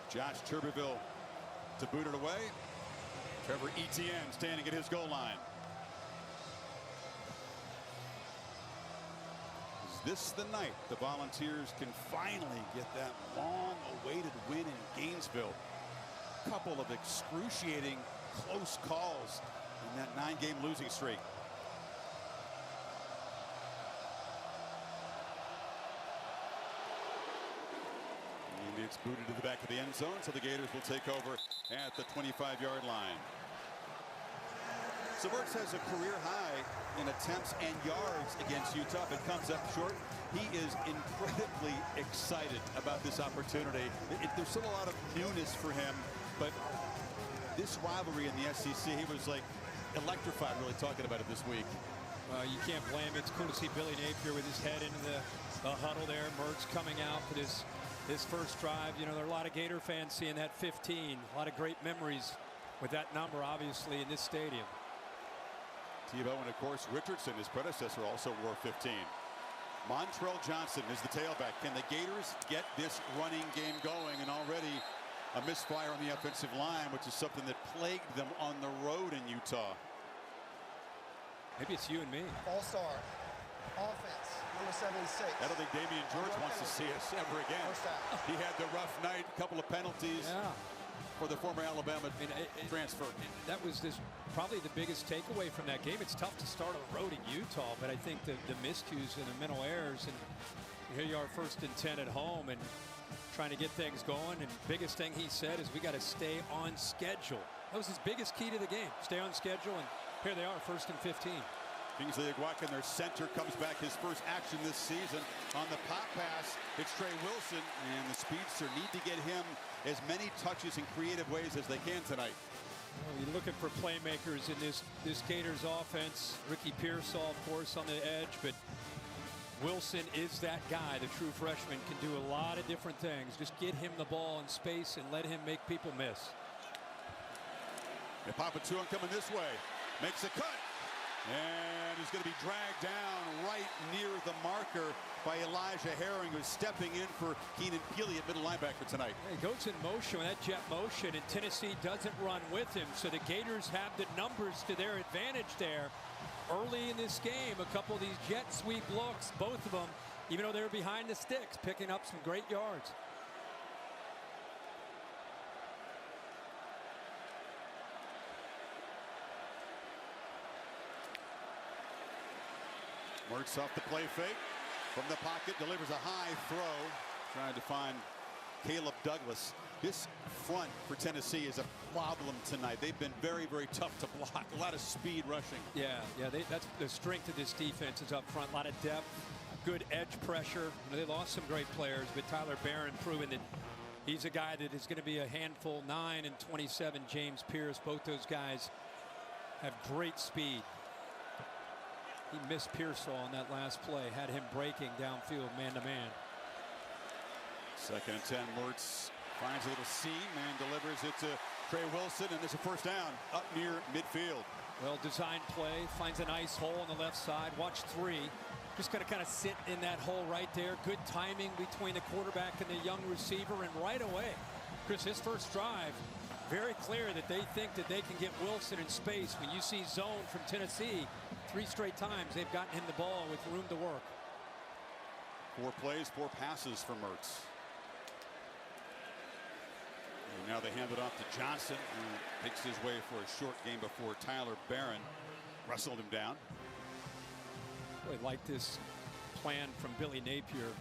Josh Tuberville to boot it away. Trevor Etienne standing at his goal line. Is this the night the Volunteers can finally get that long-awaited win in Gainesville? A couple of excruciating close calls in that 9-game losing streak. And it's booted to the back of the end zone, so the Gators will take over at the 25-yard line. So Mertz has a career high in attempts and yards against Utah, but comes up short. He is incredibly excited about this opportunity. There's still a lot of newness for him, but this rivalry in the SEC, he was like electrified really talking about it this week. You can't blame it. It's cool to see Billy Napier with his head into the huddle there. Mertz coming out for his first drive. You know, there are a lot of Gator fans seeing that 15. A lot of great memories with that number, obviously, in this stadium. Tebow and, of course, Richardson, his predecessor, also wore 15. Montrell Johnson is the tailback. Can the Gators get this running game going? And already a misfire on the offensive line, which is something that plagued them on the road in Utah. Maybe it's you and me. All-star offense, number 76. I don't think Damian George wants to see us ever again. He had the rough night, a couple of penalties. Yeah. For the former Alabama transfer. That was probably the biggest takeaway from that game. It's tough to start on the road in Utah, but I think the miscues and the mental errors, and here you are 1st and 10 at home and trying to get things going. And biggest thing he said is we got to stay on schedule. That was his biggest key to the game. Stay on schedule, and here they are, 1st and 15. Kingsley Aguakin, their center, comes back, his first action this season. On the pop pass, it's Trey Wilson, and the speedster need to get him as many touches in creative ways as they can tonight. Well, you're looking for playmakers in this Gators offense. Ricky Pearsall, of course, on the edge, but Wilson is that guy. The true freshman can do a lot of different things. Just get him the ball in space and let him make people miss. And Papatuan coming this way, makes a cut. And he's going to be dragged down right near the marker by Elijah Herring, who's stepping in for Keenan Peely at middle linebacker tonight. He goes in motion, that jet motion, and Tennessee doesn't run with him. So the Gators have the numbers to their advantage there. Early in this game, a couple of these jet sweep looks, both of them, even though they're behind the sticks, picking up some great yards. Mertz off the play fake. From the pocket, delivers a high throw. Trying to find Caleb Douglas. This front for Tennessee is a problem tonight. They've been very, very tough to block. A lot of speed rushing. Yeah, that's the strength of this defense is up front. A lot of depth, good edge pressure. You know, they lost some great players, but Tyler Barron proving that he's a guy that is going to be a handful. 9 and 27, James Pierce. Both those guys have great speed. He missed Pearsall on that last play, had him breaking downfield man-to-man. 2nd and 10, Mertz finds a little seam and delivers it to Trey Wilson, and there's a first down up near midfield. Well-designed play, finds a nice hole on the left side. Watch 3. Just got to kind of sit in that hole right there. Good timing between the quarterback and the young receiver, and right away, Chris, his first drive, very clear that they think that they can get Wilson in space. When you see zone from Tennessee, 3 straight times they've gotten him the ball with room to work. 4 plays, 4 passes for Mertz. And now they hand it off to Johnson, who picks his way for a short game before Tyler Barron wrestled him down. I like this plan from Billy Napier,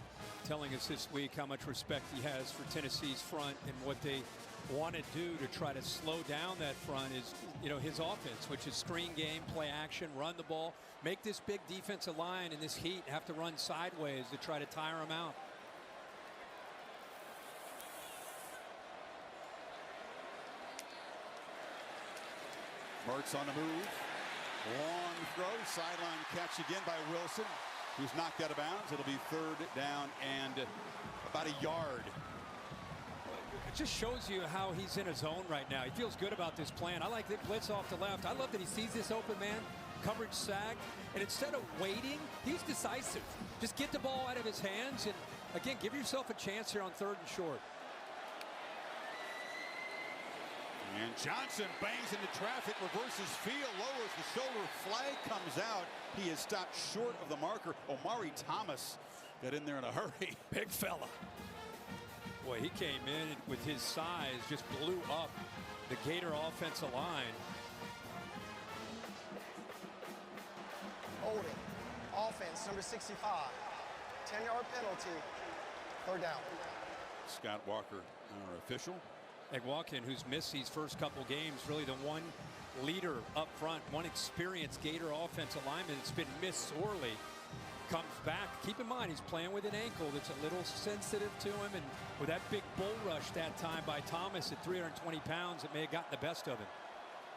telling us this week how much respect he has for Tennessee's front, and what they want to do to try to slow down that front is, you know, his offense, which is screen game, play action, run the ball, make this big defensive line in this heat have to run sideways to try to tire them out. Mertz on the move. Long throw, sideline catch again by Wilson, who's knocked out of bounds. It'll be 3rd down and about a yard. It just shows you how he's in a zone right now. He feels good about this plan. I like the blitz off the left. I love that he sees this open man, coverage sagged, and instead of waiting, he's decisive. Just get the ball out of his hands, and again, give yourself a chance here on 3rd and short. And Johnson bangs into traffic, reverses field, lowers the shoulder, flag comes out. He is stopped short of the marker. Omari Thomas got in there in a hurry. Big fella. Boy, he came in with his size, just blew up the Gator offensive line. Holding. Offense, number 65. 10-yard penalty. 3rd down. Scott Walker, our official. Egwalkin, who's missed these first couple games, really the one leader up front, one experienced Gator offensive lineman that's been missed sorely, comes back. Keep in mind, he's playing with an ankle that's a little sensitive to him, and with that big bull rush that time by Thomas at 320 pounds, it may have gotten the best of him.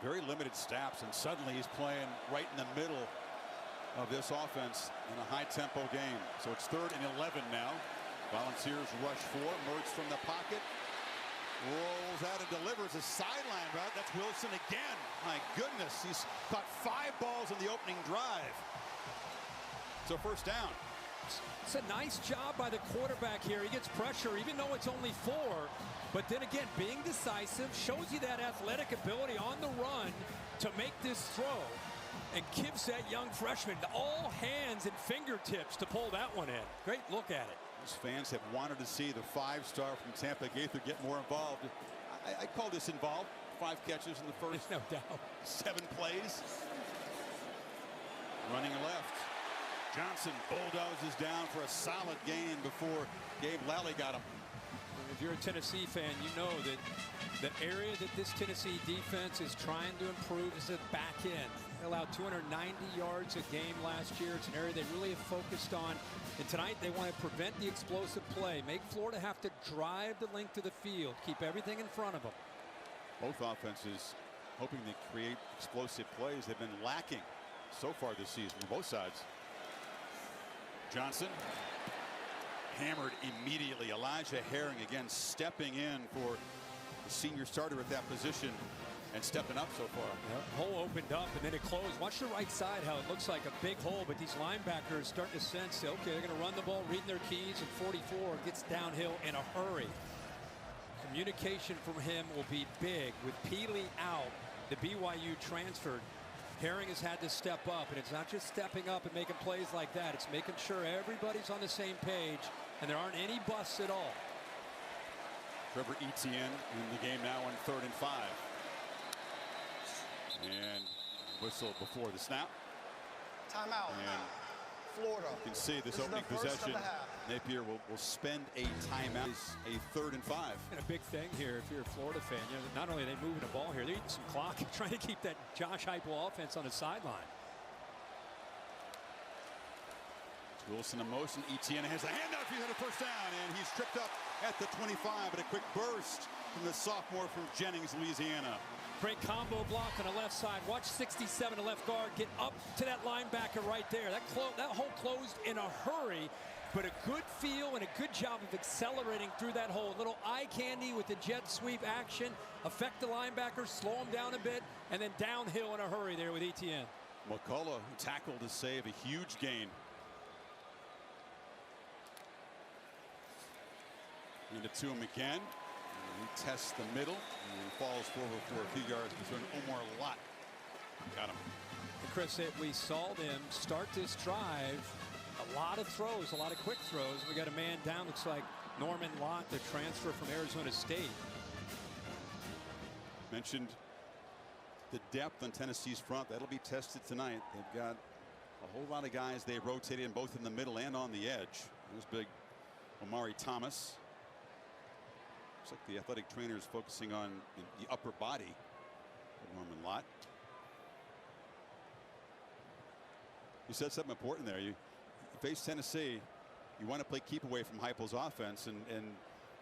Very limited snaps, and suddenly he's playing right in the middle of this offense in a high-tempo game. So it's 3rd and 11 now. Volunteers rush 4, emerge from the pocket. Rolls out and delivers a sideline route. That's Wilson again. My goodness, he's caught 5 balls in the opening drive. So 1st down. It's a nice job by the quarterback here. He gets pressure even though it's only 4. But then again, being decisive shows you that athletic ability on the run to make this throw and gives that young freshman all hands and fingertips to pull that one in. Great look at it. These fans have wanted to see the 5-star from Tampa Gaither get more involved. I call this involved. 5 catches in the first no doubt. 7 plays. Running left. Johnson bulldozes down for a solid gain before Gabe Lally got him. If you're a Tennessee fan, you know that the area that this Tennessee defense is trying to improve is the back end. They allowed 290 yards a game last year. It's an area they really have focused on. And tonight they want to prevent the explosive play, make Florida have to drive the length of the field, keep everything in front of them. Both offenses hoping to create explosive plays. They've been lacking so far this season on both sides. Johnson hammered immediately. Elijah Herring again stepping in for the senior starter at that position and stepping up so far. Hole opened up and then it closed. Watch the right side, how it looks like a big hole, but these linebackers starting to sense, okay, they're going to run the ball, reading their keys, and 44 gets downhill in a hurry. Communication from him will be big. With Peely out, the BYU transferred. Herring has had to step up, and it's not just stepping up and making plays like that. It's making sure everybody's on the same page, and there aren't any busts at all. Trevor Etienne in the game now on 3rd and 5. And whistle before the snap. Timeout. And Florida. you can see this opening possession. Napier will spend a timeout. It's a 3rd and 5. And a big thing here, if you're a Florida fan, you know, not only are they moving the ball here, they're eating some clock, trying to keep that Josh Heupel offense on the sideline. Wilson in motion. Etienne has a handout. He's had a 1st down, and he's tripped up at the 25. But a quick burst from the sophomore from Jennings, Louisiana. Great combo block on the left side. Watch 67, the left guard, get up to that linebacker right there. That hole closed in a hurry, but a good feel and a good job of accelerating through that hole. A little eye candy with the jet sweep action. Affect the linebacker, slow him down a bit, and then downhill in a hurry there with Etienne. McCullough tackled to save a huge gain. Into to him again. He tests the middle and falls forward for a few yards between Omar Lott. Got him. And Chris, we saw them start this drive. A lot of throws, a lot of quick throws. We got a man down, looks like Norman Lott, the transfer from Arizona State. Mentioned the depth on Tennessee's front. That'll be tested tonight. They've got a whole lot of guys they rotate in both in the middle and on the edge. There's big Omari Thomas. Looks like the athletic trainer is focusing on the upper body of Norman Lott. You said something important there. You face Tennessee, you want to play keep away from Heupel's offense, and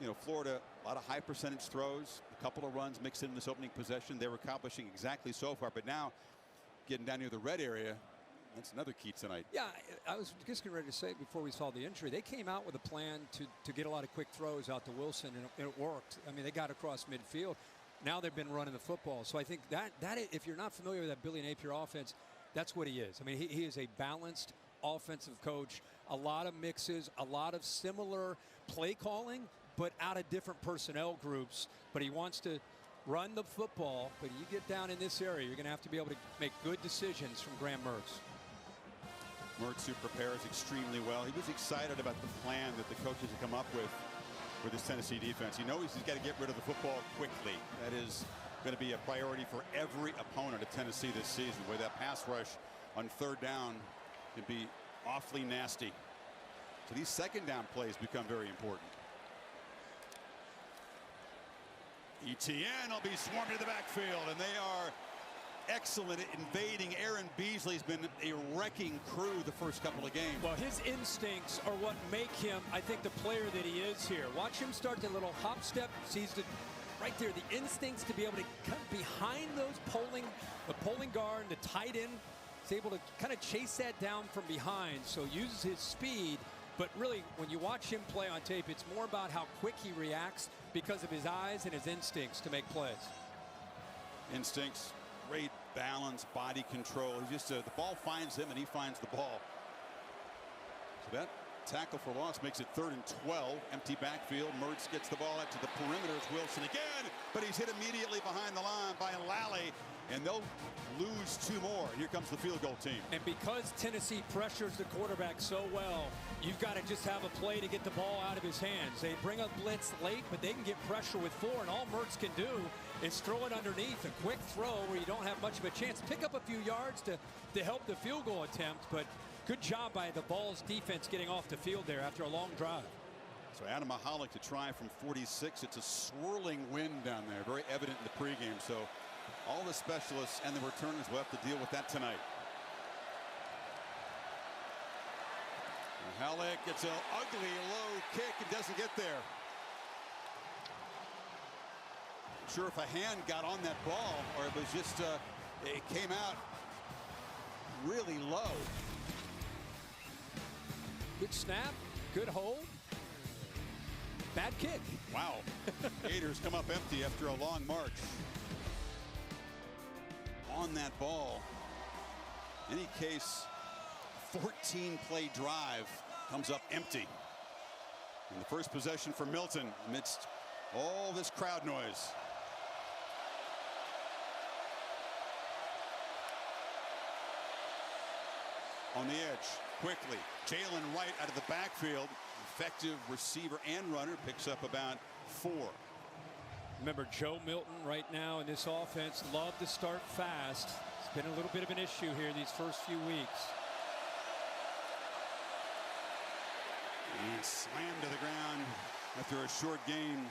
you know, Florida, a lot of high percentage throws, a couple of runs mixed in this opening possession. They were accomplishing exactly so far, but now getting down near the red area, that's another key tonight. Yeah, I was just getting ready to say before we saw the injury, they came out with a plan to get a lot of quick throws out to Wilson, and it worked. I mean, they got across midfield. Now they've been running the football. So I think that if you're not familiar with that Billy Napier offense, that's what he is. I mean, he is a balanced offensive coach. A lot of mixes, a lot of similar play calling, but out of different personnel groups. But he wants to run the football, but you get down in this area, you're going to have to be able to make good decisions from Graham Mertz. Mertz, who prepares extremely well. He was excited about the plan that the coaches have come up with this Tennessee defense. He knows he's got to get rid of the football quickly. That is going to be a priority for every opponent at Tennessee this season. The way that pass rush on third down can be awfully nasty. So these second down plays become very important. ETN will be swarming to the backfield, and they are excellent at invading. Aaron Beasley's been a wrecking crew the first couple of games. Well, his instincts are what make him, I think, the player that he is here. Watch him start the little hop step. Sees the right there, the instincts to be able to come behind the polling guard, the tight end. He's able to kind of chase that down from behind. So uses his speed. But really, when you watch him play on tape, it's more about how quick he reacts because of his eyes and his instincts to make plays. Instincts, great balance, body control. He just the ball finds him and he finds the ball. So that tackle for loss makes it 3rd and 12. Empty backfield. Mertz gets the ball out to the perimeter. It's Wilson again, but he's hit immediately behind the line by Lally, and they'll lose 2 more. Here comes the field goal team. And because Tennessee pressures the quarterback so well, you've got to just have a play to get the ball out of his hands. They bring a blitz late, but they can get pressure with 4, and all Mertz can do is throw it underneath, a quick throw where you don't have much of a chance. Pick up a few yards to help the field goal attempt, but good job by the Vols defense getting off the field there after a long drive. So Adam Mahalik to try from 46. It's a swirling wind down there, very evident in the pregame. So all the specialists and the returners will have to deal with that tonight. Mahalik gets an ugly low kick and doesn't get there. Not sure if a hand got on that ball or it was just it came out really low. Good snap, good hold, bad kick. Wow. Gators come up empty after a long march. On that ball. In any case, 14-play drive comes up empty. And the first possession for Milton amidst all this crowd noise. On the edge, quickly, Jalen Wright out of the backfield. Effective receiver and runner, picks up about 4. Remember, Joe Milton right now in this offense love to start fast. It's been a little bit of an issue here these first few weeks. And slammed to the ground after a short gain.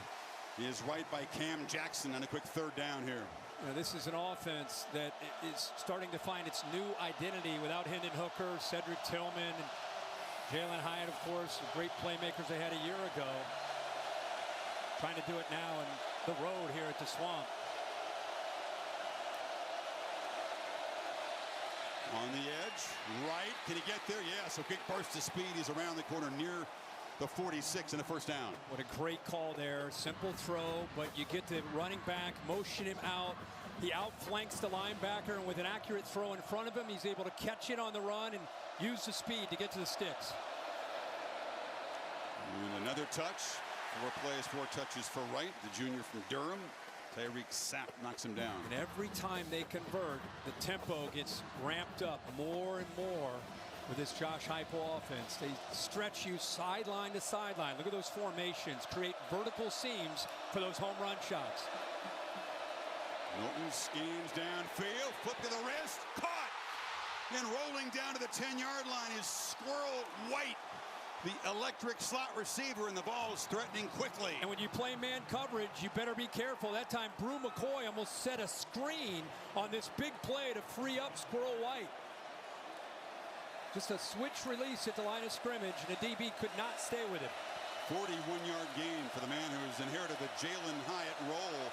He is right by Cam Jackson on a quick 3rd down here. You know, this is an offense that is starting to find its new identity without Hendon Hooker, Cedric Tillman, and Jalen Hyatt, of course, the great playmakers they had a year ago. Trying to do it now on the road here at the Swamp. On the edge, right. Can he get there? Yes, a big burst of speed. He's around the corner near the 46 and a 1st down. What a great call there. Simple throw, but you get the running back, motion him out. He outflanks the linebacker, and with an accurate throw in front of him, he's able to catch it on the run and use the speed to get to the sticks. And another touch. 4 plays, 4 touches for Wright, the junior from Durham. Tyreek Sapp knocks him down. And every time they convert, the tempo gets ramped up more and more with this Josh Heupel offense. They stretch you sideline to sideline. Look at those formations. Create vertical seams for those home run shots. Milton schemes downfield. Flip to the wrist. Caught. And rolling down to the 10-yard line is Squirrel White, the electric slot receiver, and the ball is threatening quickly. And when you play man coverage, you better be careful. That time, Brew McCoy almost set a screen on this big play to free up Squirrel White. Just a switch release at the line of scrimmage, and the DB could not stay with it. 41-yard gain for the man who has inherited the Jalen Hyatt role.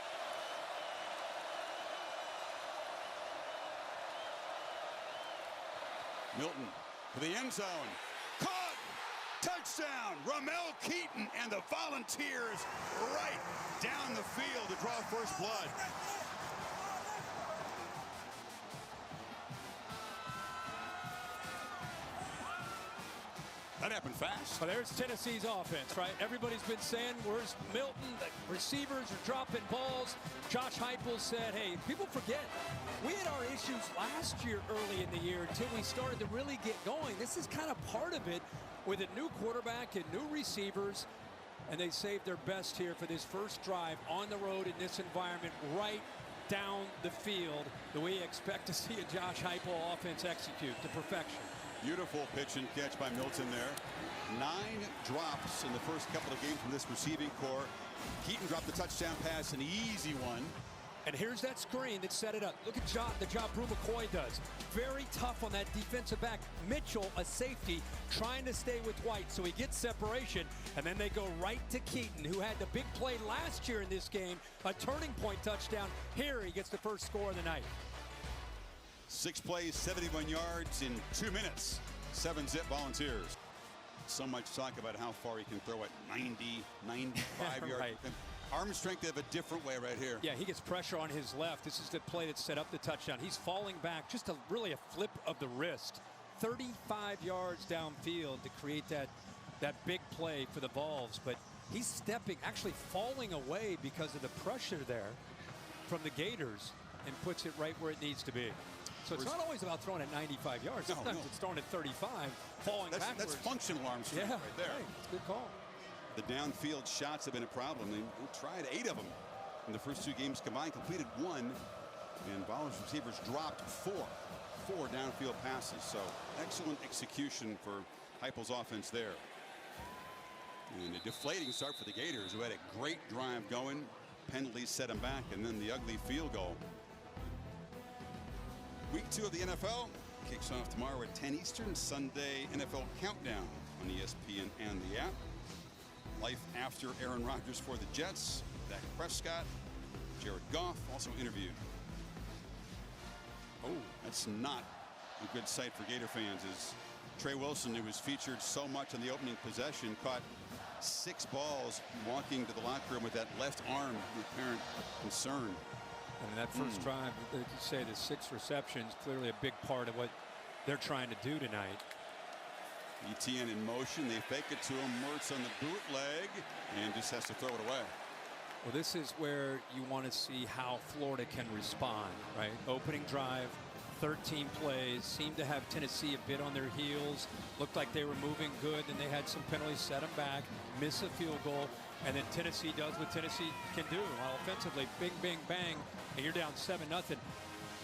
Milton to the end zone. Caught! Touchdown! Ramel Keaton and the Volunteers right down the field to draw first blood. That happened fast. Well, there's Tennessee's offense, right? Everybody's been saying, where's Milton? The receivers are dropping balls. Josh Heupel said, hey, people forget, we had our issues last year early in the year until we started to really get going. This is kind of part of it with a new quarterback and new receivers. And they saved their best here for this first drive on the road in this environment, right down the field, the way you expect to see a Josh Heupel offense execute to perfection. Beautiful pitch and catch by Milton there. 9 drops in the first couple of games from this receiving core. Keaton dropped the touchdown pass, an easy one. And here's that screen that set it up. Look at the job Brew McCoy does. Very tough on that defensive back. Mitchell, a safety, trying to stay with White, so he gets separation. And then they go right to Keaton, who had the big play last year in this game, a turning point touchdown. Here he gets the first score of the night. 6 plays, 71 yards in 2 minutes. 7-zip Volunteers. So much talk about how far he can throw it. 90, 95 yards. Right. Arm strength, they have a different way right here. Yeah, he gets pressure on his left. This is the play that set up the touchdown. He's falling back, just really a flip of the wrist. 35 yards downfield to create that big play for the Vols. But he's stepping, actually falling away because of the pressure there from the Gators, and puts it right where it needs to be. So it's not always about throwing at 95 yards. Sometimes it's throwing at 35, falling backwards. That's functional arm strength right there. Right. It's a good call. The downfield shots have been a problem. They tried 8 of them in the first 2 games combined, completed 1, and Vols receivers dropped 4 downfield passes. So excellent execution for Heupel's offense there. And a deflating start for the Gators, who had a great drive going. Penalties set them back, and then the ugly field goal. Week 2 of the NFL kicks off tomorrow at 10 Eastern. Sunday NFL Countdown on ESPN and the app. Life after Aaron Rodgers for the Jets. Dak Prescott, Jared Goff also interviewed. Oh, that's not a good sight for Gator fans, as Trey Wilson, who was featured so much in the opening possession, caught 6 balls walking to the locker room with that left arm with apparent concern. And that first drive, like you say, the 6 receptions, clearly a big part of what they're trying to do tonight. ETN in motion. They fake it to him. Mertz on the bootleg and just has to throw it away. Well, this is where you want to see how Florida can respond, right? Opening drive, 13 plays, seemed to have Tennessee a bit on their heels. Looked like they were moving good, and they had some penalties, set them back, miss a field goal, and then Tennessee does what Tennessee can do. Offensively, bing, bing, bang, and you're down 7-0.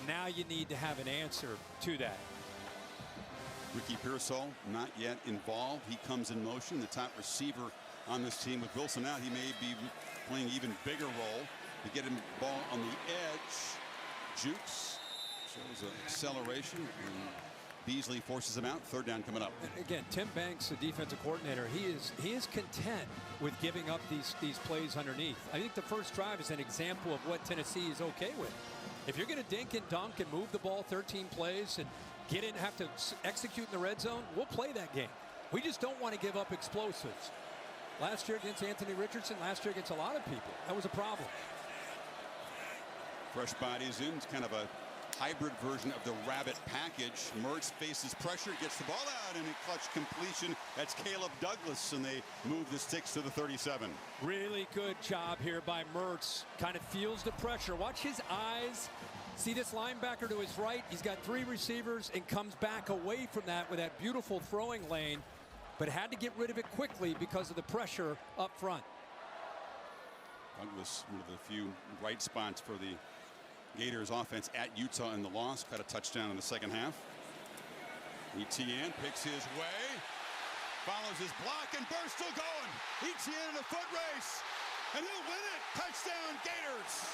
Now you need to have an answer to that. Ricky Pearsall not yet involved. He comes in motion, the top receiver on this team. With Wilson out, he may be playing an even bigger role to get him the ball on the edge. Jukes shows an acceleration, and Beasley forces him out. 3rd down coming up. Again, Tim Banks, the defensive coordinator, he is content with giving up these plays underneath. I think the first drive is an example of what Tennessee is okay with. If you're going to dink and dunk and move the ball 13 plays and get in, have to execute in the red zone, we'll play that game. We just don't want to give up explosives. Last year against Anthony Richardson, last year against a lot of people, that was a problem. Fresh bodies in. It's kind of a hybrid version of the rabbit package. Mertz faces pressure, gets the ball out, and a clutch completion. That's Caleb Douglas, and they move the sticks to the 37. Really good job here by Mertz. Kind of feels the pressure. Watch his eyes. See this linebacker to his right? He's got 3 receivers and comes back away from that with that beautiful throwing lane, but had to get rid of it quickly because of the pressure up front. Douglas, one of the few bright spots for the Gators offense at Utah in the loss. Got a touchdown in the second half. ETN picks his way, follows his block, and Burr's still going. ETN in a foot race, and he'll win it. Touchdown, Gators.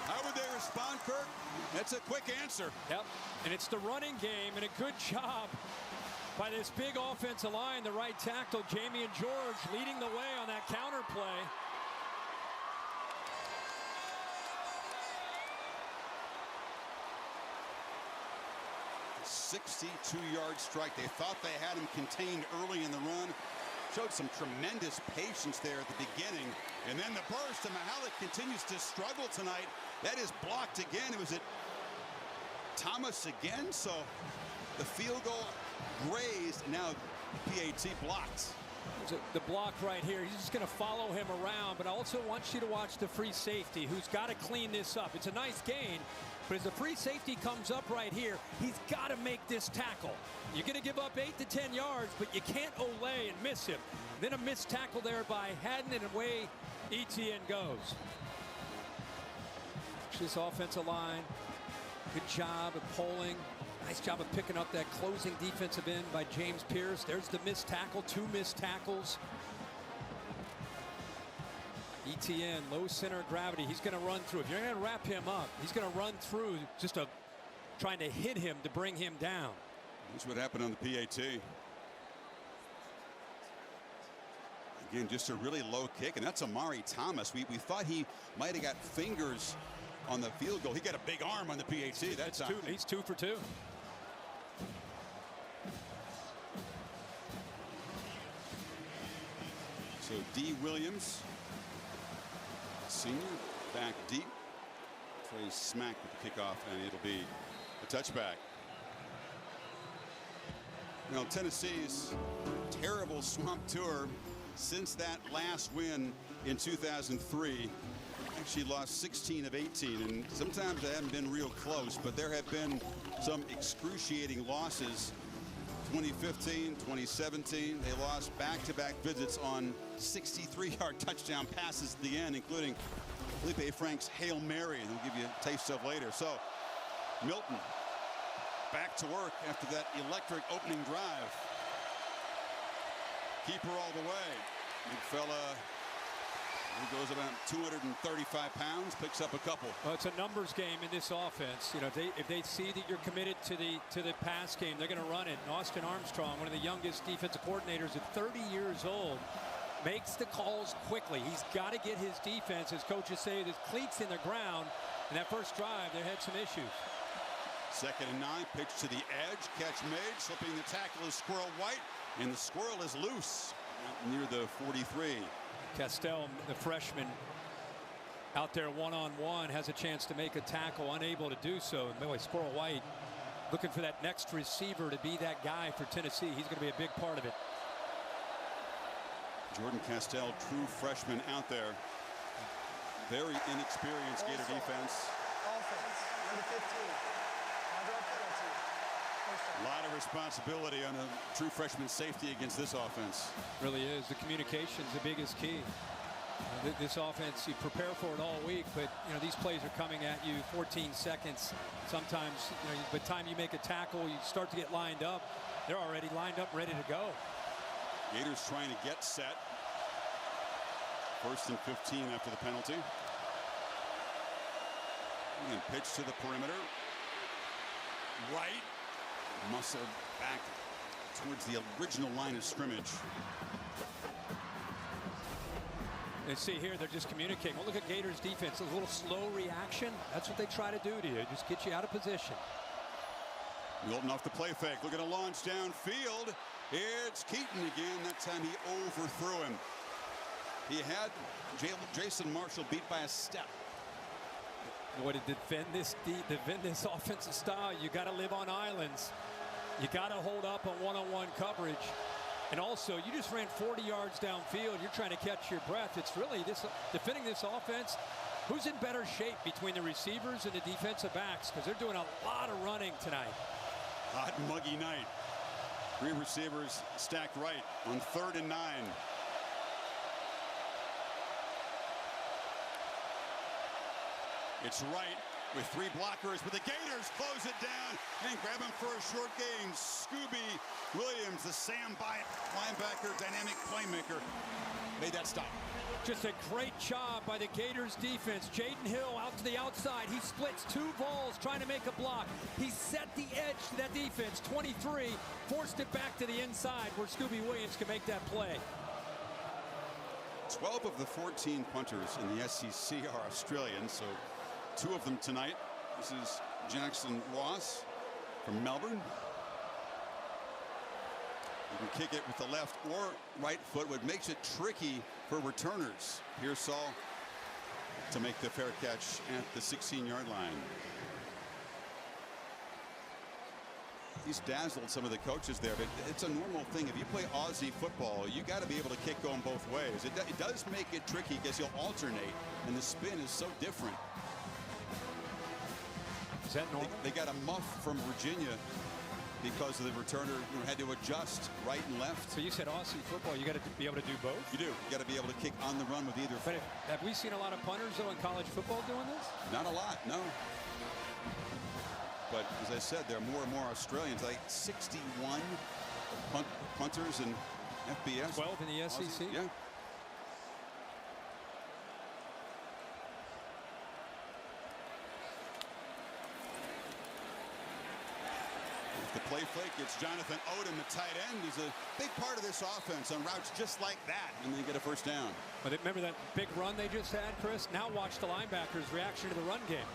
How would they respond, Kirk? That's a quick answer. Yep, and it's the running game, and a good job by this big offensive line. The right tackle, Jamie and George, leading the way on that counter play. 62-yard strike. They thought they had him contained early in the run. Showed some tremendous patience there at the beginning. And then the burst, and Mahalik continues to struggle tonight. That is blocked again. It was at Thomas again. So the field goal grazed. Now PAT blocked. The block right here, he's just going to follow him around, but I also want you to watch the free safety who's got to clean this up. It's a nice gain, but as the free safety comes up right here, he's got to make this tackle. You're going to give up 8 to 10 yards, but you can't olay and miss him. Then a missed tackle there by Haddon, and away Etienne goes. This offensive line, good job of pulling. Nice job of picking up that closing defensive end by James Pierce. There's the missed tackle, 2 missed tackles. Etienne, low center of gravity. He's going to run through. If you're going to wrap him up, he's going to run through, just trying to hit him to bring him down. That's what happened on the PAT. Again, just a really low kick, and that's Amari Thomas. We thought he might have got fingers on the field goal. He got a big arm on the PAT. That's he's 2 for 2. So D. Williams, senior, back deep, plays smack with the kickoff, and it'll be a touchback. Now Tennessee's terrible swamp tour since that last win in 2003. Actually lost 16 of 18, and sometimes they haven't been real close, but there have been some excruciating losses. 2015, 2017, they lost back-to-back visits on 63-yard touchdown passes at the end, including Felipe Frank's Hail Mary, and we'll give you a taste of later. So Milton back to work after that electric opening drive. Keeper all the way. Big fella, he goes about 235 pounds, picks up a couple. Well, it's a numbers game in this offense. You know, if they see that you're committed to the pass game, they're going to run it. And Austin Armstrong, one of the youngest defensive coordinators at 30 years old, makes the calls quickly. He's got to get his defense, as coaches say, the cleats in the ground. And that first drive, they had some issues. 2nd and 9, pitch to the edge, catch made, slipping the tackle is Squirrel White, and the squirrel is loose near the 43. Castell, the freshman, out there one-on-one, has a chance to make a tackle, unable to do so. And boy, Squirrel White looking for that next receiver to be that guy for Tennessee. He's going to be a big part of it. Jordan Castell, true freshman out there. Very inexperienced Gator defense. Offense, number 15. 5-yard penalty. A lot of responsibility on a true freshman safety against this offense. Really is. The communication's the biggest key. This offense, you prepare for it all week, but you know these plays are coming at you 14 seconds. Sometimes, you know, by the time you make a tackle, you start to get lined up. They're already lined up, ready to go. Gators trying to get set. 1st and 15 after the penalty. And pitch to the perimeter. Right. Musa back towards the original line of scrimmage. And see here, they're just communicating. Well, look at Gators defense. A little slow reaction. That's what they try to do to you. Just get you out of position. Milton off the play fake. Look at a launch downfield. It's Keaton again. That time he overthrew him. He had Jason Marshall beat by a step. Boy, to defend this offensive style, you got to live on islands. You got to hold up on one-on-one coverage. And also, you just ran 40 yards downfield. You're trying to catch your breath. It's really defending this offense. Who's in better shape between the receivers and the defensive backs? Because they're doing a lot of running tonight. Hot and muggy night. 3 receivers stacked right on 3rd and 9. It's right with 3 blockers, but the Gators close it down and grab him for a short gain. Scooby Williams, the Sam Byatt linebacker, dynamic playmaker, made that stop. Just a great job by the Gators defense. Jaden Hill out to the outside. He splits 2 balls trying to make a block. He set the edge to that defense. 23, forced it back to the inside where Scooby Williams can make that play. 12 of the 14 punters in the SEC are Australian, so 2 of them tonight. This is Jackson Ross, from Melbourne. You can kick it with the left or right foot, what makes it tricky for returners. Pearsall to make the fair catch at the 16-yard line. He's dazzled some of the coaches there, but it's a normal thing. If you play Aussie football, you got to be able to kick going both ways. It does make it tricky because you'll alternate, and the spin is so different. Is that normal? They got a muff from Virginia because of the returner had to adjust right and left. So you said Aussie football, you got to be able to do both? You do. You got to be able to kick on the run with either foot. But have we seen a lot of punters, though, in college football doing this? Not a lot, no. But as I said, there are more and more Australians, like 61 punters in FBS. 12 in the SEC? Aussie, yeah. The play fake, it's Jonathan Odom, the tight end, who's a big part of this offense on routes just like that, and they get a first down. But remember that big run they just had, Chris? Now watch the linebackers' reaction to the run game.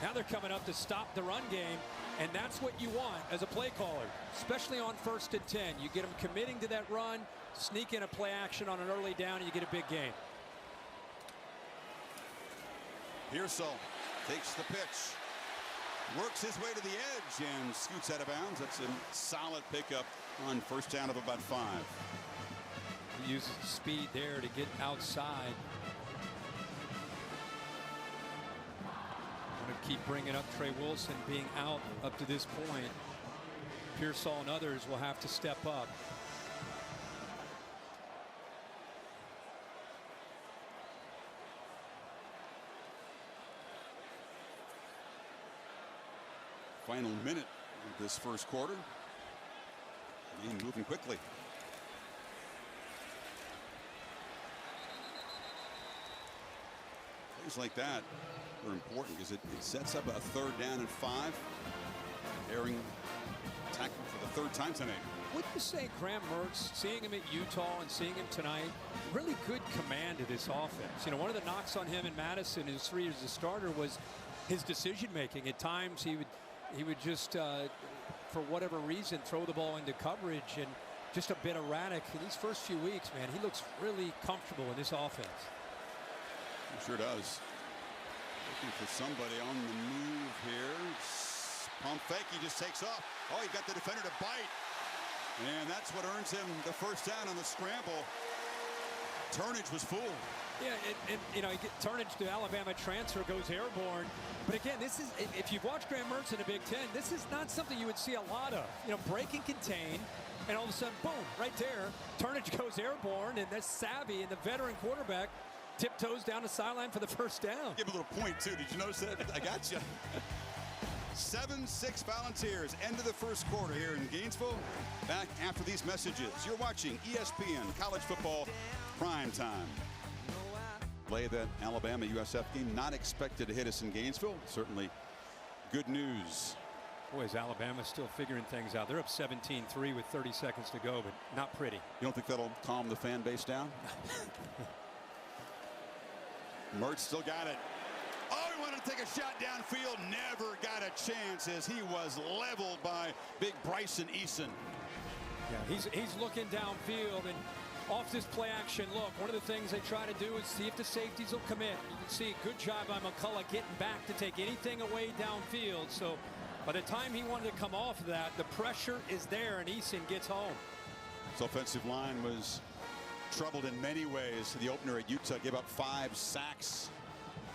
Now they're coming up to stop the run game, and that's what you want as a play caller, especially on 1st and 10. You get them committing to that run, sneak in a play action on an early down, and you get a big gain. Pearsall takes the pitch. Works his way to the edge and scoots out of bounds. That's a solid pickup on first down of about 5. He uses speed there to get outside. I'm going to keep bringing up Trey Wilson being out up to this point. Pearsall and others will have to step up. Final minute of this first quarter. Game moving quickly. Plays like that are important because it sets up a 3rd down and 5. Herring tackle for the 3rd time tonight. Wouldn't you say Graham Mertz, seeing him at Utah and seeing him tonight, really good command of this offense? You know, one of the knocks on him in Madison in his 3 years as a starter was his decision making. At times he would just, for whatever reason, throw the ball into coverage and just a bit erratic. In these first few weeks, man, he looks really comfortable in this offense. He sure does. Looking for somebody on the move here. Pump fake, he just takes off. Oh, he got the defender to bite. And that's what earns him the first down on the scramble. Turnage was fooled. Yeah, and you know, Turnage, the Alabama transfer, goes airborne. But again, this is, if you've watched Graham Mertz in the Big Ten, this is not something you would see a lot of. You know, break and contain, and all of a sudden, boom, right there, Turnage goes airborne, and that's savvy, and the veteran quarterback tiptoes down the sideline for the first down. Give him a little point, too. Did you notice that? I got you. 7-6 Volunteers. End of the first quarter here in Gainesville. Back after these messages. You're watching ESPN College Football Prime Time. Play that Alabama USF game not expected to hit us in Gainesville. Certainly good news. Boy, is Alabama still figuring things out. They're up 17-3 with 30 seconds to go, but not pretty. You don't think that'll calm the fan base down? Mertz still got it. Oh, he wanted to take a shot downfield. Never got a chance as he was leveled by big Bryson Eason. Yeah, he's looking downfield, and off this play action look, one of the things they try to do is see if the safeties will commit. You can see a good job by McCullough getting back to take anything away downfield. So by the time he wanted to come off of that, the pressure is there, and Eason gets home. This offensive line was troubled in many ways. The opener at Utah gave up 5 sacks.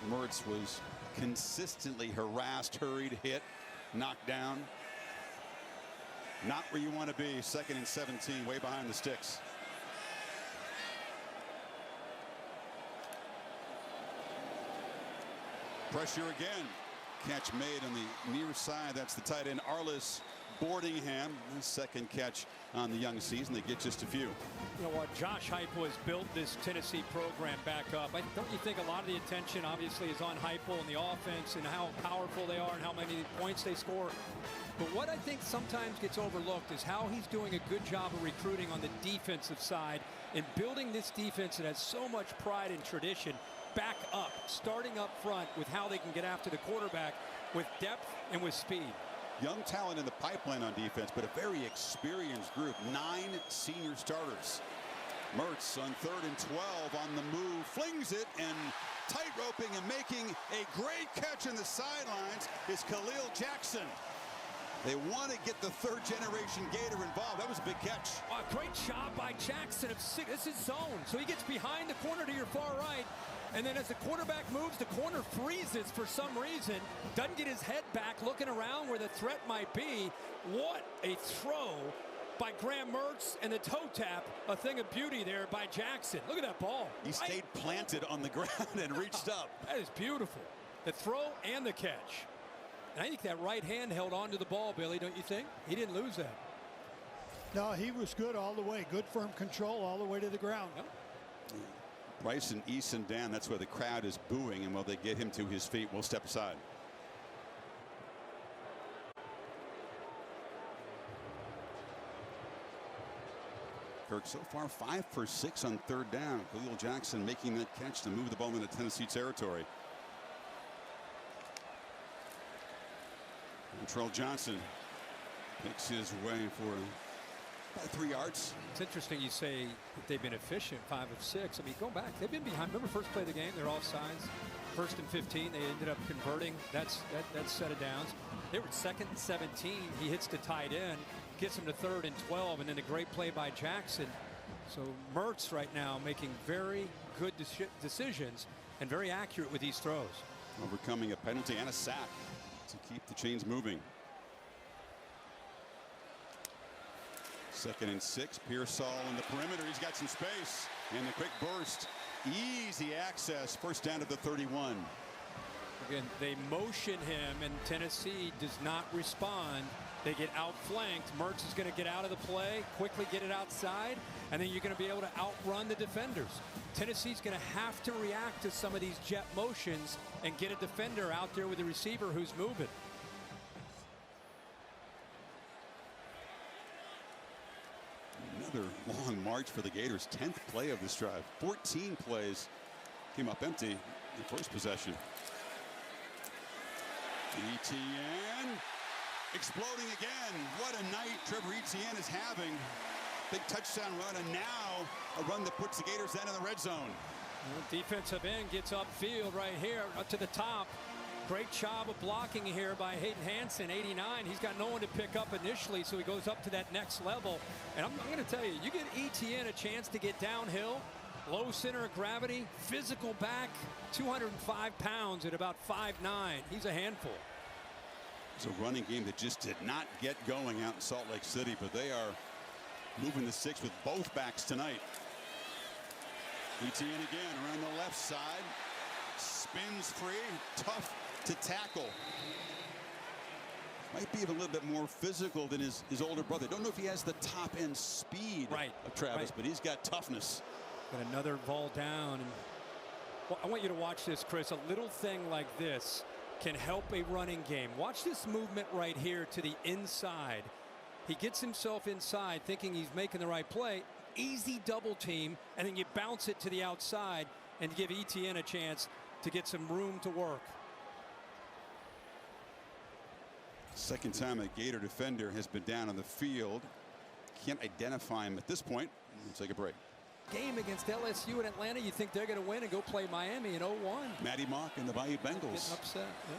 Mertz was consistently harassed, hurried, hit, knocked down. Not where you want to be. 2nd and 17, way behind the sticks. Pressure again. Catch made on the near side. That's the tight end, Arliss Boardingham. His 2nd catch on the young season. They get just a few. You know what? Josh Heupel has built this Tennessee program back up. Don't you think a lot of the attention obviously is on Heupel and the offense and how powerful they are and how many points they score? But what I think sometimes gets overlooked is how he's doing a good job of recruiting on the defensive side and building this defense that has so much pride and tradition back up, starting up front with how they can get after the quarterback with depth and with speed. young talent in the pipeline on defense, but a very experienced group. 9 senior starters. Mertz on 3rd and 12 on the move, flings it, and tight roping and making a great catch in the sidelines is Khalil Jackson. They want to get the 3rd generation Gator involved. That was a big catch. Great job by Jackson. This is zone, so he gets behind the corner to your far right. And then as the quarterback moves, the corner freezes for some reason. Doesn't get his head back, looking around where the threat might be. What a throw by Graham Mertz, and the toe tap, a thing of beauty there by Jackson. Look at that ball. He stayed planted on the ground and reached up. That is beautiful. The throw and the catch. And I think that right hand held on to the ball, Billy, don't you think? He didn't lose that. No, he was good all the way. Good firm control all the way to the ground. Yep. Bryson Eason down. That's where the crowd is booing, and while they get him to his feet, we'll step aside. Kirk so far 5 for 6 on 3rd down. Khalil Jackson making that catch to move the ball into Tennessee territory. Terrell Johnson makes his way for about 3 yards. It's interesting you say that they've been efficient, 5 of 6. I mean, go back. They've been behind. Remember first play of the game, they're offsides. 1st and 15, they ended up converting. That set of downs. They were 2nd and 17. He hits the tight end, gets him to 3rd and 12, and then a great play by Jackson. So Mertz right now making very good decisions and very accurate with these throws. Overcoming a penalty and a sack to keep the chains moving. 2nd and 6. Pearsall in the perimeter. He's got some space. And the quick burst. Easy access. 1st down to the 31. Again, they motion him, and Tennessee does not respond. They get outflanked. Mertz is going to get out of the play, quickly get it outside, and then you're going to be able to outrun the defenders. Tennessee's going to have to react to some of these jet motions and get a defender out there with a receiver who's moving. Another long march for the Gators. 10th play of this drive. 14 plays came up empty in the first possession. Etienne exploding again. What a night Trevor Etienne is having. Big touchdown run, and now a run that puts the Gators then in the red zone. Defensive end gets upfield right here, up to the top. Great job of blocking here by Hayden Hansen, 89. He's got no one to pick up initially, so he goes up to that next level. And I'm going to tell you, you get Etienne a chance to get downhill, low center of gravity, physical back, 205 pounds at about 5'9". He's a handful. It's a running game that just did not get going out in Salt Lake City, but they are moving the 6 with both backs tonight. Etienne again around the left side. Spins free, tough to tackle. Might be even a little bit more physical than his older brother. Don't know if he has the top end speed of Travis, but he's got toughness. Got another ball down. And well, I want you to watch this, Chris. A little thing like this can help a running game. Watch this movement right here to the inside. He gets himself inside thinking he's making the right play. Easy double team, and then you bounce it to the outside and give Etienne a chance to get some room to work. Second time a Gator defender has been down on the field. Can't identify him at this point. Let's take a break. Game against LSU in Atlanta. You think they're going to win and go play Miami in 0-1. Matty Mock and the Bayou Bengals. Getting upset. Yeah.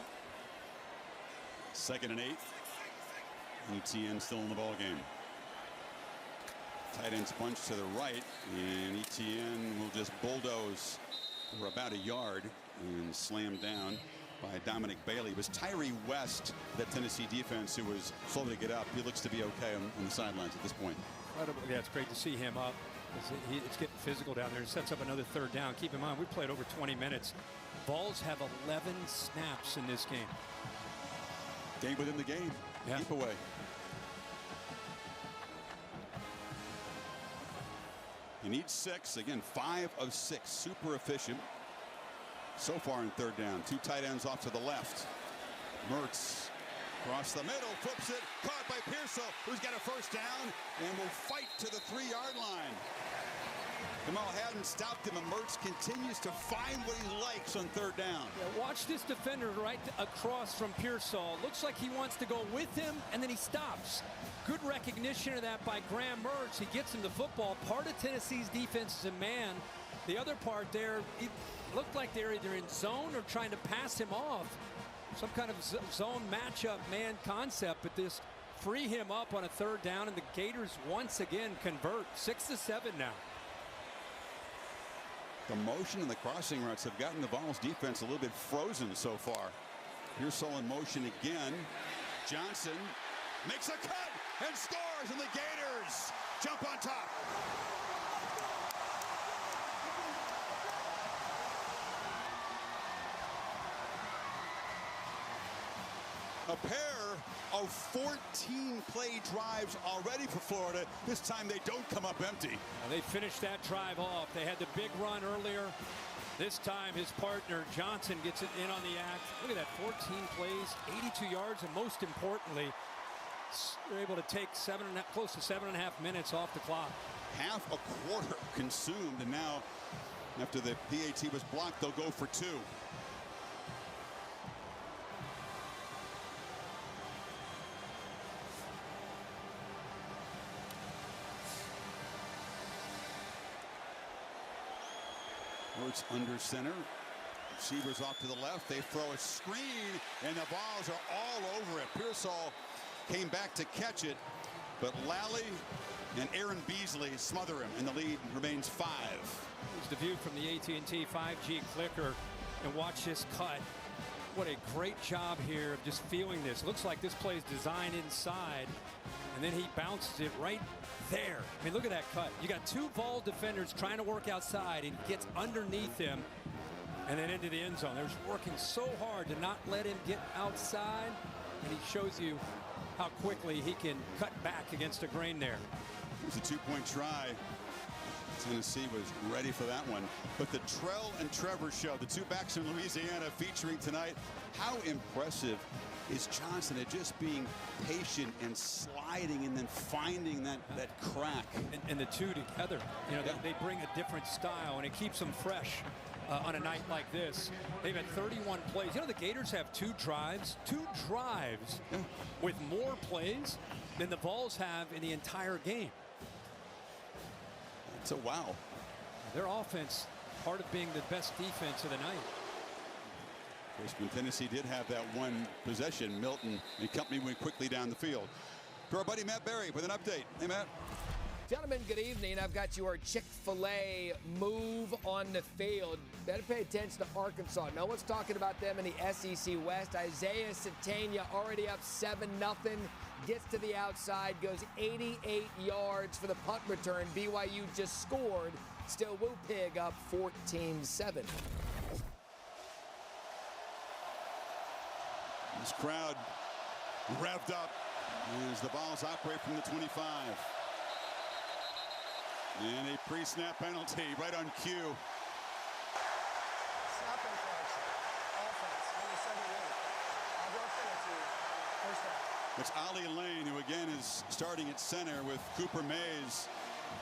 2nd and 8. Etienne still in the ball game. Tight ends bunch to the right, and Etienne will just bulldoze for about a yard and slammed down by Dominic Bailey. It was Tyree West, that Tennessee defense, who was slow to get up. He looks to be okay on the sidelines at this point. Yeah, it's great to see him up. It's getting physical down there. It sets up another 3rd down. Keep in mind, we played over 20 minutes. Vols have 11 snaps in this game. Game within the game. Yeah. Keep away. You need 6. Again, 5 of 6. Super efficient. So far in 3rd down. 2 tight ends off to the left. Mertz across the middle, flips it, caught by Pearsall, who's got a 1st down, and will fight to the 3-yard line. Kamal hadn't stopped him, and Mertz continues to find what he likes on third down. Yeah, watch this defender right across from Pearsall. Looks like he wants to go with him, and then he stops. Good recognition of that by Graham Mertz. He gets him the football. Part of Tennessee's defense is a man. The other part there, it looked like they're either in zone or trying to pass him off. Some kind of zone matchup man concept, but this free him up on a third down, and the Gators once again convert. 6-7 now. The motion and the crossing routes have gotten the Vols defense a little bit frozen so far. Pearsall in motion again. Johnson makes a cut and scores, and the Gators jump on top. A pair of 14-play drives already for Florida. This time they don't come up empty. Well, they finished that drive off. They had the big run earlier. This time his partner Johnson gets it in on the act. Look at that, 14 plays, 82 yards, and most importantly, they're able to take close to 7.5 minutes off the clock. Half a quarter consumed, and now after the PAT was blocked, they'll go for 2. Mertz under center. Receivers off to the left. They throw a screen, and the Vols are all over it. Pearsall came back to catch it, but Lally and Aaron Beasley smother him, and the lead remains 5. Here's the view from the AT&T 5G clicker, and watch this cut. What a great job here of just feeling this. Looks like this play is designed inside, and then he bounces it right there. I mean, look at that cut. You got 2 Vol defenders trying to work outside, and gets underneath him and then into the end zone. They're working so hard to not let him get outside, and he shows you how quickly he can cut back against a grain there. Here's a 2-point try. Tennessee was ready for that one. But the Trell and Trevor show, the 2 backs in Louisiana featuring tonight. How impressive is Johnson at just being patient and sliding and then finding that crack. And the 2 together, you know, they bring a different style, and it keeps them fresh on a night like this. They've had 31 plays. You know, the Gators have 2 drives with more plays than the Vols have in the entire game. It's a wow. Their offense, part of being the best defense of the night. Of course, when Tennessee did have that one possession, Milton and company went quickly down the field. To our buddy Matt Berry with an update. Hey, Matt. Gentlemen, good evening. I've got your Chick-fil-A move on the field. Better pay attention to Arkansas. No one's talking about them in the SEC West. Isaiah Satania already up 7-0. Gets to the outside, goes 88 yards for the punt return. BYU just scored. Still Woo Pig up 14-7. This crowd revved up as the Vols operate from the 25. And a pre-snap penalty right on cue. Snap infraction. Offense, number 78. Outdoor penalty. First down. It's Ali Lane, who again is starting at center with Cooper Mays,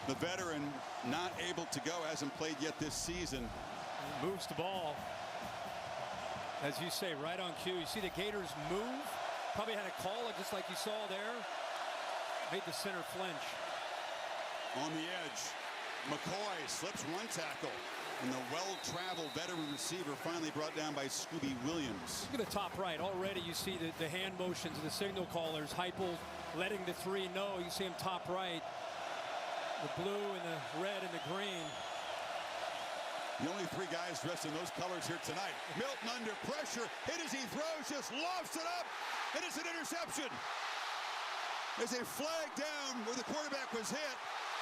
the veteran, not able to go, hasn't played yet this season. Moves the ball, as you say, right on cue. You see the Gators move. Probably had a call, just like you saw there. Made the center flinch. On the edge, McCoy slips one tackle, and the well-traveled veteran receiver finally brought down by Scooby Williams. Look at the top right. Already you see the hand motions of the signal callers. Heupel letting the 3 know. You see him top right. The blue and the red and the green. The only 3 guys dressed in those colors here tonight. Milton under pressure, hit as he throws, just lofts it up, and it's an interception. There's a flag down where the quarterback was hit.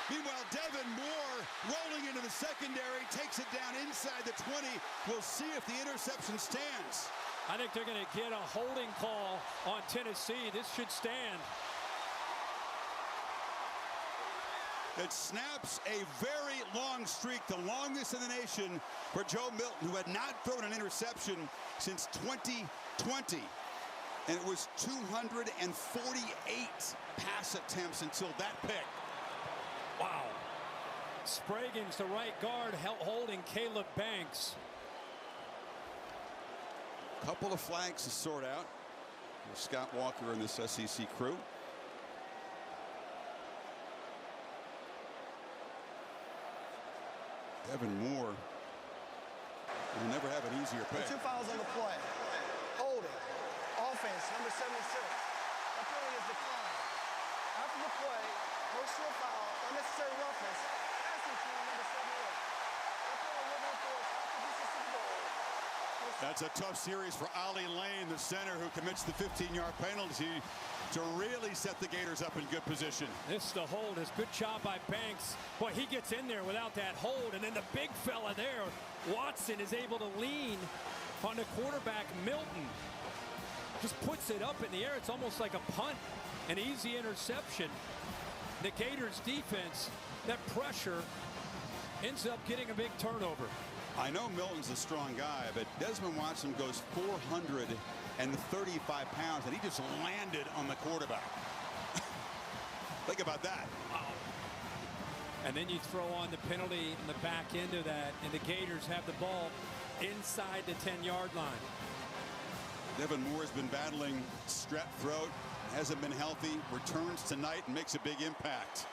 Meanwhile, Devin Moore rolling into the secondary, takes it down inside the 20. We'll see if the interception stands. I think they're going to get a holding call on Tennessee. This should stand. It snaps a very long streak, the longest in the nation for Joe Milton, who had not thrown an interception since 2020. And it was 248 pass attempts until that pick. Wow. Spragan's the right guard, holding Caleb Banks. Couple of flags to sort out. Scott Walker and this SEC crew. Devin Moore will never have an easier pick. 2 fouls on the play. Holding. Offense, number 76. That penalty is declined. After the play, personal foul, unnecessary roughness, passing team, number 78. That penalty will be enforced after Mississippi goal. That's a tough series for Ollie Lane, the center, who commits the 15-yard penalty to really set the Gators up in good position. This is the hold. It's good job by Banks. Boy, he gets in there without that hold, and then the big fella there, Watson, is able to lean on the quarterback, Milton. Just puts it up in the air. It's almost like a punt, an easy interception. The Gators defense, that pressure, ends up getting a big turnover. I know Milton's a strong guy, but Desmond Watson goes 435 pounds, and he just landed on the quarterback. Think about that. Wow. And then you throw on the penalty in the back end of that, and the Gators have the ball inside the 10-yard line. Devin Moore has been battling strep throat, hasn't been healthy, returns tonight and makes a big impact.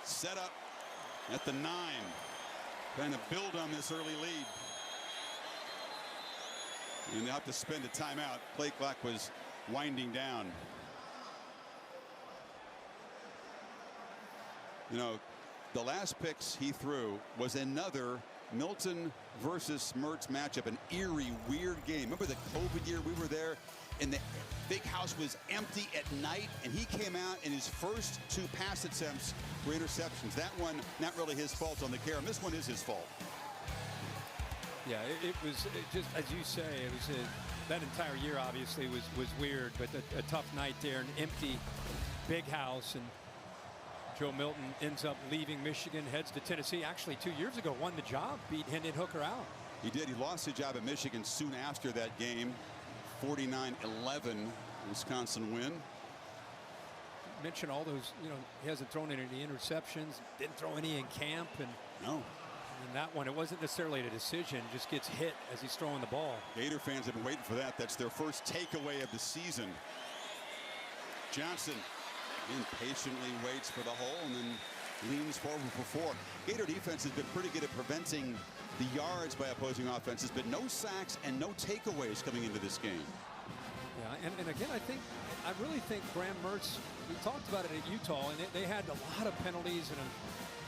Set up at the 9. Trying to build on this early lead. And they'll have to spend a timeout. Play clock was winding down. You know, the last picks he threw was another Milton versus Mertz matchup, an eerie, weird game. Remember the COVID year we were there and the big house was empty at night, and he came out and his first 2 pass attempts were interceptions. That one, not really his fault on the carry. This one is his fault. Yeah, it was just, as you say, it was that entire year obviously was weird, but a tough night there, an empty big house, and Joe Milton ends up leaving Michigan, heads to Tennessee. Actually, 2 years ago, won the job, beat Hendon Hooker out. He did. He lost his job at Michigan soon after that game. 49-11 Wisconsin win. Mention all those, you know, he hasn't thrown any interceptions, didn't throw any in camp, and no. In that one, it wasn't necessarily a decision, just gets hit as he's throwing the ball. Gator fans have been waiting for that. That's their first takeaway of the season. Johnson impatiently waits for the hole and then leans forward for 4. Gator defense has been pretty good at preventing the yards by opposing offenses, but no sacks and no takeaways coming into this game. Yeah, and again, I really think Graham Mertz, we talked about it at Utah, and they had a lot of penalties and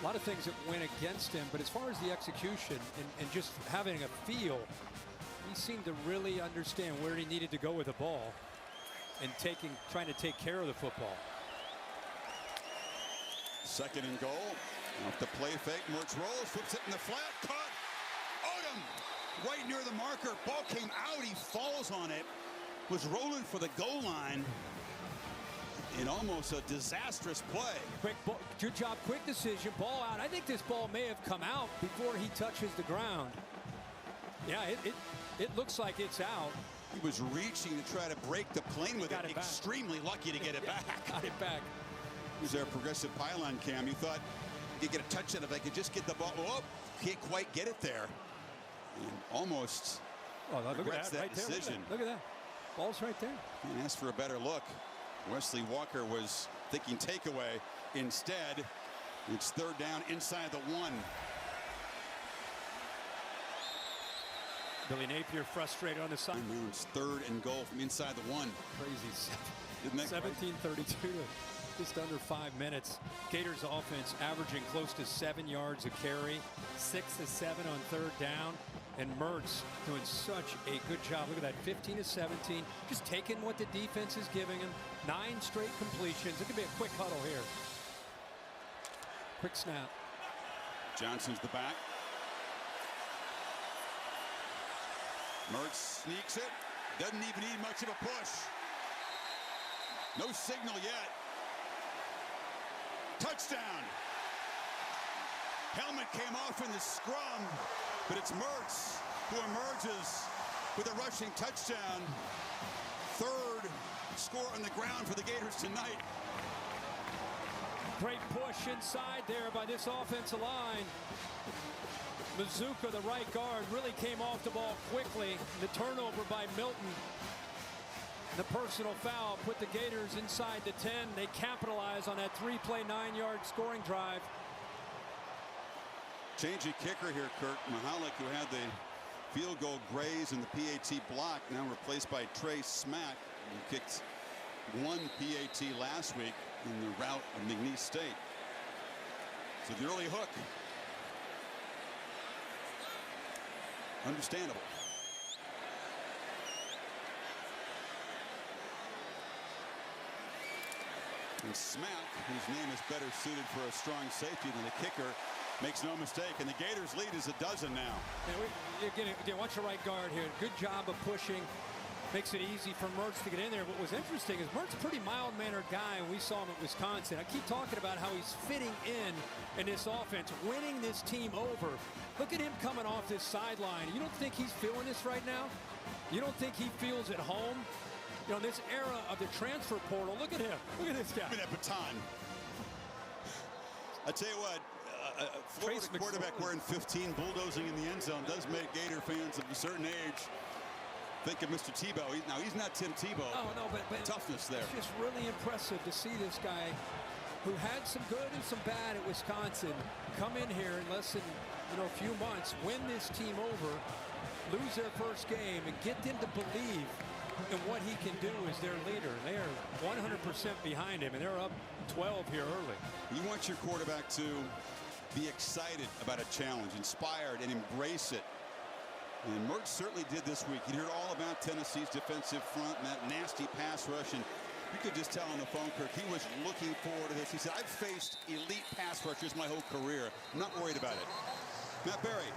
a lot of things that went against him, but as far as the execution and just having a feel, he seemed to really understand where he needed to go with the ball and trying to take care of the football. Second and goal. Off the play fake, Mertz rolls, flips it in the flat, caught. Odom right near the marker. Ball came out, he falls on it. Was rolling for the goal line in almost a disastrous play. Quick ball, good job, quick decision, ball out. I think this ball may have come out before he touches the ground. Yeah, it looks like it's out. He was reaching to try to break the plane with it. Extremely lucky to get it back. Got it back. Was there a progressive pylon cam? You thought you could get a touchdown if they could just get the ball. Oh, can't quite get it there. And almost regrets that decision. Look at that. Ball's right there. And asked for a better look. Wesley Walker was thinking takeaway. Instead, it's third down inside the 1. Billy Napier frustrated on the side. And it's third and goal from inside the 1. Crazy. Isn't that 17:32. Just under 5 minutes. Gators offense averaging close to 7 yards a carry, 6 of 7 on third down, and Mertz doing such a good job. Look at that, 15 of 17, just taking what the defense is giving him. 9 straight completions. It could be a quick huddle here. Quick snap. Johnson's the back. Mertz sneaks it. Doesn't even need much of a push. No signal yet. Touchdown. Helmet came off in the scrum, but it's Mertz who emerges with a rushing touchdown. Third score on the ground for the Gators tonight. Great push inside there by this offensive line. Mazuka, the right guard, really came off the ball quickly. The turnover by Milton. The personal foul put the Gators inside the 10. They capitalize on that 3-play, 9-yard scoring drive. Changing kicker here, Kirk. Mahalik, who had the field goal graze in the PAT block, now replaced by Trey Smack, who kicked one PAT last week in the rout of McNeese State. So the early hook. Understandable. And Smack, whose name is better suited for a strong safety than a kicker, makes no mistake, and the Gators lead is 12 now. Yeah, again, watch the right guard here. Good job of pushing. Makes it easy for Mertz to get in there. What was interesting is Mertz, pretty mild-mannered guy, and we saw him at Wisconsin. I keep talking about how he's fitting in this offense, winning this team over. Look at him coming off this sideline. You don't think he's feeling this right now? You don't think he feels at home? You know, this era of the transfer portal, look at him. Look at this guy. Give me that baton. I tell you what, Florida quarterback wearing 15 bulldozing in the end zone does make Gator fans of a certain age think of Mr. Tebow. Now, he's not Tim Tebow. Oh, no, but toughness there. It's just really impressive to see this guy who had some good and some bad at Wisconsin come in here in less than, a few months, win this team over, lose their first game, and get them to believe in what he can do as their leader. They are 100% behind him, and they're up 12 here early. You want your quarterback to be excited about a challenge, inspired, and embrace it. And Mertz certainly did this week. You heard all about Tennessee's defensive front and that nasty pass rush, and you could just tell on the phone, Kirk, he was looking forward to this. He said, I've faced elite pass rushers my whole career. I'm not worried about it. Matt Berry.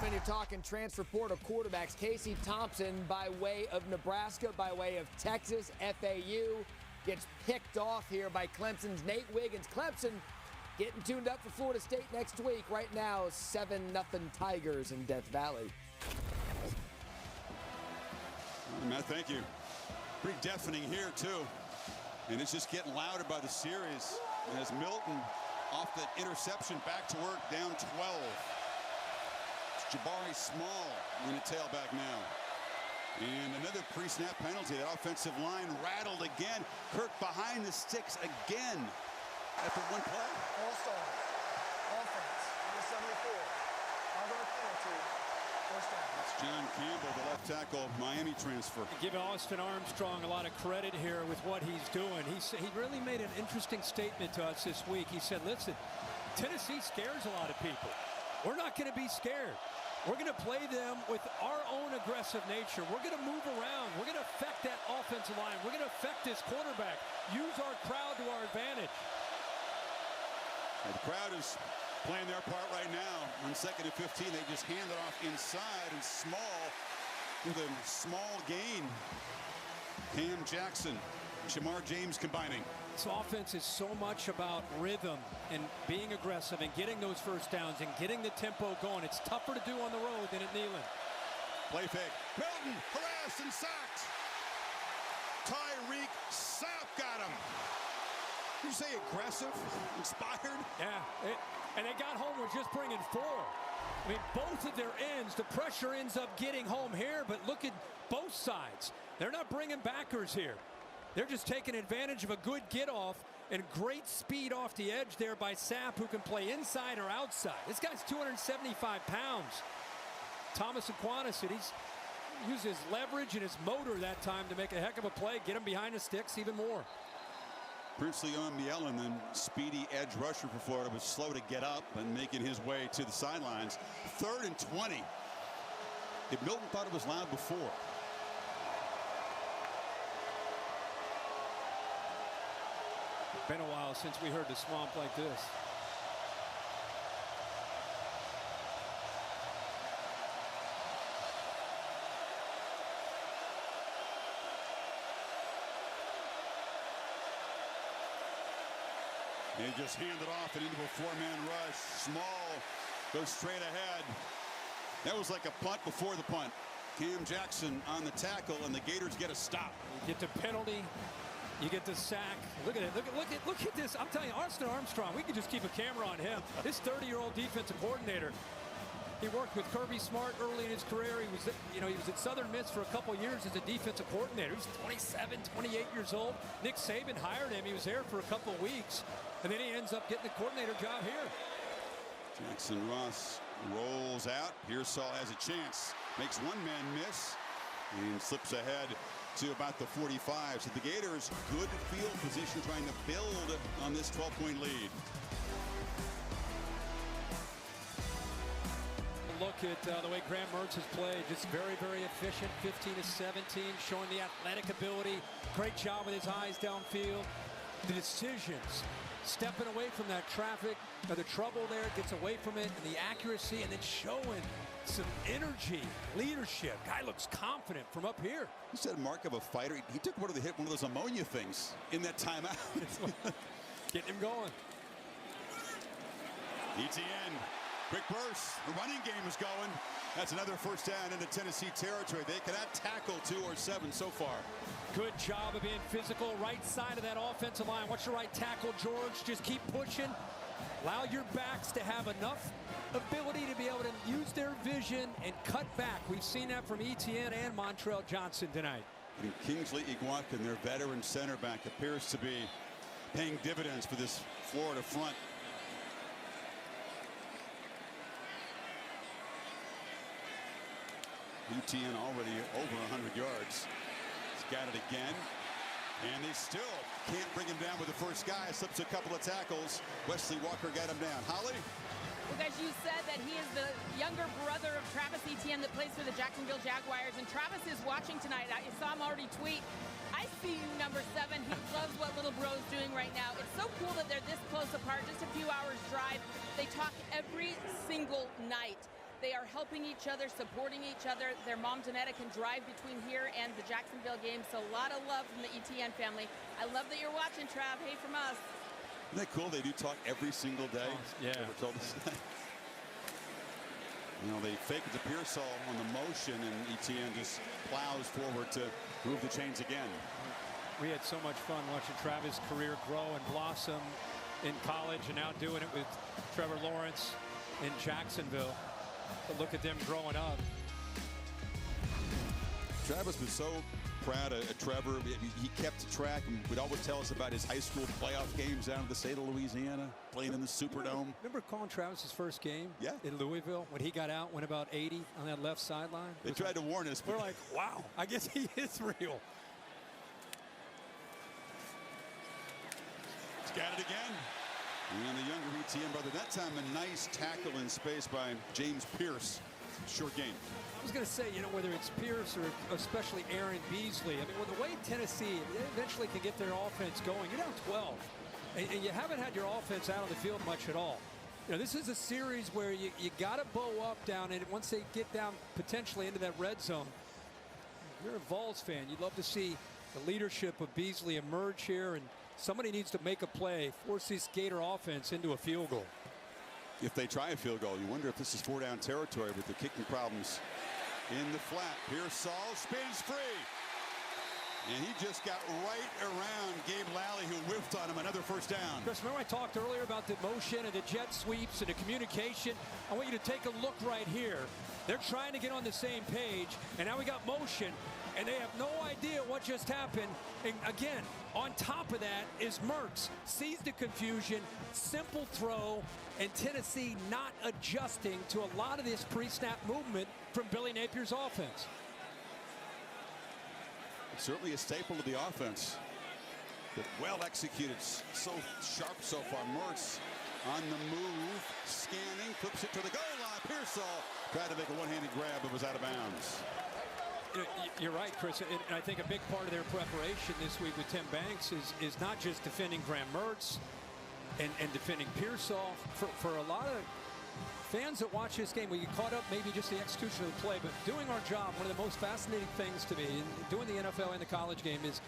When you're talking transfer portal quarterbacks, Casey Thompson by way of Nebraska, by way of Texas, FAU, gets picked off here by Clemson's Nate Wiggins. Clemson getting tuned up for Florida State next week. Right now, 7-0 Tigers in Death Valley. Matt, thank you. Pretty deafening here, too. And it's just getting louder by the series as Milton, off that interception, back to work, down 12. It's Jabari Small in the tailback now. And another pre-snap penalty. That offensive line rattled again. Kirk behind the sticks again after one play. All-star. Offense. Number 74. Other penalty. First down. It's John Campbell, the left tackle, Miami transfer. Giving Austin Armstrong a lot of credit here with what he's doing. He really made an interesting statement to us this week. He said, listen, Tennessee scares a lot of people. We're not going to be scared. We're going to play them with our own aggressive nature. We're going to move around. We're going to affect that offensive line. We're going to affect this quarterback. Use our crowd to our advantage. And the crowd is playing their part right now. On 2nd and 15, they just hand it off inside, and Small with a small gain. Cam Jackson, Shamar James combining. This offense is so much about rhythm and being aggressive and getting those first downs and getting the tempo going. It's tougher to do on the road than at Neyland. Play fake. Milton harassed and sacked. Tyreek Sapp got him. Did you say aggressive? Inspired? Yeah, and they got home with just bringing 4. I mean, both of their ends, the pressure ends up getting home here, but look at both sides. They're not bringing backers here. They're just taking advantage of a good get-off and great speed off the edge there by Sapp, who can play inside or outside. This guy's 275 pounds. Thomas Aquinas, he's used his leverage and his motor that time to make a heck of a play, get him behind the sticks even more. Princely Omielen, then speedy edge rusher for Florida, was slow to get up and making his way to the sidelines. 3rd and 20. If Milton thought it was loud before. Been a while since we heard the swamp like this. They just hand it off and into a 4-man rush. Small goes straight ahead. That was like a punt before the punt. Cam Jackson on the tackle, and the Gators get a stop. You get the penalty. You get the sack. Look at it. Look at this. I'm telling you, Austin Armstrong, we could just keep a camera on him. This 30-year-old defensive coordinator. He worked with Kirby Smart early in his career. He was at Southern Miss for a couple years as a defensive coordinator. He's 27, 28 years old. Nick Saban hired him. He was there for a couple of weeks, and then he ends up getting the coordinator job here. Jackson Ross rolls out. Pearsall has a chance. Makes one man miss and slips ahead to about the 45. So the Gators, good field position, trying to build on this 12-point lead. Look at the way Graham Mertz has played. Just very, very efficient. 15 to 17, showing the athletic ability. Great job with his eyes downfield. The decisions, stepping away from that traffic, or the trouble there, gets away from it, and the accuracy, and then showing some energy, leadership. Guy looks confident from up here. You said mark of a fighter. He took one of those ammonia things in that timeout. Getting him going. ETN, quick burst. The running game is going. That's another first down into Tennessee territory. They cannot tackle 2 or 7 so far. Good job of being physical. Right side of that offensive line. What's your right tackle, George? Just keep pushing. Allow your backs to have enough ability to be able to use their vision and cut back. We've seen that from ETN and Montrell Johnson tonight. And Kingsley Iguacan, their veteran center back, appears to be paying dividends for this Florida front. ETN already over 100 yards. He's got it again. And they still can't bring him down with the first guy. Slips a couple of tackles. Wesley Walker got him down. Holly? Well, guys, you said that he is the younger brother of Travis Etienne that plays for the Jacksonville Jaguars. And Travis is watching tonight. I saw him already tweet, "I see you, number 7. He loves what little bro's doing right now." It's so cool that they're this close apart, just a few hours drive. They talk every single night. They are helping each other, supporting each other. Their mom, Janetta, can drive between here and the Jacksonville game. So a lot of love from the ETN family. I love that you're watching, Trav. Hey from us. Isn't that cool? They do talk every single day. Yeah. They were told us that. You know, they fake it to Pearsall on the motion, and ETN just plows forward to move the chains again. We had so much fun watching Travis' career grow and blossom in college, and now doing it with Trevor Lawrence in Jacksonville. But look at them growing up. Travis was so proud of Trevor. He kept track and would always tell us about his high school playoff games down in the state of Louisiana, playing in the Superdome. Remember calling Travis's first game Yeah. in Louisville when he got out, went about 80 on that left sideline? They tried to warn us. We're like, wow, I guess he is real. He's got it again. And the younger ETN brother, that time a nice tackle in space by James Pierce. Short gain. I was going to say, you know, whether it's Pierce or especially Aaron Beasley, I mean, with the way Tennessee eventually can get their offense going, you're down 12, and you haven't had your offense out on the field much at all. You know, this is a series where you got to bow up down, and once they get down potentially into that red zone, you're a Vols fan. You'd love to see the leadership of Beasley emerge here, and somebody needs to make a play, force this Gator offense into a field goal. If they try a field goal, you wonder if this is 4-down territory with the kicking problems in the flat. Pearsall spins free. And he just got right around Gabe Lally, who whiffed on him. Another first down. Chris, remember I talked earlier about the motion and the jet sweeps and the communication? I want you to take a look right here. They're trying to get on the same page, and now we got motion, and they have no idea what just happened. And again, on top of that is Mertz. Sees the confusion, simple throw, and Tennessee not adjusting to a lot of this pre-snap movement from Billy Napier's offense. Certainly a staple of the offense, but well executed, so sharp so far. Mertz on the move, scanning, flips it to the goal line. Pearsall tried to make a one-handed grab, but was out of bounds. You're right, Chris, and I think a big part of their preparation this week with Tim Banks is not just defending Graham Mertz and defending Pearsall. For a lot of fans that watch this game, we get caught up maybe just the execution of the play, but doing our job, one of the most fascinating things to me in doing the NFL and the college game is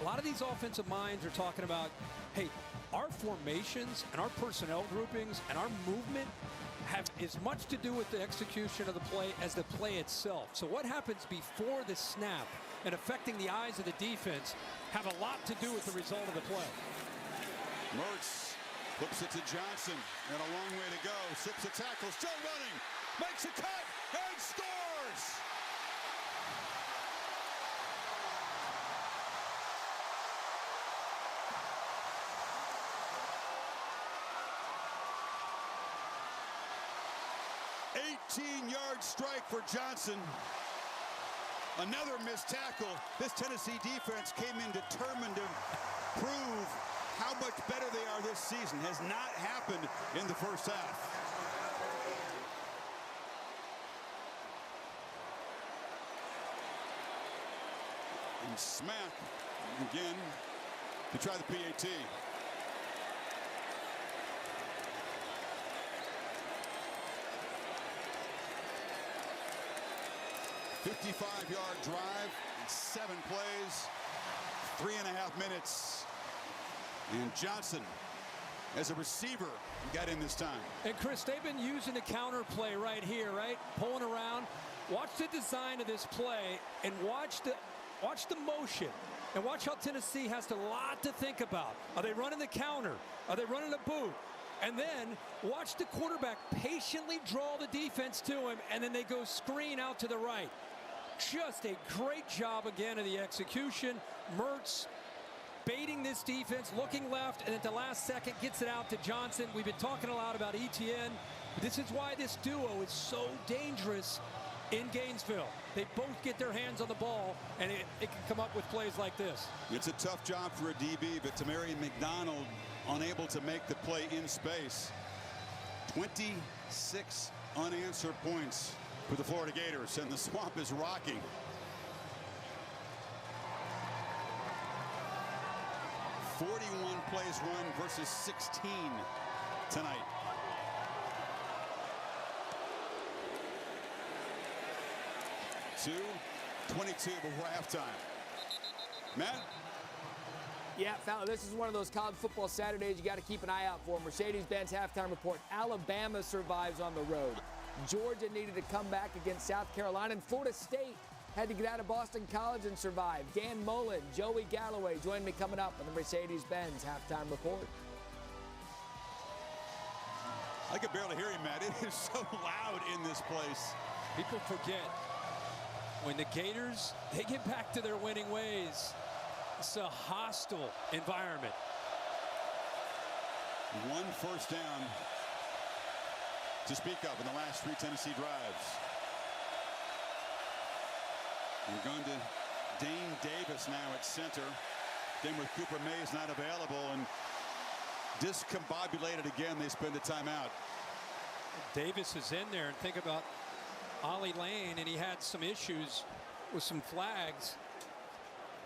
a lot of these offensive minds are talking about, hey, our formations and our personnel groupings and our movement have as much to do with the execution of the play as the play itself. So what happens before the snap and affecting the eyes of the defense have a lot to do with the result of the play. Mertz flips it to Johnson, and a long way to go. Slips a tackle, still running, makes a cut, and scores! Yard strike for Johnson. Another missed tackle. This Tennessee defense came in determined to prove how much better they are this season. Has not happened in the first half. And smack again to try the PAT. 55-yard drive, 7 plays, 3.5 minutes. And Johnson, as a receiver, got in this time. And Chris, they've been using the counter play right here, right? Pulling around. Watch the design of this play and watch the motion. And watch how Tennessee has a lot to think about. Are they running the counter? Are they running a boot? And then watch the quarterback patiently draw the defense to him, and then they go screen out to the right. Just a great job again of the execution. Mertz baiting this defense, looking left, and at the last second gets it out to Johnson. We've been talking a lot about ETN. This is why this duo is so dangerous in Gainesville. They both get their hands on the ball, and it can come up with plays like this. It's a tough job for a DB, but Tamarian McDonald unable to make the play in space. 26 unanswered points for the Florida Gators, and the swamp is rocking. .41 plays run versus 16 tonight. .22 before halftime. Matt? Yeah, Fowler, this is one of those college football Saturdays you got to keep an eye out for. Mercedes-Benz halftime report. Alabama survives on the road. Georgia needed to come back against South Carolina, and Florida State had to get out of Boston College and survive. Dan Mullen, Joey Galloway join me coming up on the Mercedes-Benz halftime report. I could barely hear him, Matt. It is so loud in this place. People forget when the Gators, they get back to their winning ways. It's a hostile environment. 1 first down to speak of in the last 3 Tennessee drives. We're going to Dane Davis now at center. Then with Cooper Mays not available and discombobulated again, they spend a timeout. Davis is in there, and think about Ollie Lane, and he had some issues with some flags.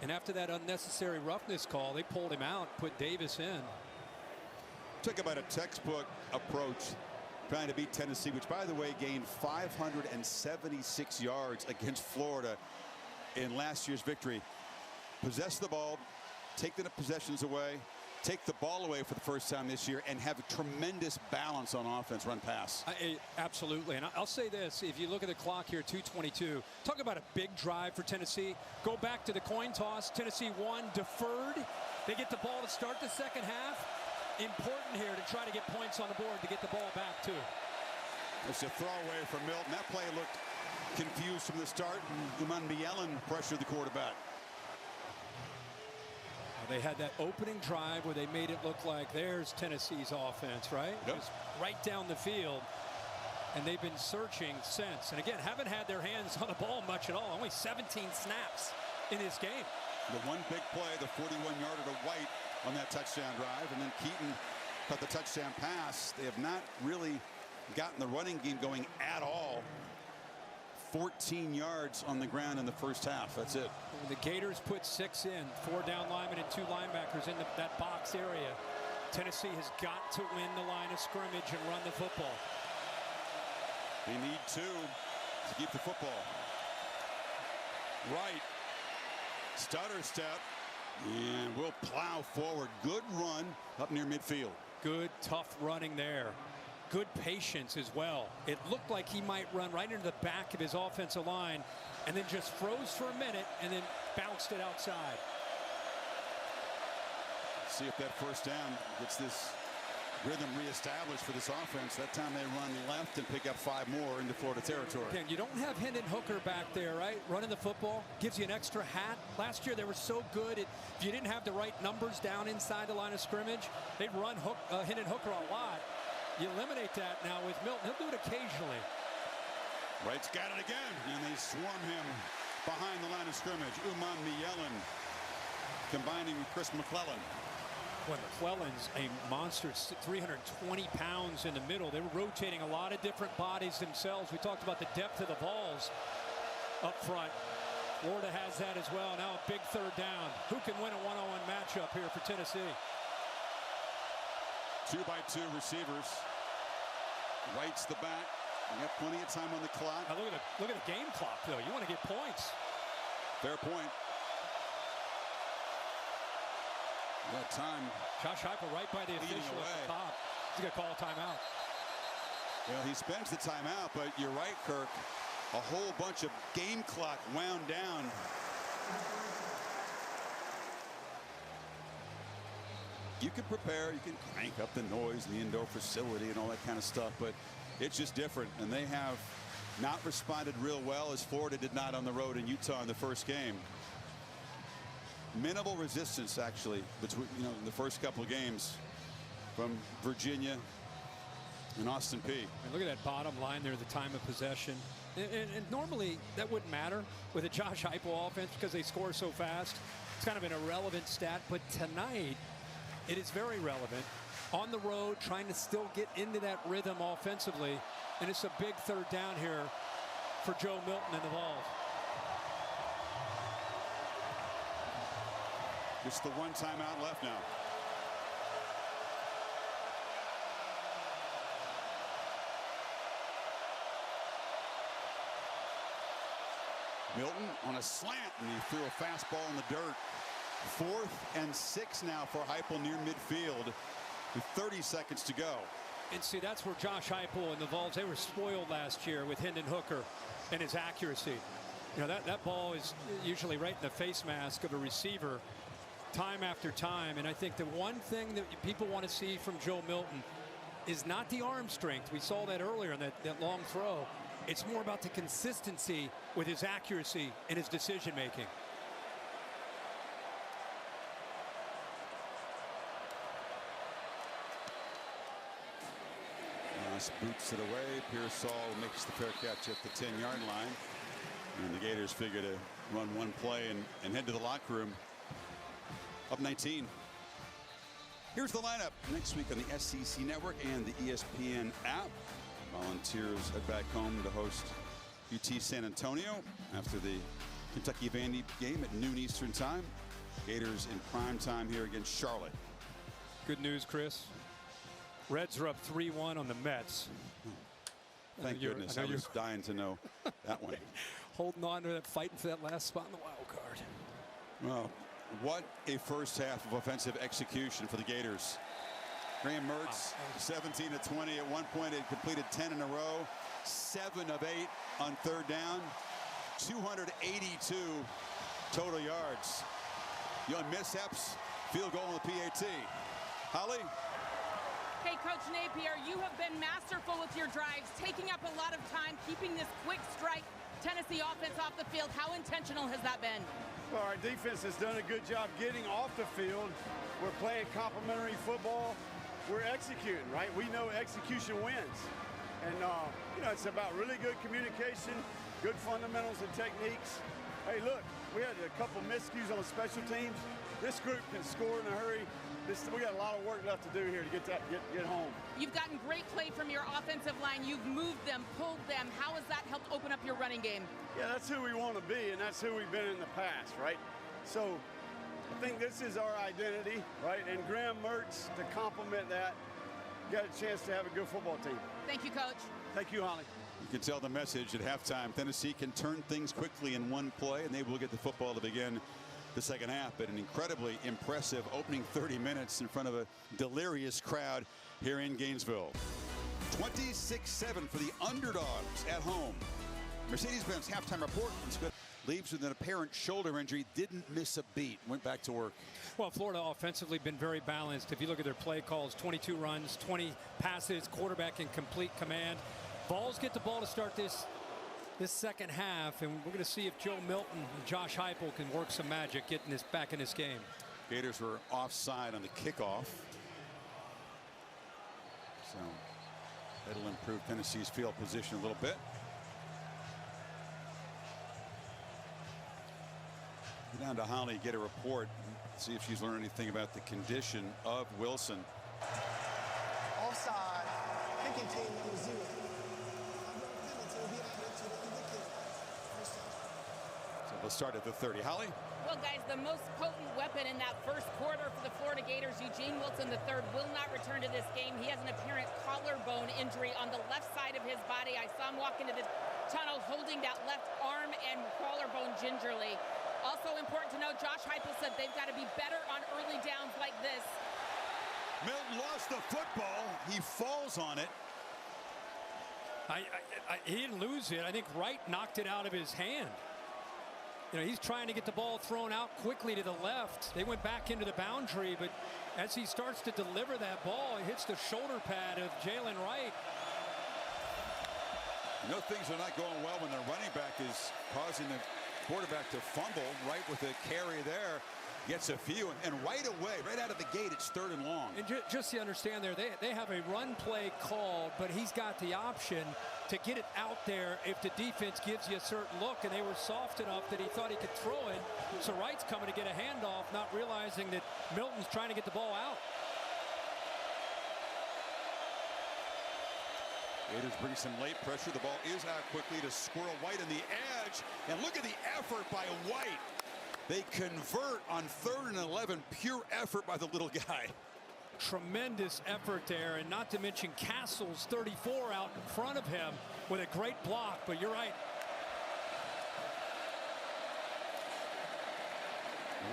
And after that unnecessary roughness call, they pulled him out, put Davis in. Talk about a textbook approach trying to beat Tennessee, which, by the way, gained 576 yards against Florida in last year's victory. Possess the ball, take the possessions away, take the ball away for the first time this year, and have a tremendous balance on offense, run pass. Absolutely. And I'll say this, if you look at the clock here, 2:22, talk about a big drive for Tennessee. Go back to the coin toss. Tennessee won, deferred. They get the ball to start the second half. Important here to try to get points on the board to get the ball back, too. It's a throwaway from Milton. That play looked confused from the start, and Uman Bielen pressured the quarterback. They had that opening drive where they made it look like there's Tennessee's offense, right? Yep. Just right down the field. And they've been searching since. And again, haven't had their hands on the ball much at all. Only 17 snaps in this game. The one big play, the 41-yarder to White on that touchdown drive. And then Keaton cut the touchdown pass. They have not really gotten the running game going at all. 14 yards on the ground in the first half. That's it. The Gators put 6 in, 4 down linemen and 2 linebackers in that box area. Tennessee has got to win the line of scrimmage and run the football. They need 2 to keep the football. Right. Stutter step. And we'll plow forward. Good run up near midfield. Good, tough running there. good patience as well. It looked like he might run right into the back of his offensive line and then just froze for a minute and then bounced it outside. See if that first down gets this rhythm reestablished for this offense. That time they run left and pick up 5 more into Florida territory. Again, you don't have Hendon Hooker back there, right? Running the football gives you an extra hat. Last year they were so good. If you didn't have the right numbers down inside the line of scrimmage, they'd run Hendon Hooker a lot. You eliminate that now with Milton. He'll do it occasionally. Wright's got it again, and they swarm him behind the line of scrimmage. Uman Mielen combining with Chris McClellan. When McClellan's a monster, 320 pounds in the middle. They were rotating a lot of different bodies themselves. We talked about the depth of the balls up front. Florida has that as well. Now a big third down. Who can win a one-on-one matchup here for Tennessee? 2-by-2 receivers. Wright's the back. We got plenty of time on the clock. Now look at the game clock, though. You want to get points. Fair point. That time. Josh Heupel right by the official at the top. He's going to call a timeout. Well, he spends the timeout, but you're right, Kirk. A whole bunch of game clock wound down. You can prepare, you can crank up the noise in the indoor facility and all that kind of stuff, but it's just different. And they have not responded real well, as Florida did not on the road in Utah in the first game. Minimal resistance, actually, between the first couple of games from Virginia and Austin Peay. And look at that bottom line there, the time of possession. And normally that wouldn't matter with a Josh Heupel offense because they score so fast. It's kind of an irrelevant stat, but tonight it is very relevant. On the road, trying to still get into that rhythm offensively, and it's a big third down here for Joe Milton and the Vols. Just the one timeout left now. Milton on a slant, and he threw a fastball in the dirt. 4th and 6 now for Heupel near midfield with 30 seconds to go. And see, that's where Josh Heupel and the Vols, they were spoiled last year with Hendon Hooker and his accuracy. That ball is usually right in the face mask of a receiver time after time. And I think the one thing that people want to see from Joe Milton is not the arm strength. We saw that earlier in that long throw. It's more about the consistency with his accuracy and his decision making. Moss boots it away. Pearsall makes the fair catch at the 10-yard line. And the Gators figure to run one play and head to the locker room. Up 19. Here's the lineup next week on the SEC Network and the ESPN app. Volunteers head back home to host UT San Antonio after the Kentucky Vandy game at noon Eastern time. Gators in prime time here against Charlotte. Good news, Chris. Reds are up 3-1 on the Mets. Thank goodness. I was dying to know that one. Holding on to that, fighting for that last spot in the wild card. Well, what a first half of offensive execution for the Gators. Graham Mertz, 17 of 20. At one point, had completed 10 in a row. 7 of 8 on third down. 282 total yards. The only mishaps, field goal on the PAT. Holly? Hey, Coach Napier, you have been masterful with your drives, taking up a lot of time, keeping this quick strike Tennessee offense off the field. How intentional has that been? Well, our defense has done a good job getting off the field. We're playing complementary football. We're executing, right? We know execution wins. And, it's about really good communication, good fundamentals and techniques. Hey, look, we had a couple miscues on the special teams. This group can score in a hurry. We got a lot of work left to do here to get home. You've gotten great play from your offensive line. You've moved them, pulled them. How has that helped open up your running game? Yeah, that's who we want to be, and that's who we've been in the past, right? So I think this is our identity, right? And Graham Mertz, to complement that, got a chance to have a good football team. Thank you, Coach. Thank you, Holly. You can tell the message at halftime. Tennessee can turn things quickly in one play, and they will get the football to begin the second half. But an incredibly impressive opening 30 minutes in front of a delirious crowd here in Gainesville. 26-7 for the underdogs at home. Mercedes-Benz halftime report. Leaves with an apparent shoulder injury, didn't miss a beat, went back to work. Well, Florida offensively been very balanced. If you look at their play calls, 22 runs, 20 passes, quarterback in complete command. Vols get the ball to start this second half, and we're going to see if Joe Milton and Josh Heupel can work some magic getting this back in this game. Gators were offside on the kickoff. So that'll improve Tennessee's field position a little bit. Go down to Holly, get a report, see if she's learned anything about the condition of Wilson. Offside, kicking team number 0. So we'll start at the 30. Holly? Well, guys, the most potent weapon in that first quarter for the Florida Gators, Eugene Wilson III, will not return to this game. He has an apparent collarbone injury on the left side of his body. I saw him walk into the tunnel holding that left arm and collarbone gingerly. Also important to know, Josh Heupel said they've got to be better on early downs like this. Milton lost the football. He falls on it. He didn't lose it. I think Wright knocked it out of his hand. You know, he's trying to get the ball thrown out quickly to the left. They went back into the boundary, but as he starts to deliver that ball, he hits the shoulder pad of Jalen Wright. You know, things are not going well when the running back is causing the quarterback to fumble. Right with the carry there, gets a few, and right away, right out of the gate, it's 3rd and long. And just so you understand there, they have a run play called, but he's got the option to get it out there if the defense gives you a certain look, and they were soft enough that he thought he could throw it. So Wright's coming to get a handoff, not realizing that Milton's trying to get the ball out. Gators bring some late pressure. The ball is out quickly to Squirrel White on the edge. And look at the effort by White. They convert on 3rd and 11. Pure effort by the little guy. Tremendous effort there, and not to mention Castle's 34 out in front of him with a great block. But you're right.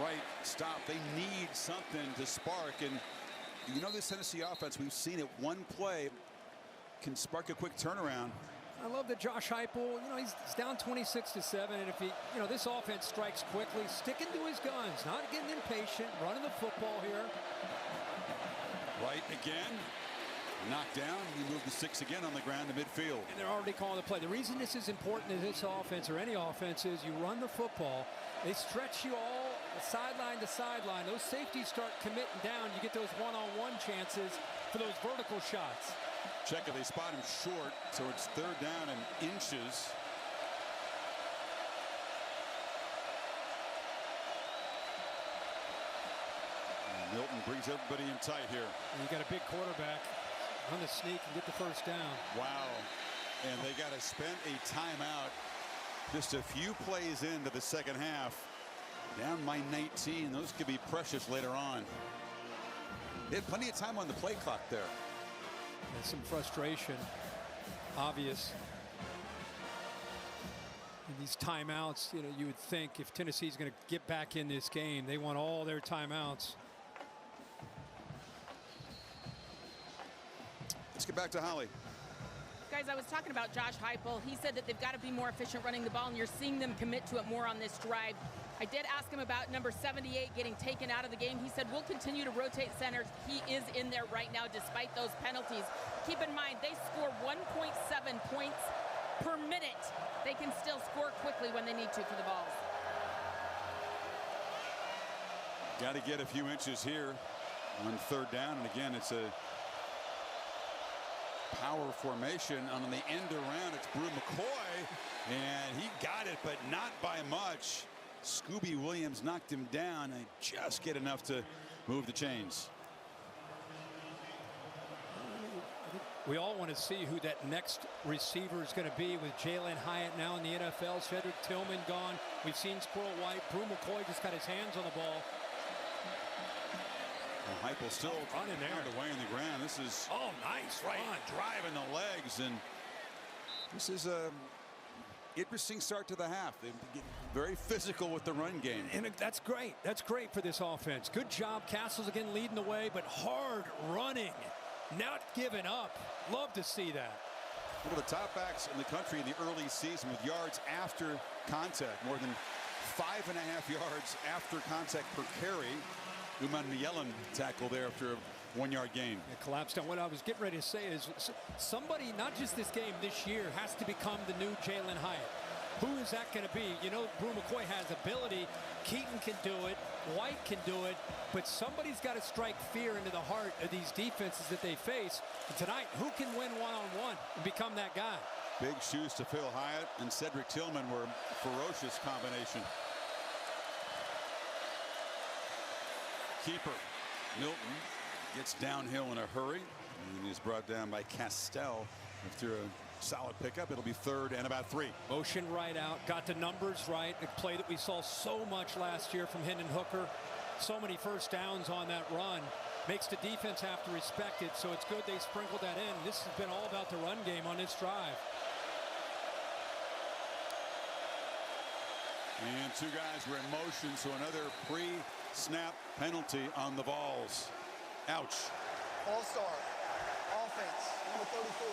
Right, stop. They need something to spark. And you know this Tennessee offense, we've seen it. One play can spark a quick turnaround. I love that Josh Heupel, you know, he's down 26-7, and if he, you know, this offense strikes quickly, sticking to his guns, not getting impatient, running the football here. Right again, knocked down. He moved the 6 again on the ground to midfield. And they're already calling the play. The reason this is important to this offense or any offense is you run the football, they stretch you all sideline to sideline. Those safeties start committing down. You get those one-on-one chances for those vertical shots. Check it, they spot him short, so it's 3rd down and inches. And Milton brings everybody in tight here. And you got a big quarterback on the sneak and get the first down. Wow. And they got to spend a timeout just a few plays into the second half. Down by 19. Those could be precious later on. They had plenty of time on the play clock there. And some frustration, obvious. In these timeouts, you know, you would think if Tennessee's going to get back in this game, they want all their timeouts. Let's get back to Holly. Guys, I was talking about Josh Heupel. He said that they've got to be more efficient running the ball, and you're seeing them commit to it more on this drive. I did ask him about number 78 getting taken out of the game. He said, we'll continue to rotate centers. He is in there right now despite those penalties. Keep in mind, they score 1.7 points per minute. They can still score quickly when they need to for the Vols. Got to get a few inches here on 3rd down. And again, it's a power formation on the end around. It's Brew McCoy, and he got it, but not by much. Scooby Williams knocked him down and just get enough to move the chains. We all want to see who that next receiver is going to be with Jalen Hyatt now in the NFL. Cedric Tillman gone. We've seen Squirrel White. Brew McCoy just got his hands on the ball. Heupel still running there, away on the ground. This is nice right, driving the legs, and this is a interesting start to the half. They get very physical with the run game. And that's great. That's great for this offense. Good job. Castle's again leading the way, but hard running not giving up. Love to see that. One of the top backs in the country in the early season with yards after contact, more than 5.5 yards after contact per carry. Uman Mielen tackle there after a 1-yard gain. It collapsed down. What I was getting ready to say is somebody, not just this game, this year, has to become the new Jalen Hyatt. Who is that going to be? You know, Brew McCoy has ability. Keaton can do it. White can do it. But somebody's got to strike fear into the heart of these defenses that they face. And tonight, who can win one-on-one and become that guy? Big shoes to fill. Hyatt and Cedric Tillman were a ferocious combination. Keeper Milton gets downhill in a hurry and is brought down by Castell after a solid pickup. It'll be 3rd and about 3. Motion right out, got the numbers right. A play that we saw so much last year from Hendon Hooker. So many first downs on that run. Makes the defense have to respect it, so it's good they sprinkled that in. This has been all about the run game on this drive. And 2 guys were in motion, so another pre-snap penalty on the Vols. Ouch. All-star. Offense. Number 34.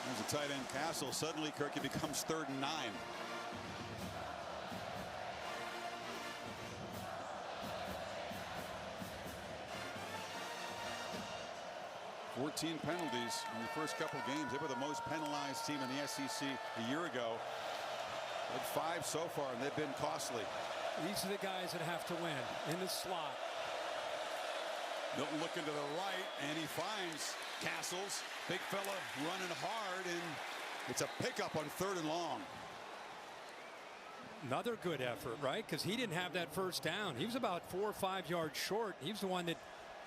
There's a tight end Castle. Suddenly Kirky becomes 3rd and 9. 14 penalties in the first couple games. They were the most penalized team in the SEC a year ago. Had 5 so far, and they've been costly. These are the guys that have to win in the slot. Milton looking to the right, and he finds Castles. Big fella running hard, and it's a pickup on 3rd and long. Another good effort, right? Because he didn't have that first down. He was about 4 or 5 yards short. He was the one that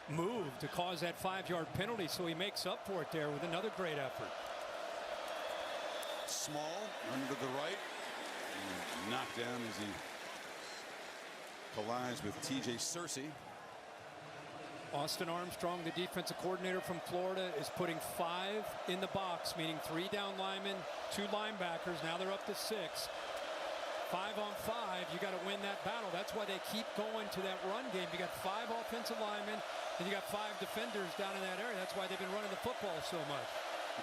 moved to cause that 5-yard penalty, so he makes up for it there with another great effort. Small, under to the right. And knocked down as he collides with T.J. Searcy. Austin Armstrong, the defensive coordinator from Florida, is putting 5 in the box, meaning 3 down linemen, 2 linebackers. Now they're up to 6. 5 on 5, you got to win that battle. That's why they keep going to that run game. You got 5 offensive linemen, and you got 5 defenders down in that area. That's why they've been running the football so much.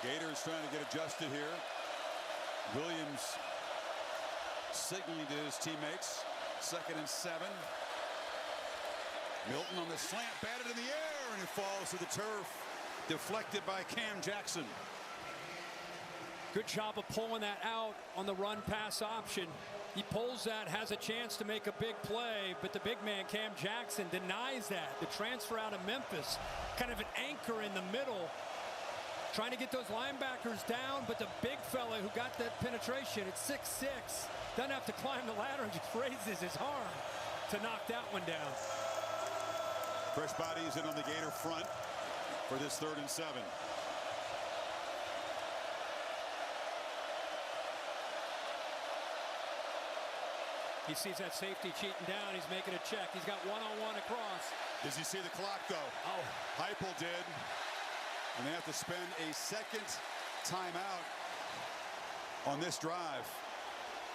The Gators trying to get adjusted here. Williams signaling to his teammates. 2nd and 7. Milton on the slant, batted in the air, and it falls to the turf. Deflected by Cam Jackson. Good job of pulling that out on the run pass option. He pulls that, has a chance to make a big play, but the big man, Cam Jackson, denies that. The transfer out of Memphis, kind of an anchor in the middle, trying to get those linebackers down, but the big fella who got that penetration at 6'6", doesn't have to climb the ladder and just raises his arm to knock that one down. Fresh bodies in on the Gator front for this 3rd and 7. He sees that safety cheating down. He's making a check. He's got one-on-one across. Does he see the clock, though? Oh. Heupel did. And they have to spend a 2nd timeout on this drive.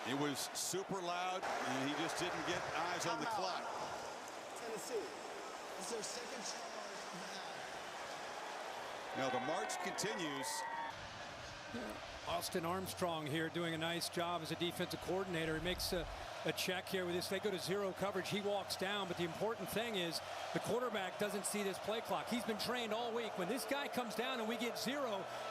It was super loud, and he just didn't get eyes on the clock. Tennessee. It's their 2nd charge of the half. Now the march continues. Austin Armstrong here doing a nice job as a defensive coordinator. He makes a check here with this. They go to 0 coverage. He walks down, but the important thing is the quarterback doesn't see this play clock. He's been trained all week. When this guy comes down and we get 0,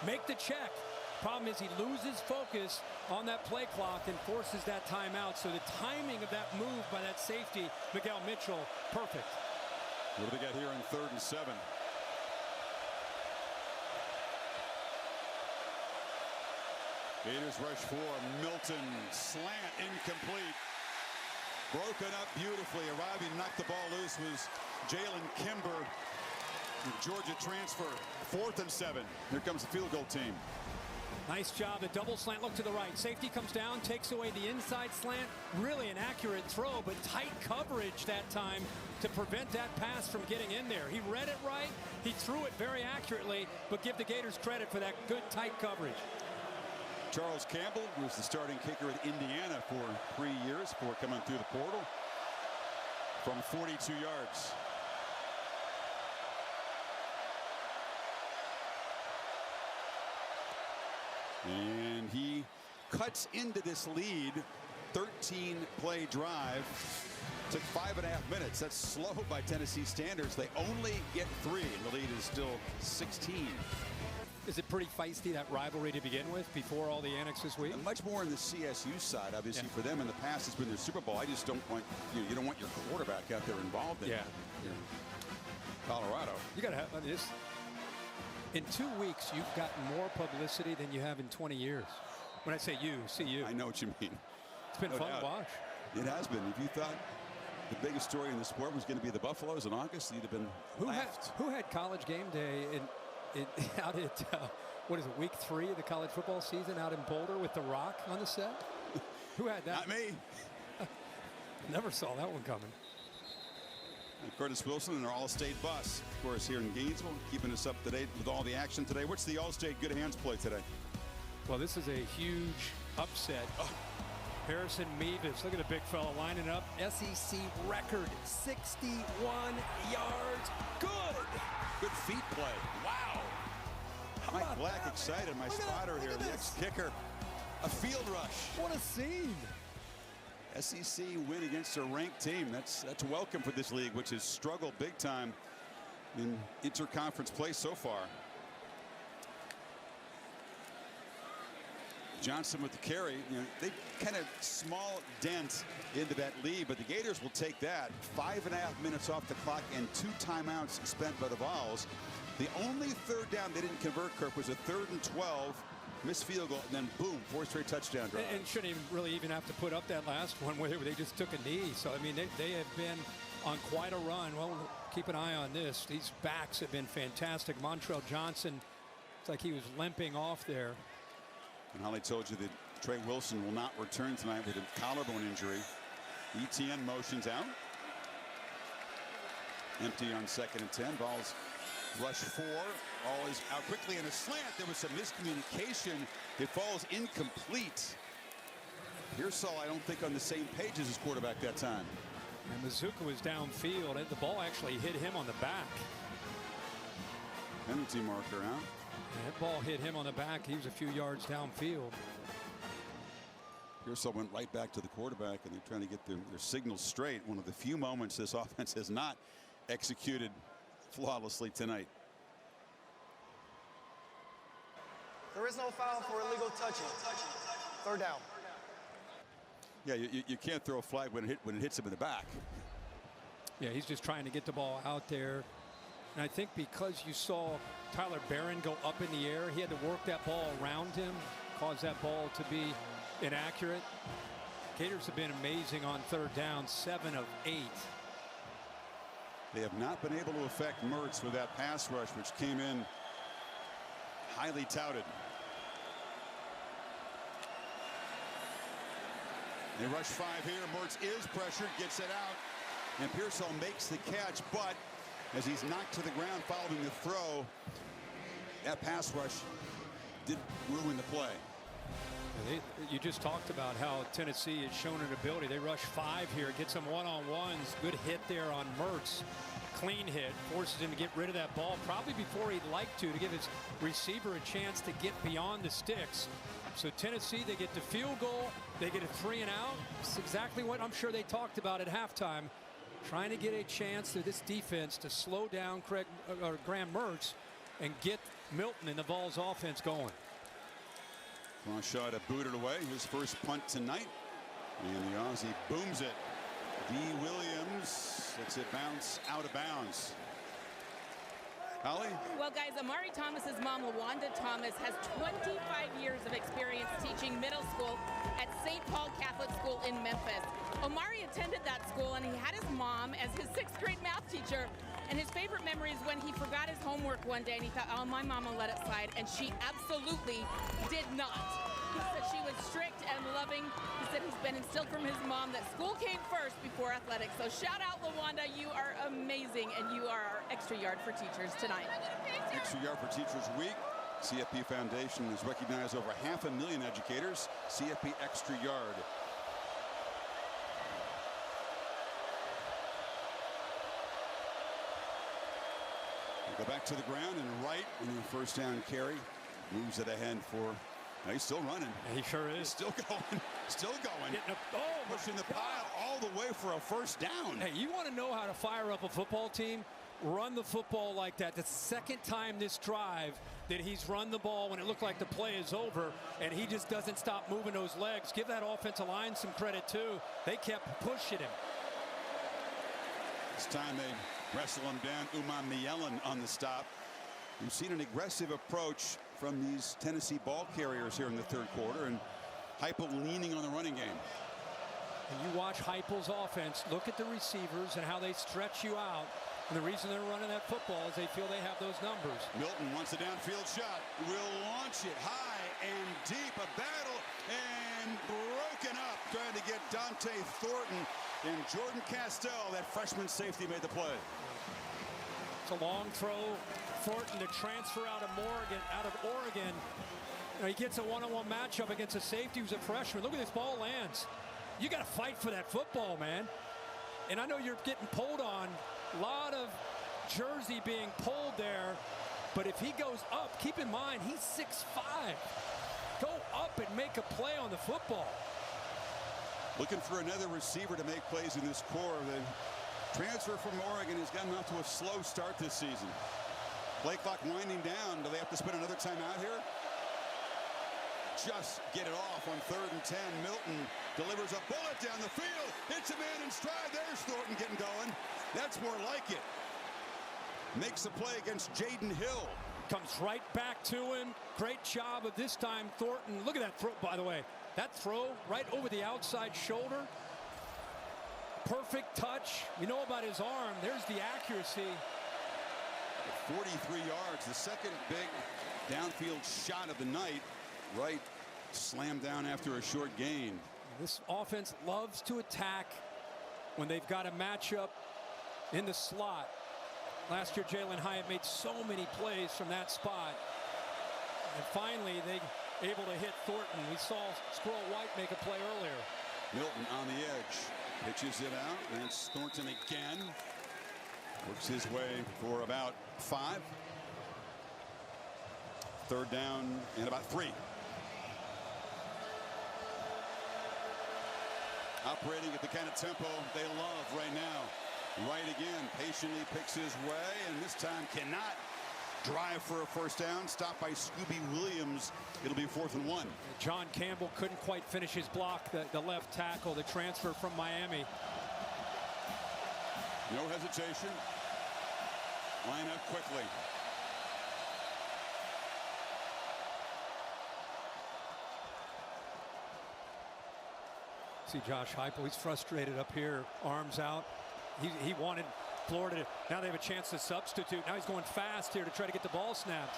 make the check. Problem is he loses focus on that play clock and forces that timeout. So the timing of that move by that safety, Miguel Mitchell, perfect. What do they got here on 3rd and 7? Gators rush 4. Milton slant incomplete. Broken up beautifully. Arriving to knock the ball loose was Jalen Kimber. Georgia transfer. 4th and 7. Here comes the field goal team. Nice job. The double slant. Look to the right. Safety comes down, takes away the inside slant. Really an accurate throw, but tight coverage that time to prevent that pass from getting in there. He read it right. He threw it very accurately, but give the Gators credit for that good tight coverage. Charles Campbell was the starting kicker at Indiana for 3 years before coming through the portal from 42 yards. And he cuts into this lead. 13-play drive. Took 5.5 minutes. That's slow by Tennessee standards. They only get 3, and the lead is still 16. Is it pretty feisty, that rivalry to begin with, before all the annex this week? And much more on the CSU side, obviously. For them in the past, it's been their Super Bowl. I just don't want you don't want your quarterback out there involved in it. Colorado. You got to have this. In 2 weeks, you've gotten more publicity than you have in 20 years. When I say you, see you. I know what you mean. It's been fun to watch. It has been. If you thought the biggest story in the sport was going to be the Buffaloes in August, you'd have been laughed. Who had College Game Day out at, what is it, week 3 of the college football season out in Boulder with The Rock on the set? Who had that? Not me. Never saw that one coming. And Curtis Wilson and our All-State bus, of course, here in Gainesville, keeping us up to date with all the action today. What's the All-State Good Hands play today? Well, this is a huge upset. Harrison Mevis, look at the big fella lining up. SEC record, 61 yards. Good feet play. Wow. Mike Black excited, my spotter here, the ex-kicker. A field rush. What a scene. SEC win against a ranked team. That's welcome for this league, which has struggled big time in interconference play so far. Johnson with the carry. They kind of small dent into that lead, but the Gators will take that. 5.5 minutes off the clock and 2 timeouts spent by the Vols. The only third down they didn't convert, Kirk, was a 3rd and 12. Missed field goal, and then boom, 4 straight touchdown drive. And shouldn't even really even have to put up that last one where they just took a knee. So, I mean, they have been on quite a run. Well, keep an eye on this. These backs have been fantastic. Montrell Johnson, it's like he was limping off there. And Holly told you that Trey Wilson will not return tonight with a collarbone injury. ETN motions out. Empty on 2nd and 10. Balls rush 4. All is out quickly in a slant. There was some miscommunication. It falls incomplete. Pearsall, I don't think, on the same page as his quarterback that time. And Mazuka was downfield, and the ball actually hit him on the back. Penalty marker out. That ball hit him on the back. He was a few yards downfield. Pearsall went right back to the quarterback, and they're trying to get their signals straight. One of the few moments this offense has not executed flawlessly tonight. There is no foul for illegal touching. 3rd down. Yeah, you can't throw a flag when it hits him in the back. Yeah, he's just trying to get the ball out there. And I think because you saw Tyler Barron go up in the air, he had to work that ball around him, cause that ball to be inaccurate. Gators have been amazing on 3rd down, 7 of 8. They have not been able to affect Mertz with that pass rush, which came in highly touted. They rush 5 here. Mertz is pressured, gets it out, and Pearsall makes the catch, but as he's knocked to the ground following the throw, that pass rush did ruin the play. You just talked about how Tennessee has shown an ability. They rush 5 here, get some one-on-ones. Good hit there on Mertz. Clean hit, forces him to get rid of that ball probably before he'd like to give his receiver a chance to get beyond the sticks. So Tennessee, they get the field goal, they get a 3 and out. It's exactly what I'm sure they talked about at halftime. Trying to get a chance to this defense to slow down Graham Mertz and get Milton and the Vols offense going. Shot booted away, his first punt tonight, and the Aussie booms it. D. Williams lets it bounce out of bounds. Holly? Well, guys, Amari Thomas's mom, LaWanda Thomas, has 25 years of experience teaching middle school at St. Paul Catholic School in Memphis. Omari attended that school, and he had his mom as his 6th grade math teacher. And his favorite memory is when he forgot his homework one day, and he thought, oh, my mom will let it slide. And she absolutely did not. He said she was strict and loving. He said he's been instilled from his mom that school came first before athletics. So shout out, LaWanda. You are amazing, and you are our extra yard for teachers tonight. Extra Yard for Teachers Week. CFP Foundation has recognized over 500,000 educators. CFP Extra Yard. They go back to the ground and right in the first down carry. Moves it ahead for He's still running. He sure is. He's still going. Still going. Pushing the God. pile all the way for a first down. Hey, you want to know how to fire up a football team? Run the football like that. The second time this drive that he's run the ball when it looked like the play is over, and he just doesn't stop moving those legs. Give that offensive line some credit, too. They kept pushing him. This time they wrestle him down. Umamielen on the stop. We've seen an aggressive approach from these Tennessee ball carriers here in the third quarter, and Heupel leaning on the running game. And you watch Heupel's offense, look at the receivers and how they stretch you out. And the reason they're running that football is they feel they have those numbers. Milton wants a downfield shot. Will launch it high and deep. A battle and broken up. Trying to get Dante Thornton, and Jordan Castell, that freshman safety, made the play. It's a long throw. Thornton to transfer out of Oregon. You know, he gets a one-on-one matchup against a safety who's a freshman. Look at this ball lands. You got to fight for that football, man. And I know you're getting pulled on. A lot of jersey being pulled there. But if he goes up, keep in mind, he's 6'5". Go up and make a play on the football. Looking for another receiver to make plays in this core. The transfer from Oregon has gotten off to a slow start this season. Play clock winding down. Do they have to spend another timeout here? Just get it off on 3rd and 10. Milton delivers a bullet down the field. Hits a man in stride. There's Thornton getting going. That's more like it. Makes a play against Jaden Hill. Comes right back to him. Great job of this time, Thornton. Look at that throw, by the way. That throw right over the outside shoulder. Perfect touch. You know about his arm. There's the accuracy. 43 yards. The second big downfield shot of the night. Right slammed down after a short gain. This offense loves to attack when they've got a matchup in the slot. Last year, Jalen Hyatt made so many plays from that spot. And finally, they able to hit Thornton. We saw Squirrel White make a play earlier. Milton on the edge. Pitches it out. That's Thornton again. Works his way for about 5. 3rd down and about 3. Operating at the kind of tempo they love right now. Right again, patiently picks his way, and this time cannot drive for a first down. Stopped by Scooby Williams. It'll be 4th and 1. John Campbell couldn't quite finish his block. The left tackle, the transfer from Miami. No hesitation. Line up quickly. See Josh Heupel, he's frustrated up here, arms out. He wanted Florida to, now they have a chance to substitute. Now he's going fast here to try to get the ball snapped.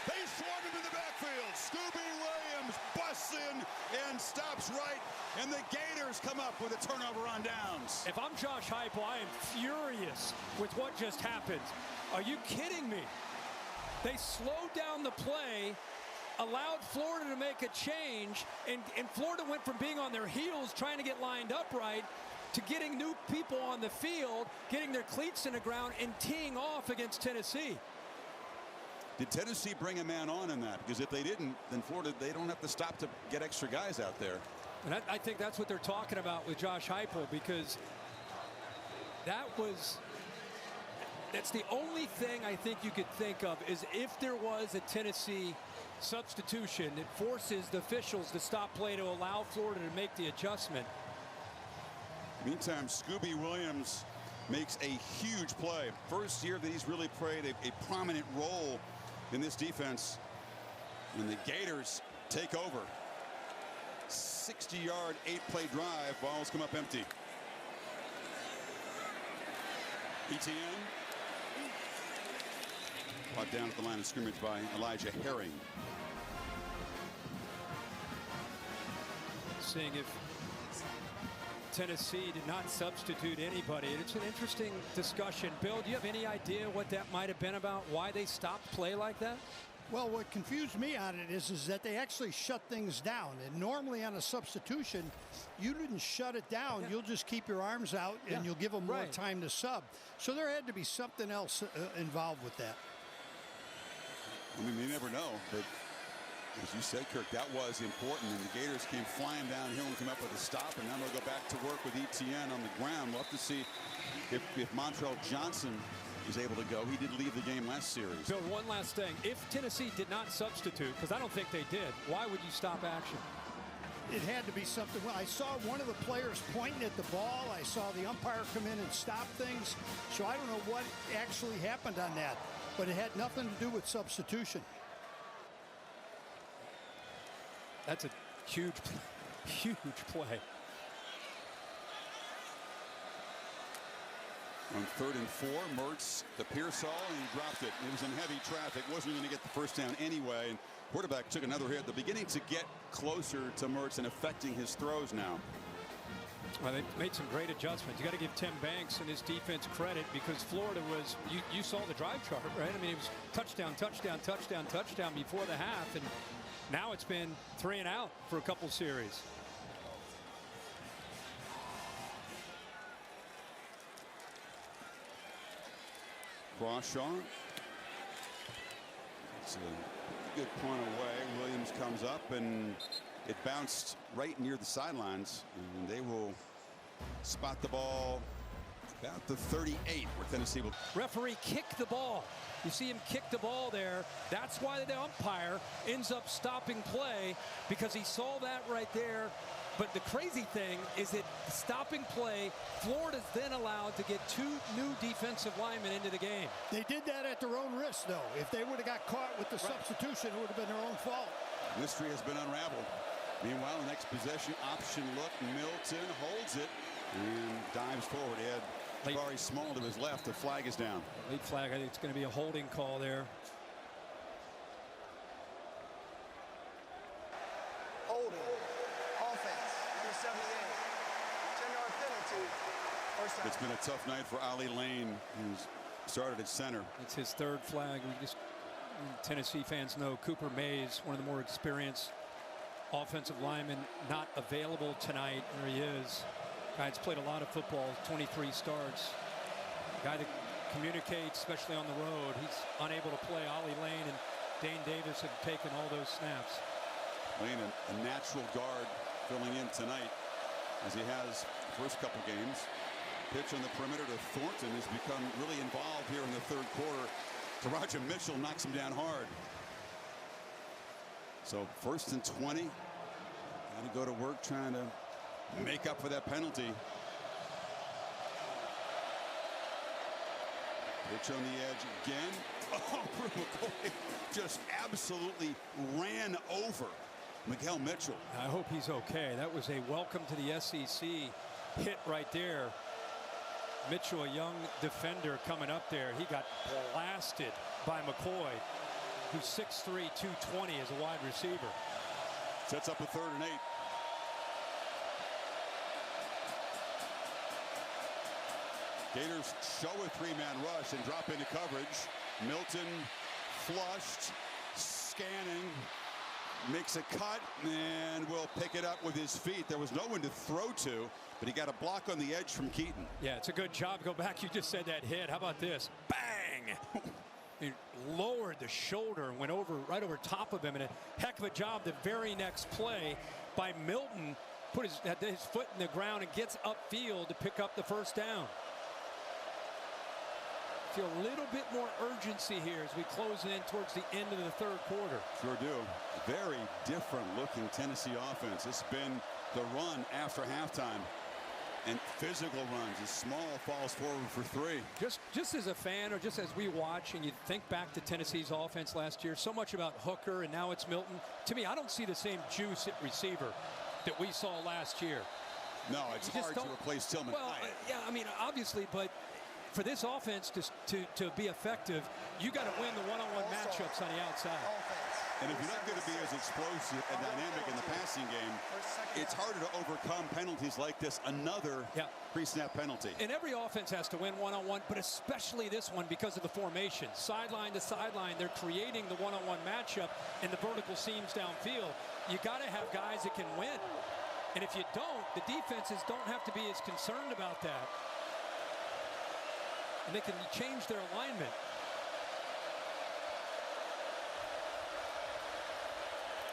They swarm him in the backfield. Scooby Williams busts in and stops right, and the Gators come up with a turnover on downs. If I'm Josh Heupel, I am furious with what just happened. Are you kidding me? They slowed down the play, allowed Florida to make a change, and Florida went from being on their heels trying to get lined up right to getting new people on the field, getting their cleats in the ground, and teeing off against Tennessee. Did Tennessee bring a man on in that? Because if they didn't, then Florida, they don't have to stop to get extra guys out there. And I think that's what they're talking about with Josh Heupel, because that's the only thing I think you could think of is if there was a Tennessee substitution, it forces the officials to stop play to allow Florida to make the adjustment. Meantime, Scooby Williams makes a huge play. First year that he's really played a prominent role in this defense. And the Gators take over. 60-yard, 8-play drive. Balls come up empty. ETN. Brought down at the line of scrimmage by Elijah Herring. Seeing if Tennessee did not substitute anybody. It's an interesting discussion. Bill, do you have any idea what that might have been about, why they stopped play like that? Well, what confused me on it is that they actually shut things down. And normally on a substitution, you didn't shut it down. You'll just keep your arms out and you'll give them more time to sub. So there had to be something else involved with that. I mean, you never know, but as you said, Kirk, that was important, and the Gators came flying downhill and came up with a stop, and now they'll go back to work with Etienne on the ground. We'll have to see if Montrell Johnson is able to go. He did leave the game last series. Bill, one last thing. If Tennessee did not substitute, because I don't think they did, why would you stop action? It had to be something. Well, I saw one of the players pointing at the ball. I saw the umpire come in and stop things. So I don't know what actually happened on that, but it had nothing to do with substitution. That's a huge play. On 3rd and 4, Mertz to Pearsall, and he dropped it. It was in heavy traffic. Wasn't going to get the first down anyway. And quarterback took another hit. They're beginning to get closer to Mertz and affecting his throws now. Well, they made some great adjustments. You got to give Tim Banks and his defense credit, because Florida was, you saw the drive chart, right? I mean, it was touchdown, touchdown, touchdown, touchdown before the half, and now it's been 3 and out for a couple series. Crawshaw. It's a good point away. Williams comes up, and it bounced right near the sidelines, and they will spot the ball about the 38, where Tennessee will. Referee kicked the ball. You see him kick the ball there. That's why the umpire ends up stopping play, because he saw that right there. But the crazy thing is that stopping play, Florida's then allowed to get 2 new defensive linemen into the game. They did that at their own risk, though. If they would have got caught with the substitution, it would have been their own fault. Mystery has been unraveled. Meanwhile, the next possession, option look. Milton holds it and dives forward. He had Jabari Small to his left. The flag is down. Late flag. I think it's going to be a holding call there. Holding. Offense. Number 78. 10-yard penalty. First down. It's been a tough night for Ali Lane, who's started at center. It's his 3rd flag. We just, Tennessee fans know Cooper Mays, one of the more experienced offensive linemen, not available tonight. There he is. Guy's played a lot of football, 23 starts. Guy that communicates, especially on the road. He's unable to play. Ollie Lane and Dane Davis have taken all those snaps. Lane, a natural guard, filling in tonight, as he has the first couple games. Pitch on the perimeter to Thornton has become really involved here in the 3rd quarter. Taraja Mitchell knocks him down hard. So 1st and 20. Got to go to work trying to make up for that penalty. Pitch on the edge again. Oh, Brew McCoy just absolutely ran over Miguel Mitchell. I hope he's okay. That was a welcome to the SEC hit right there. Mitchell, a young defender coming up there. He got blasted by McCoy, who's 6'3", 220 as a wide receiver. Sets up a 3rd and 8. Gators show a 3-man rush and drop into coverage. Milton flushed, scanning, makes a cut, and will pick it up with his feet. There was no one to throw to, but he got a block on the edge from Keaton. Yeah, it's a good job. Go back. You just said that hit. How about this? Bang! He lowered the shoulder and went over right over top of him, and a heck of a job the very next play by Milton. Put his foot in the ground and gets upfield to pick up the first down. Feel a little bit more urgency here as we close in towards the end of the 3rd quarter. Sure do. Very different looking Tennessee offense. It's been the run after halftime and physical runs as Small falls forward for 3. Just as a fan, or just as we watch and you think back to Tennessee's offense last year, so much about Hooker and now it's Milton. To me, I don't see the same juice at receiver that we saw last year. No, it's hard to replace Tillman. Well, yeah, I mean, obviously, but for this offense to be effective, you got to win the one-on-one matchups on the outside. And if you're not going to be as explosive and dynamic in the passing game, it's harder to overcome penalties like this. Another pre-snap penalty. And every offense has to win one-on-one, but especially this one because of the formation. Sideline to sideline, they're creating the one-on-one matchup and the vertical seams downfield. You got to have guys that can win. And if you don't, the defenses don't have to be as concerned about that. And they can change their alignment.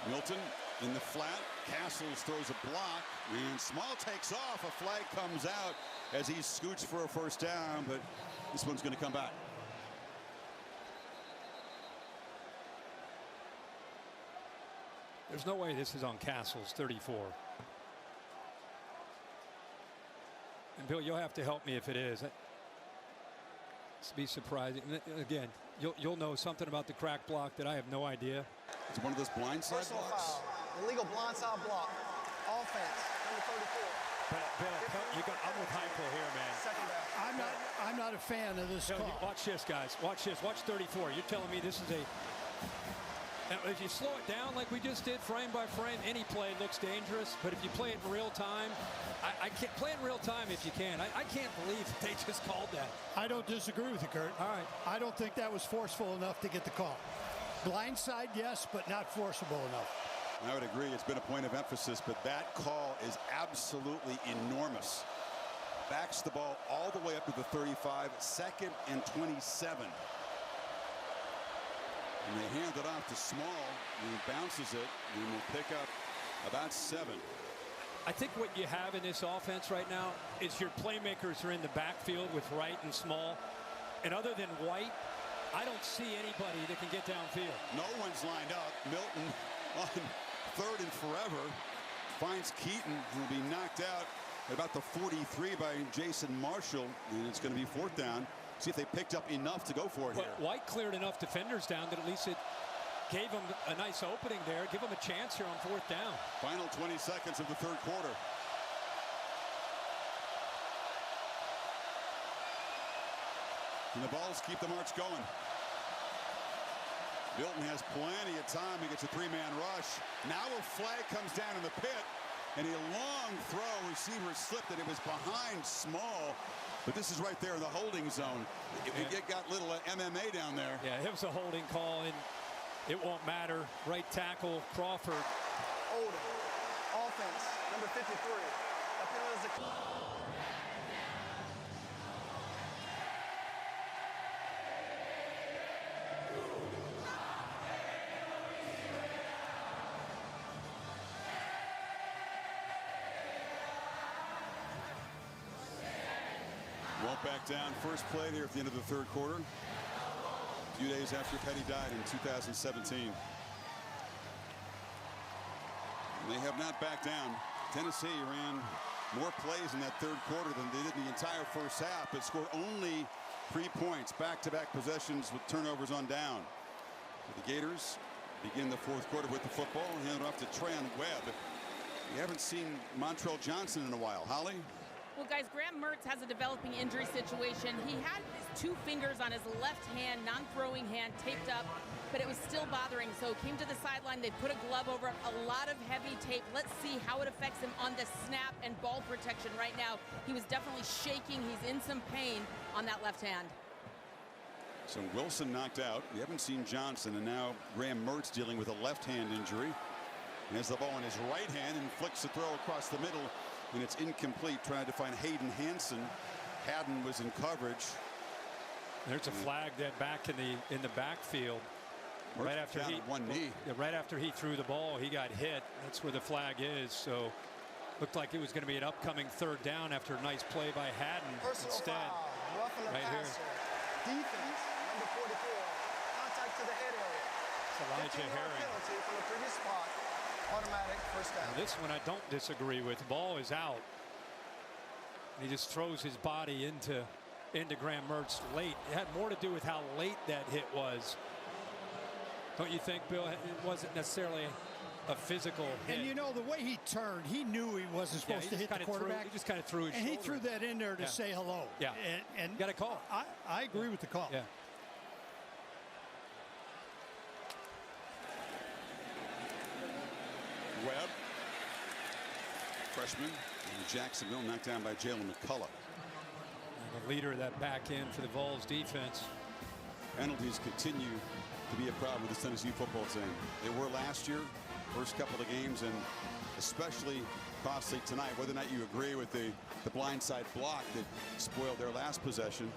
Milton in the flat. Castles throws a block, and Small takes off. A flag comes out as he scoots for a first down, but this one's going to come back. There's no way this is on Castles, 34. And Bill, you'll have to help me if it is. It's be surprising. Again, you'll know something about the crack block that I have no idea. It's one of those blindside Personal blocks. foul. Illegal blindside block. Offense. Number 34. But Bill, I'm with Heupel here, man. Second down. I'm not a fan of this call. Watch this, guys. Watch this. Watch 34. You're telling me this is a... Now, if you slow it down like we just did, frame by frame, any play looks dangerous. But if you play it in real time, I can't play it in real time if you can. I can't believe they just called that. I don't disagree with you, Kurt. All right. I don't think that was forceful enough to get the call. Blindside, yes, but not forcible enough. I would agree. It's been a point of emphasis, but that call is absolutely enormous. Backs the ball all the way up to the 35, 2nd and 27. And they hand it off to Small, and he bounces it, and will pick up about 7. I think what you have in this offense right now is your playmakers are in the backfield with Wright and Small. And other than White, I don't see anybody that can get downfield. No one's lined up. Milton on 3rd and forever finds Keaton, who will be knocked out at about the 43 by Jason Marshall, and it's going to be 4th down. See if they picked up enough to go for it here. White cleared enough defenders down that at least it gave them a nice opening there. Give them a chance here on 4th down. Final 20 seconds of the 3rd quarter. And the Balls keep the march going. Milton has plenty of time. He gets a 3-man rush. Now a flag comes down in the pit, and a long throw. Receiver slipped, and it was behind Small. But this is right there in the holding zone. It got little MMA down there. Yeah, it was a holding call, and it won't matter. Right tackle, Crawford. Holding. Offense. Number 53. That penalty is a... Won't back down. First play there at the end of the 3rd quarter. A few days after Petty died in 2017. And they have not backed down. Tennessee ran more plays in that 3rd quarter than they did in the entire first half, but scored only 3 points. Back-to-back possessions with turnovers on down. The Gators begin the 4th quarter with the football and hand it off to Treyon Webb. We haven't seen Montrell Johnson in a while. Holly? Well, guys, Graham Mertz has a developing injury situation. He had his 2 fingers on his left hand, non-throwing hand, taped up, but it was still bothering. So came to the sideline. They put a glove over it, a lot of heavy tape. Let's see how it affects him on the snap and ball protection right now. He was definitely shaking. He's in some pain on that left hand. So Wilson knocked out. We haven't seen Johnson, and now Graham Mertz dealing with a left-hand injury. He has the ball in his right hand and flicks the throw across the middle. And it's incomplete, trying to find Hayden Hansen. Haddon was in coverage. There's a flag that back in the backfield. Right after right after he threw the ball, he got hit. That's where the flag is. So looked like it was going to be an upcoming 3rd down after a nice play by Haddon. Personal Instead, foul. Roughing the right passer. here. Defense. Number 44. Contact to the head area. It's Elijah 15-yard Herring. penalty from the previous spot. Automatic first down. Now this one I don't disagree with. The ball is out. He just throws his body into Graham Mertz late. It had more to do with how late that hit was. Don't you think, Bill? It wasn't necessarily a physical hit. And you know, the way he turned, he knew he wasn't supposed to hit the quarterback. He just kind of threw his shoulder. And he threw that in there to say hello. Yeah. And got a call. I agree with the call. Yeah. Webb, freshman, in Jacksonville, knocked down by Jalen McCullough. And the leader of that back end for the Vols defense. Penalties continue to be a problem with this Tennessee football team. They were last year, first couple of games, and especially costly tonight. Whether or not you agree with the blindside block that spoiled their last possession.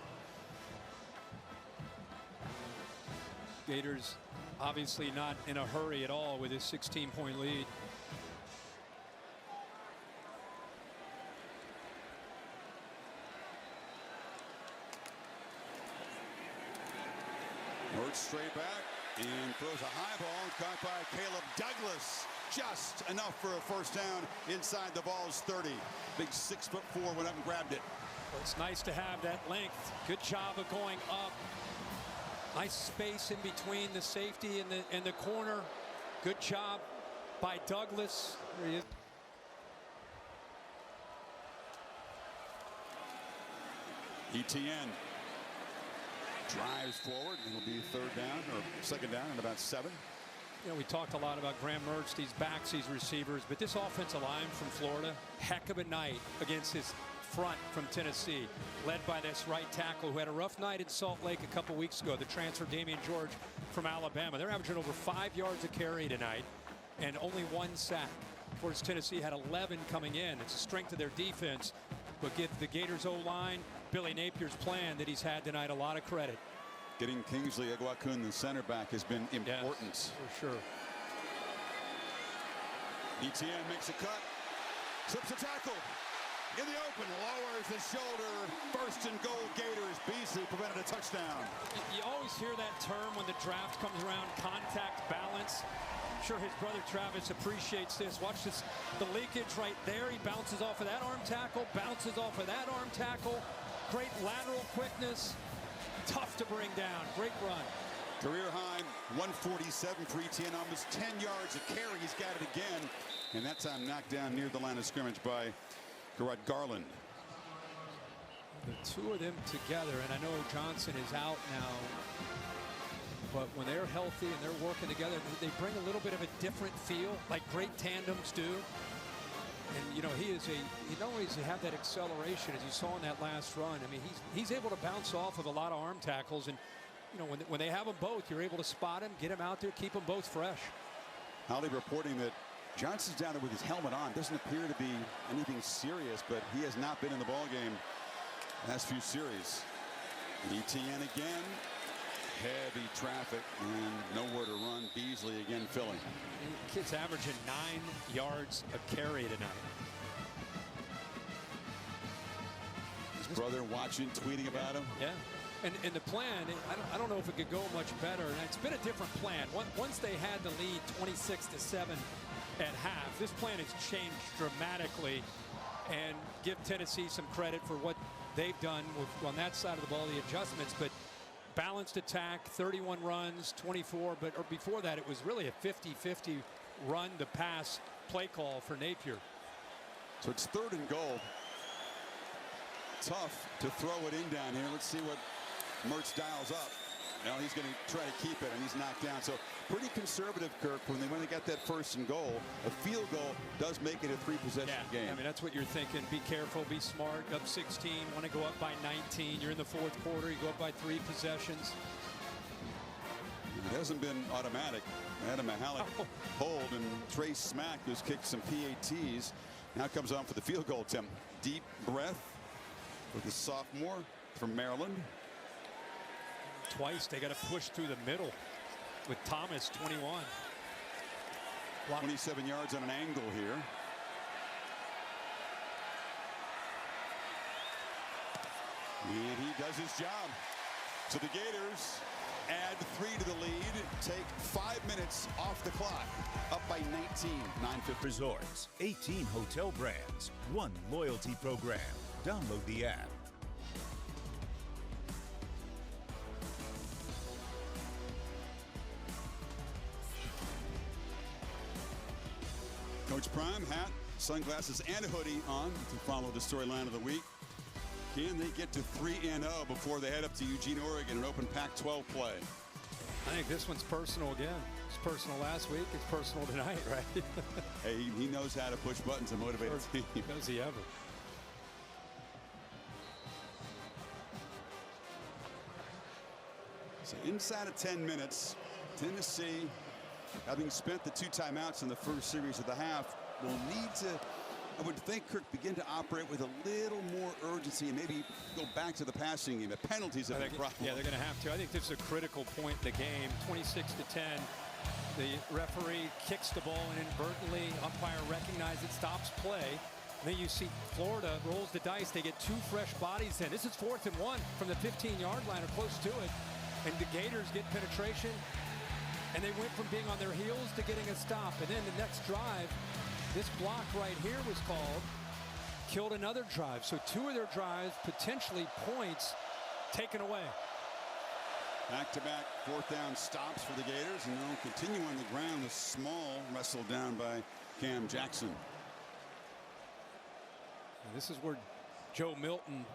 Gators Obviously not in a hurry at all with his 16-point lead. Works straight back and throws a high ball caught by Caleb Douglas. Just enough for a first down inside the Vols 30. Big 6'4" went up and grabbed it. Well, it's nice to have that length. Good job of going up. Nice space in between the safety and the corner. Good job by Douglas. There he is. ETN drives forward. It'll be third down or second down and about 7. You know, we talked a lot about Graham Mertz, these backs, these receivers, but this offensive line from Florida, heck of a night against his front from Tennessee, led by this right tackle who had a rough night in Salt Lake a couple weeks ago, the transfer Damian George from Alabama. They're averaging over 5 yards a carry tonight and only 1 sack. Of course, Tennessee had 11 coming in. It's the strength of their defense, but give the Gators O-line, Billy Napier's plan that he's had tonight, a lot of credit. Getting Kingsley Eguakun, the center back, has been important. Yes, for sure. ETN makes a cut, slips a tackle. In the open, lowers the shoulder. First and goal, Gators. Beasley prevented a touchdown. You always hear that term when the draft comes around, contact balance. I'm sure his brother Travis appreciates this. Watch this, the leakage right there. He bounces off of that arm tackle, bounces off of that arm tackle. Great lateral quickness. Tough to bring down. Great run. Career high, 147 for ETN, almost 10 yards a carry. He's got it again. And that time knocked down near the line of scrimmage by Garrett Garland. The two of them together, and I know Johnson is out now, but when they're healthy and they're working together, they bring a little bit of a different feel, like great tandems do. And you know, he not only does he have that acceleration as you saw in that last run. I mean, he's able to bounce off of a lot of arm tackles, and you know, when they have them both, you're able to spot him, get him out there, keep them both fresh. Holly reporting that Johnson's down there with his helmet on. Doesn't appear to be anything serious, but he has not been in the ball game last few series. ETN again. Heavy traffic and nowhere to run. Beasley again filling. Kid's averaging 9 yards a carry tonight. His brother watching, tweeting about him. Yeah. And the plan, I don't know if it could go much better. And it's been a different plan. Once they had the lead 26-7 at half, this plan has changed dramatically. And give Tennessee some credit for what they've done on that side of the ball, the adjustments. But balanced attack, 31 runs, 24. But before that, it was really a 50-50 run to pass play call for Napier. So it's third and goal. Tough to throw it in down here. Let's see what Mertz dials up. Now he's going to try to keep it, and he's knocked down. So pretty conservative, Kirk, when they got that first and goal. A field goal does make it a 3-possession game. I mean, that's what you're thinking. Be careful, be smart. Up 16, want to go up by 19. You're in the fourth quarter. You go up by 3 possessions. It hasn't been automatic. Adam Mahalik hold, and Trey Smack, who's kicked some PATs, now comes on for the field goal attempt. Deep breath for the sophomore from Maryland. Twice they got to push through the middle with Thomas, 21. 27 yards on an angle here. And he does his job. So the Gators add 3 to the lead, take 5 minutes off the clock, up by 19, 9:50. Resorts, 18 hotel brands, 1 loyalty program. Download the app. Coach Prime, hat, sunglasses, and a hoodie on to follow the storyline of the week. Can they get to 3-0 before they head up to Eugene, Oregon, and open Pac-12 play? I think this one's personal again. It's personal last week. It's personal tonight, right? Hey, he knows how to push buttons and motivate a team. Does he ever? So inside of 10 minutes, Tennessee, having spent the 2 timeouts in the first series of the half, will need to I would think Kirk begin to operate with a little more urgency and maybe go back to the passing game. The penalties have been a problem. Yeah, they're going to have to. I think this is a critical point in the game. 26-10. The referee kicks the ball and inadvertently, umpire recognizes it, stops play. And then you see Florida rolls the dice. They get 2 fresh bodies in. This is 4th and 1 from the 15-yard line or close to it. And the Gators get penetration. And they went from being on their heels to getting a stop. And then the next drive, this block right here was called, killed another drive. So 2 of their drives, potentially points, taken away. Back-to-back 4th down stops for the Gators, and they'll continue on the ground. A small wrestle down by Cam Jackson. And this is where Joe Milton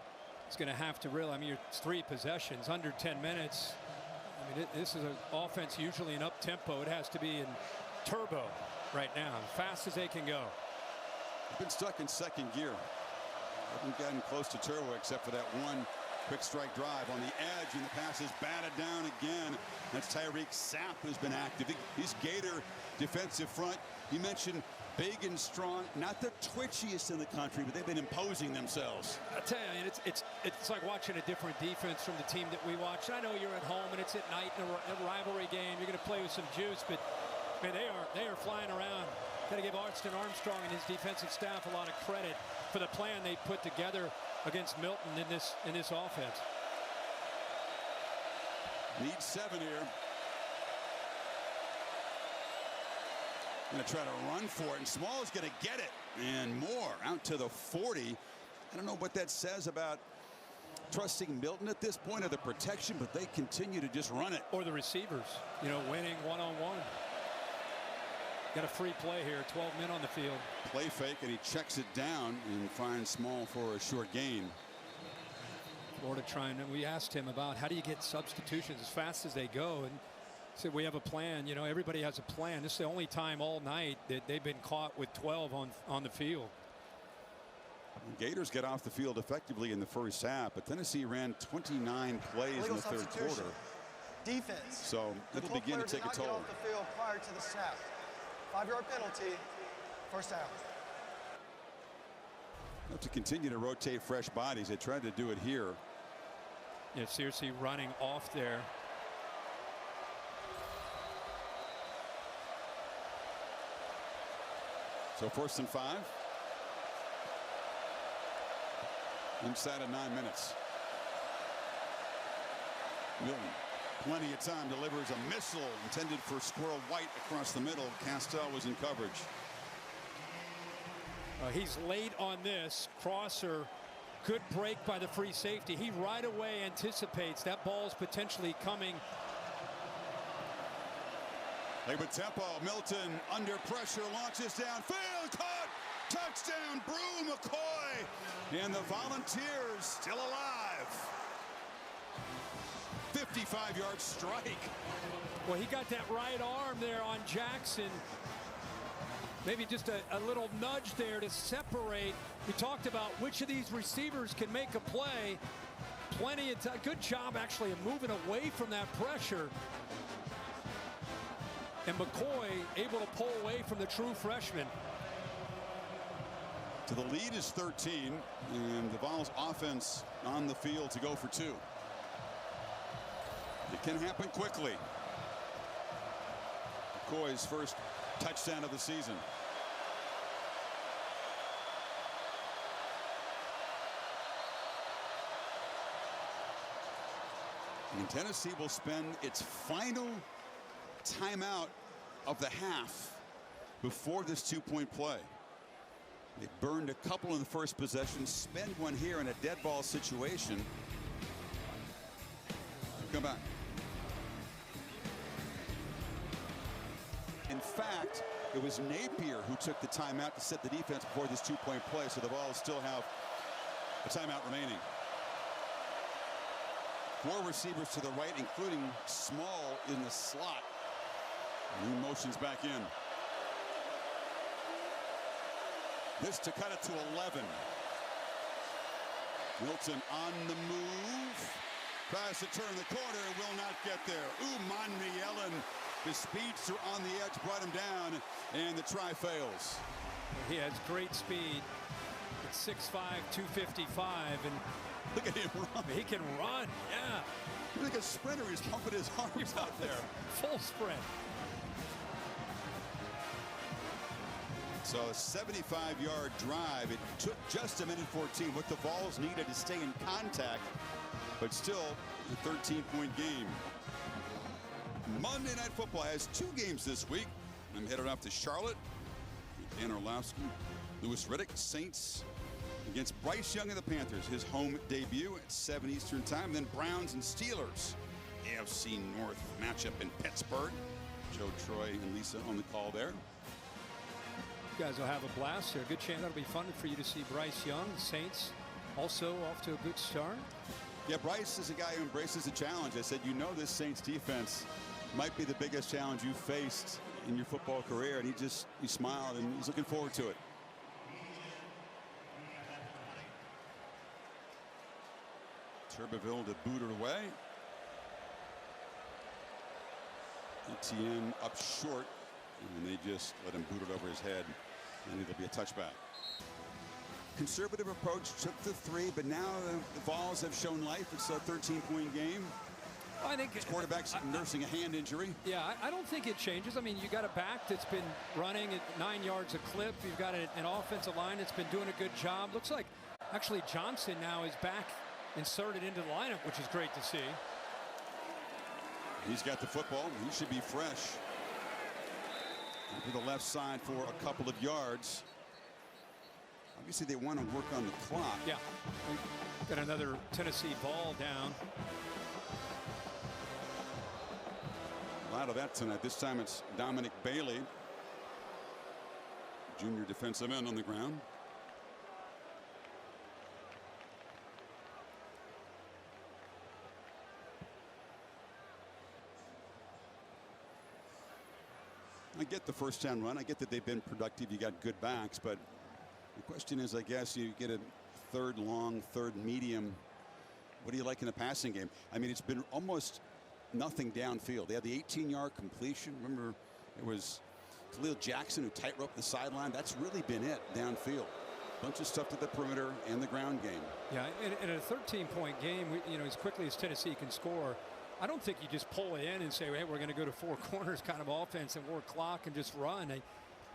is going to have to realize, I mean, it's 3 possessions, under 10 minutes. I mean, this is an offense usually in up-tempo. It has to be in turbo right now, as fast as they can go. They've been stuck in 2nd gear. Haven't gotten close to turbo except for that one quick strike drive on the edge, and the pass is batted down again. That's Tyreek Sapp who's been active. These Gator defensive front, you mentioned big and strong, not the twitchiest in the country, but they've been imposing themselves. I tell you, it's like watching a different defense from the team that we watch. I know you're at home and it's at night in a rivalry game. You're going to play with some juice, but man, they are flying around. Got to give Austin Armstrong and his defensive staff a lot of credit for the plan they put together against Milton in this offense. Need 7 here. Going to try to run for it, and Small is going to get it and more out to the 40. I don't know what that says about trusting Milton at this point, or the protection, but they continue to just run it. Or the receivers, you know, winning one-on-one. Got a free play here, 12 men on the field. Play fake, and he checks it down and finds Small for a short gain. Florida trying, and we asked him about how do you get substitutions as fast as they go, and he said we have a plan. You know, everybody has a plan. This is the only time all night that they've been caught with 12 on the field. The Gators get off the field effectively in the first half, but Tennessee ran 29 plays in the 3rd quarter. Defense. So it'll begin to take a toll. Get off the field prior to the snap. 5-yard penalty, first down. Have to continue to rotate fresh bodies. They tried to do it here. Yeah, seriously running off there. So 1st and 5. Inside of 9 minutes. Milton, plenty of time, delivers a missile intended for Squirrel White across the middle. Castell was in coverage. He's late on this. Crosser, good break by the free safety. He right away anticipates that ball's potentially coming. With tempo, Milton under pressure, launches downfield, caught, touchdown, Brew McCoy, and the Volunteers still alive. 55-yard strike. Well, he got that right arm there on Jackson. Maybe just a little nudge there to separate. We talked about which of these receivers can make a play. Plenty of time. Good job actually of moving away from that pressure. And McCoy able to pull away from the true freshman. So the lead is 13, and the Vols offense on the field to go for 2. It can happen quickly. McCoy's first touchdown of the season. And Tennessee will spend its final timeout of the half before this 2-point play. They burned a couple in the first possession, spend one here in a dead ball situation. Come back. In fact, it was Napier who took the timeout to set the defense before this 2-point play, so the Vols still have a timeout remaining. 4 receivers to the right, including Small in the slot. New motions back in. This to cut it to 11. Milton on the move. Tries to turn the corner and will not get there. Umanmi Yellen, the speedster on the edge, brought him down, and the try fails. He has great speed. It's 6'5", 255, and look at him run. he can run. Yeah. He's like a sprinter. He's pumping his arms out there. Full sprint. So a 75-yard drive. It took just a minute 14. What the Vols needed to stay in contact, but still a 13-point game. Monday Night Football has 2 games this week. I'm headed off to Charlotte. Dan Orlovsky, Louis Riddick, Saints against Bryce Young and the Panthers. His home debut at 7 Eastern time. Then Browns and Steelers. AFC North matchup in Pittsburgh. Joe Troy and Lisa on the call there. You guys will have a blast here. Good chance. That'll be fun for you to see Bryce Young. Saints also off to a good start. Yeah, Bryce is a guy who embraces the challenge. I said, you know, this Saints defense might be the biggest challenge you faced in your football career, and he smiled and he's looking forward to it. Turbeville to boot it away. Etienne up short, and they just let him boot it over his head, and it'll be a touchback. Conservative approach, took the 3, but now the Vols have shown life. It's a 13-point game. I think his quarterback's nursing a hand injury. Yeah, I don't think it changes. I mean, you got a back that's been running at 9 yards a clip. You've got an offensive line that's been doing a good job. Looks like actually Johnson now is back inserted into the lineup, which is great to see. He's got the football. He should be fresh. To the left side for a couple of yards. Obviously, they want to work on the clock. Yeah. Got another Tennessee ball down. A lot of that tonight. This time it's Dominic Bailey, junior defensive end on the ground. I get the first down run. I get that they've been productive. You got good backs, but the question is, I guess, you get a third long, third medium. What do you like in the passing game? I mean, it's been almost nothing downfield. They had the 18-yard completion. Remember, it was Khalil Jackson who tight-roped the sideline. That's really been it downfield. Bunch of stuff to the perimeter and the ground game. Yeah, in a 13-point game, you know, as quickly as Tennessee can score, I don't think you just pull it in and say, hey, we're going to go to 4 corners kind of offense and work clock and just run.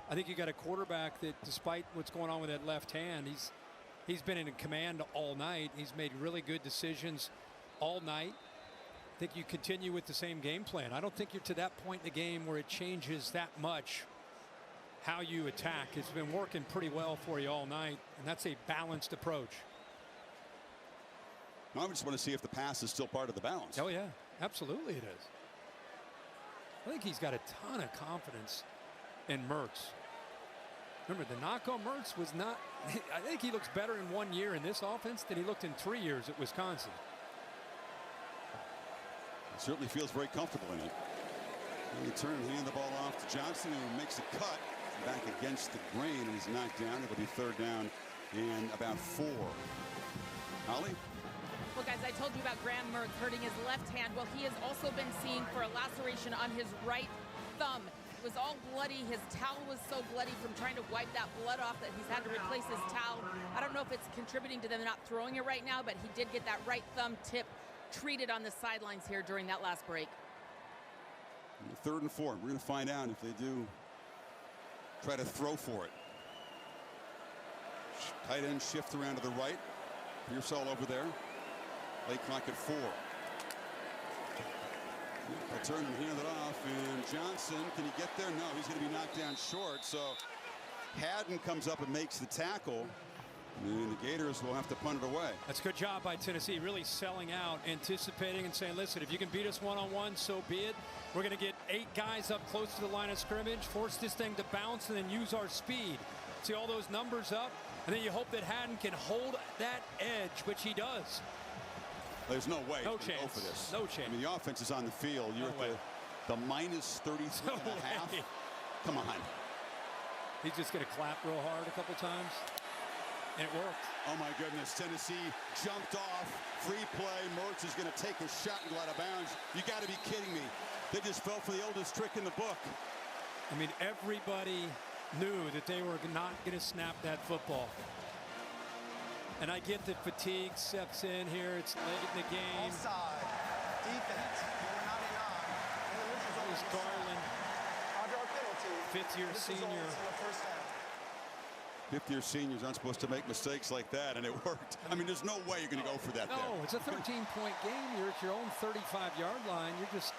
I think you got a quarterback that, despite what's going on with that left hand, he's been in command all night. He's made really good decisions all night. I think you continue with the same game plan. I don't think you're to that point in the game where it changes that much how you attack. It's been working pretty well for you all night, and that's a balanced approach. I just want to see if the pass is still part of the balance. Oh, yeah, absolutely it is. I think he's got a ton of confidence in Mertz. Remember, the knock on Mertz was not, I think he looks better in 1 year in this offense than he looked in 3 years at Wisconsin. He certainly feels very comfortable in it. And they turn and hand the ball off to Johnson, who makes a cut back against the grain and is knocked down. It'll be third down and about 4. Holly? Well, guys, I told you about Graham Mertz hurting his left hand. Well, he has also been seen for a laceration on his right thumb. It was all bloody. His towel was so bloody from trying to wipe that blood off that he's had to replace his towel. I don't know if it's contributing to them not throwing it right now, but he did get that right thumb tip treated on the sidelines here during that last break. Third and 4. We're going to find out if they do try to throw for it. Tight end shift around to the right. Pearsall over there. Late clock at 4. They turn and hand it off, and Johnson, can he get there? No, he's going to be knocked down short. So Haddon comes up and makes the tackle, and the Gators will have to punt it away. That's a good job by Tennessee, really selling out, anticipating and saying, listen, if you can beat us one-on-one, so be it. We're going to get 8 guys up close to the line of scrimmage, force this thing to bounce, and then use our speed. See all those numbers up, and then you hope that Haddon can hold that edge, which he does. There's no way no to chance. go for this. No chance. I mean, the offense is on the field. You're No at the minus 33 No and a half. way. Come on. He's just going to clap real hard a couple times, and it worked. Oh, my goodness. Tennessee jumped off. Free play. Mertz is going to take a shot and go out of bounds. You got to be kidding me. They just fell for the oldest trick in the book. I mean, everybody knew that they were not going to snap that football. And I get that fatigue sets in here. It's late in the game. Offside. Defense. Number 99. And this is only There's Garland, 5-yard penalty. fifth-year This results senior. in a first down. Fifth-year seniors aren't supposed to make mistakes like that, and it worked. I mean, there's no way you're going to go for that No, there. it's a 13-point game. You're at your own 35-yard line. You're just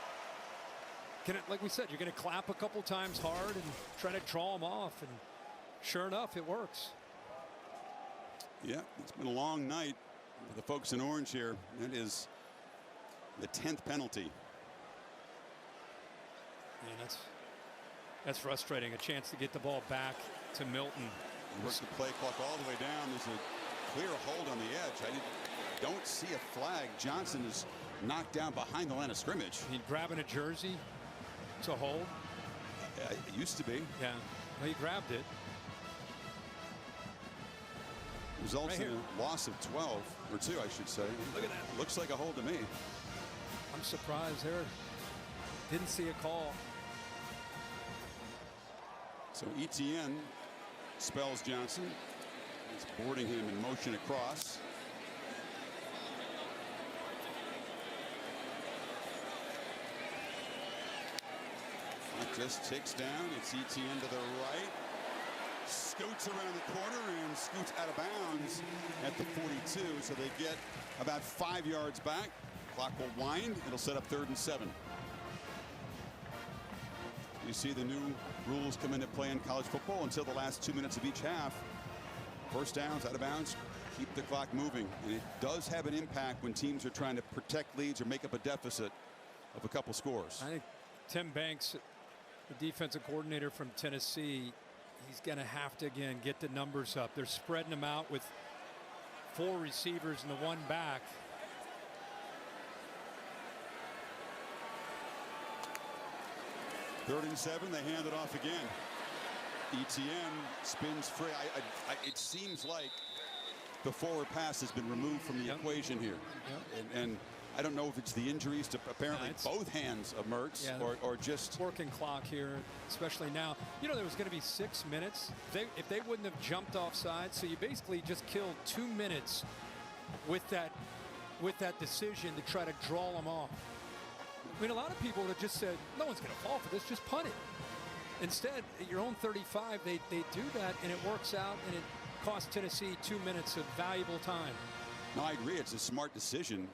gonna, like we said, you're going to clap a couple times hard and try to draw them off. And sure enough, it works. Yeah, it's been a long night for the folks in orange here. It is the 10th penalty. And that's frustrating. A chance to get the ball back to Milton. Work the play clock all the way down. There's a clear hold on the edge. I don't see a flag. Johnson is knocked down behind the line of scrimmage. He grabbing a jersey to hold. It used to be. Yeah, well, he grabbed it. Results Right in a loss of 12, or 2, I should say. Look at that. Looks like a hold to me. I'm surprised there. Didn't see a call. So Etienne spells Johnson. He's boarding him in motion across. It just ticks down. It's Etienne to the right. Scoots around the corner and scoots out of bounds at the 42. So they get about 5 yards back. Clock will wind. It'll set up 3rd and 7. You see the new rules come into play in college football until the last 2 minutes of each half. First downs, out of bounds, keep the clock moving. And it does have an impact when teams are trying to protect leads or make up a deficit of a couple scores. I think Tim Banks, the defensive coordinator from Tennessee, he's going to have to, again, get the numbers up. They're spreading them out with 4 receivers and the 1 back. Third and 7, they hand it off again. Etienne spins free. It seems like the forward pass has been removed from the equation here. And I don't know if it's the injuries to apparently both hands of Mertz or just working clock here, especially now. You know, there was going to be 6 minutes. If they wouldn't have jumped offside, so you basically just killed 2 minutes with that decision to try to draw them off. I mean, a lot of people would have just said, no one's going to fall for this, just punt it. Instead, at your own 35, they do that, and it works out, and it costs Tennessee 2 minutes of valuable time. No, I agree. It's a smart decision.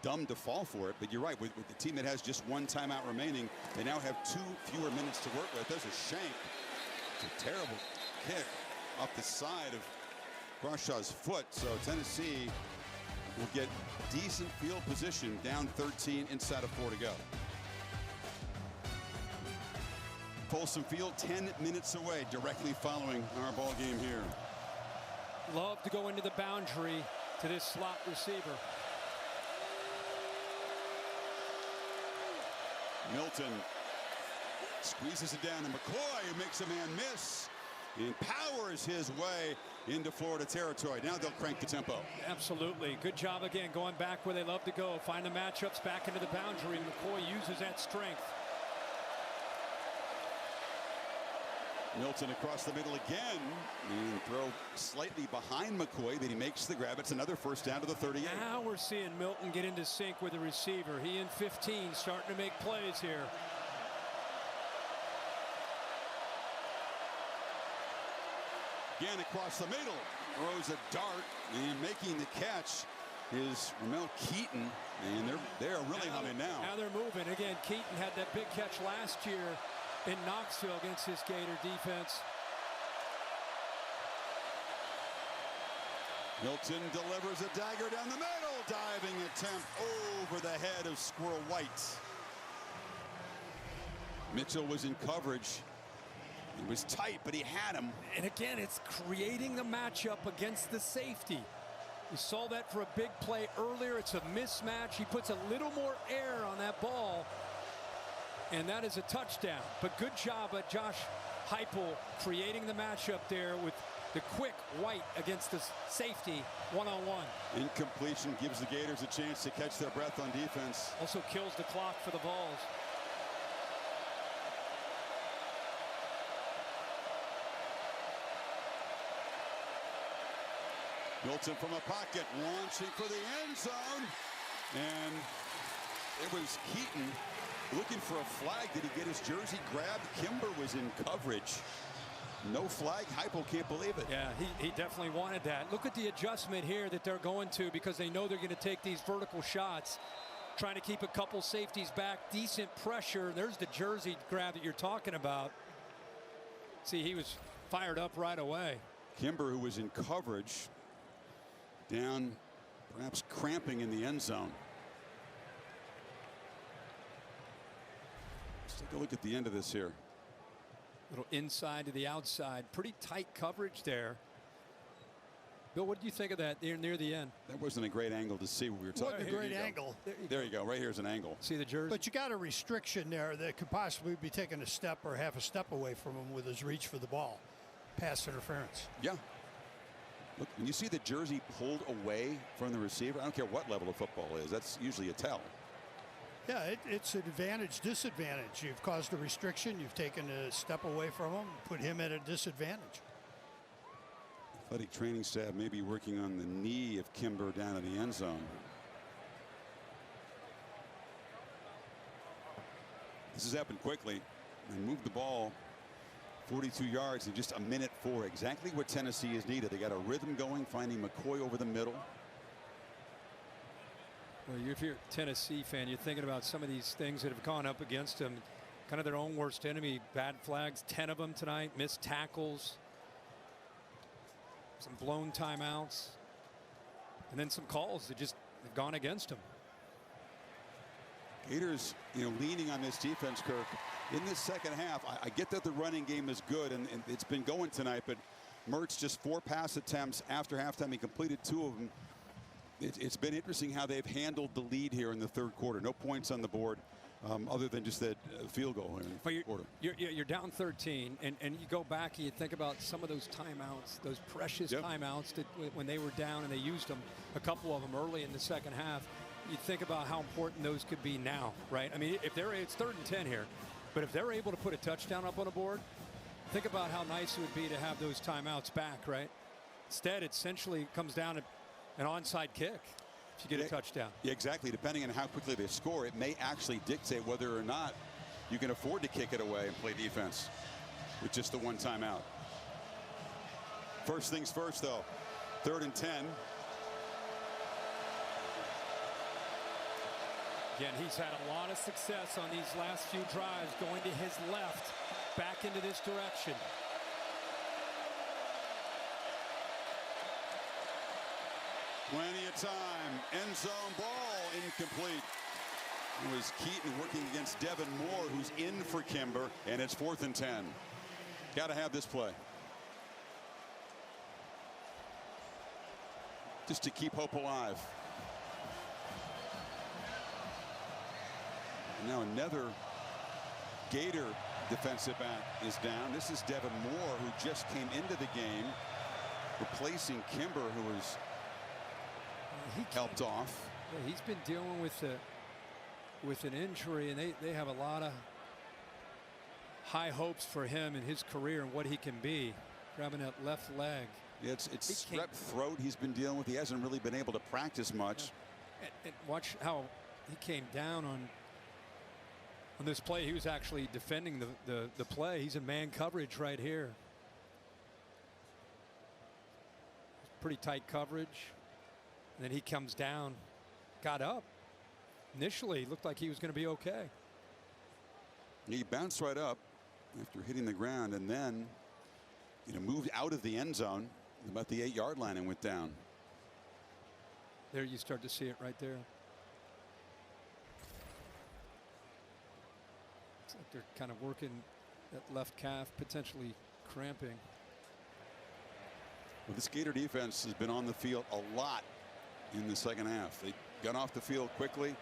Dumb to fall for it, but you're right. With the team that has just 1 timeout remaining, they now have 2 fewer minutes to work with. There's a shank. It's a terrible kick off the side of Crawshaw's foot. So Tennessee will get decent field position, down 13, inside of 4 to go. Folsom Field 10 minutes away, directly following our ball game here. Love to go into the boundary to this slot receiver. Milton squeezes it down to McCoy, who makes a man miss and powers his way into Florida territory. Now they'll crank the tempo. Absolutely. Good job again going back where they love to go. Find the matchups back into the boundary. McCoy uses that strength. Milton across the middle again. And throw slightly behind McCoy, but he makes the grab. It's another first down to the 38. Now we're seeing Milton get into sync with the receiver. He in 15 starting to make plays here. Again across the middle. Throws a dart, and making the catch is Ramel Keaton. And they're really humming now. Now they're moving. Again, Keaton had that big catch last year in Knoxville against his Gator defense. Milton delivers a dagger down the middle. Diving attempt over the head of Squirrel White. Mitchell was in coverage. It was tight, but he had him. And again, it's creating the matchup against the safety. We saw that for a big play earlier. It's a mismatch. He puts a little more air on that ball, and that is a touchdown. But good job by Josh Heupel creating the matchup there with the quick White against the safety one-on-one. Incompletion gives the Gators a chance to catch their breath on defense. Also kills the clock for the Vols. Milton from a pocket, launching for the end zone. And it was Keaton looking for a flag. Did he get his jersey grabbed? Kimber was in coverage. No flag. Heupel can't believe it. Yeah, he definitely wanted that. Look at the adjustment here that they're going to, because they know they're going to take these vertical shots. Trying to keep a couple safeties back. Decent pressure. There's the jersey grab that you're talking about. See, he was fired up right away. Kimber, who was in coverage, down, perhaps cramping in the end zone. Let's take a look at the end of this here. Little inside to the outside. Pretty tight coverage there. Bill, what do you think of that near the end? That wasn't a great angle to see what we were talking about. Wasn't a great angle. There you go. Right here's an angle. See the jersey? But you got a restriction there that could possibly be taking a step or half a step away from him with his reach for the ball. Pass interference. Yeah. Look, when you see the jersey pulled away from the receiver, I don't care what level of football is. That's usually a tell. Yeah, it's an advantage, disadvantage. You've caused a restriction. You've taken a step away from him, put him at a disadvantage. Athletic training staff may be working on the knee of Kimber down in the end zone. This has happened quickly. They moved the ball 42 yards in just a minute 4. Exactly what Tennessee is needed. They got a rhythm going, finding McCoy over the middle. Well, if you're a Tennessee fan, you're thinking about some of these things that have gone up against them. Kind of their own worst enemy. Bad flags, 10 of them tonight. Missed tackles. Some blown timeouts. And then some calls that just have gone against them. Gators, leaning on this defense, Kirk. In this second half, I get that the running game is good, and it's been going tonight, but Mertz just 4 pass attempts after halftime. He completed 2 of them. It's been interesting how they've handled the lead here in the third quarter. No points on the board other than just that field goal in the quarter. You're down 13, and you go back and you think about some of those timeouts, those precious timeouts that when they were down, and they used them, a couple of them early in the second half. You think about how important those could be now, right? I mean, it's 3rd and 10 here, but if they're able to put a touchdown up on the board, think about how nice it would be to have those timeouts back, right? Instead, it essentially comes down to an onside kick if you get a touchdown. Yeah, exactly. Depending on how quickly they score, it may actually dictate whether or not you can afford to kick it away and play defense with just the 1 timeout. First things first, though. 3rd and 10. Again, he's had a lot of success on these last few drives, going to his left, back into this direction. Plenty of time. End zone ball incomplete. It was Keaton working against Devin Moore, who's in for Kimber, and it's 4th and 10. Got to have this play. Just to keep hope alive. And now another Gator defensive back is down. This is Devin Moore, who just came into the game, replacing Kimber, who was helped off. Yeah, he's been dealing with an injury, and they have a lot of high hopes for him in his career and what he can be. Grabbing that left leg. Yeah, it's strep throat he's been dealing with. He hasn't really been able to practice much. Yeah. And watch how he came down on this play. He was actually defending the play. He's in man coverage right here. Pretty tight coverage. And then he comes down, got up. Initially, looked like he was going to be okay. He bounced right up after hitting the ground, and then moved out of the end zone about the 8-yard line and went down. There you start to see it right there. It's like they're kind of working that left calf, potentially cramping. Well, this Gator defense has been on the field a lot in the second half. They got off the field quickly.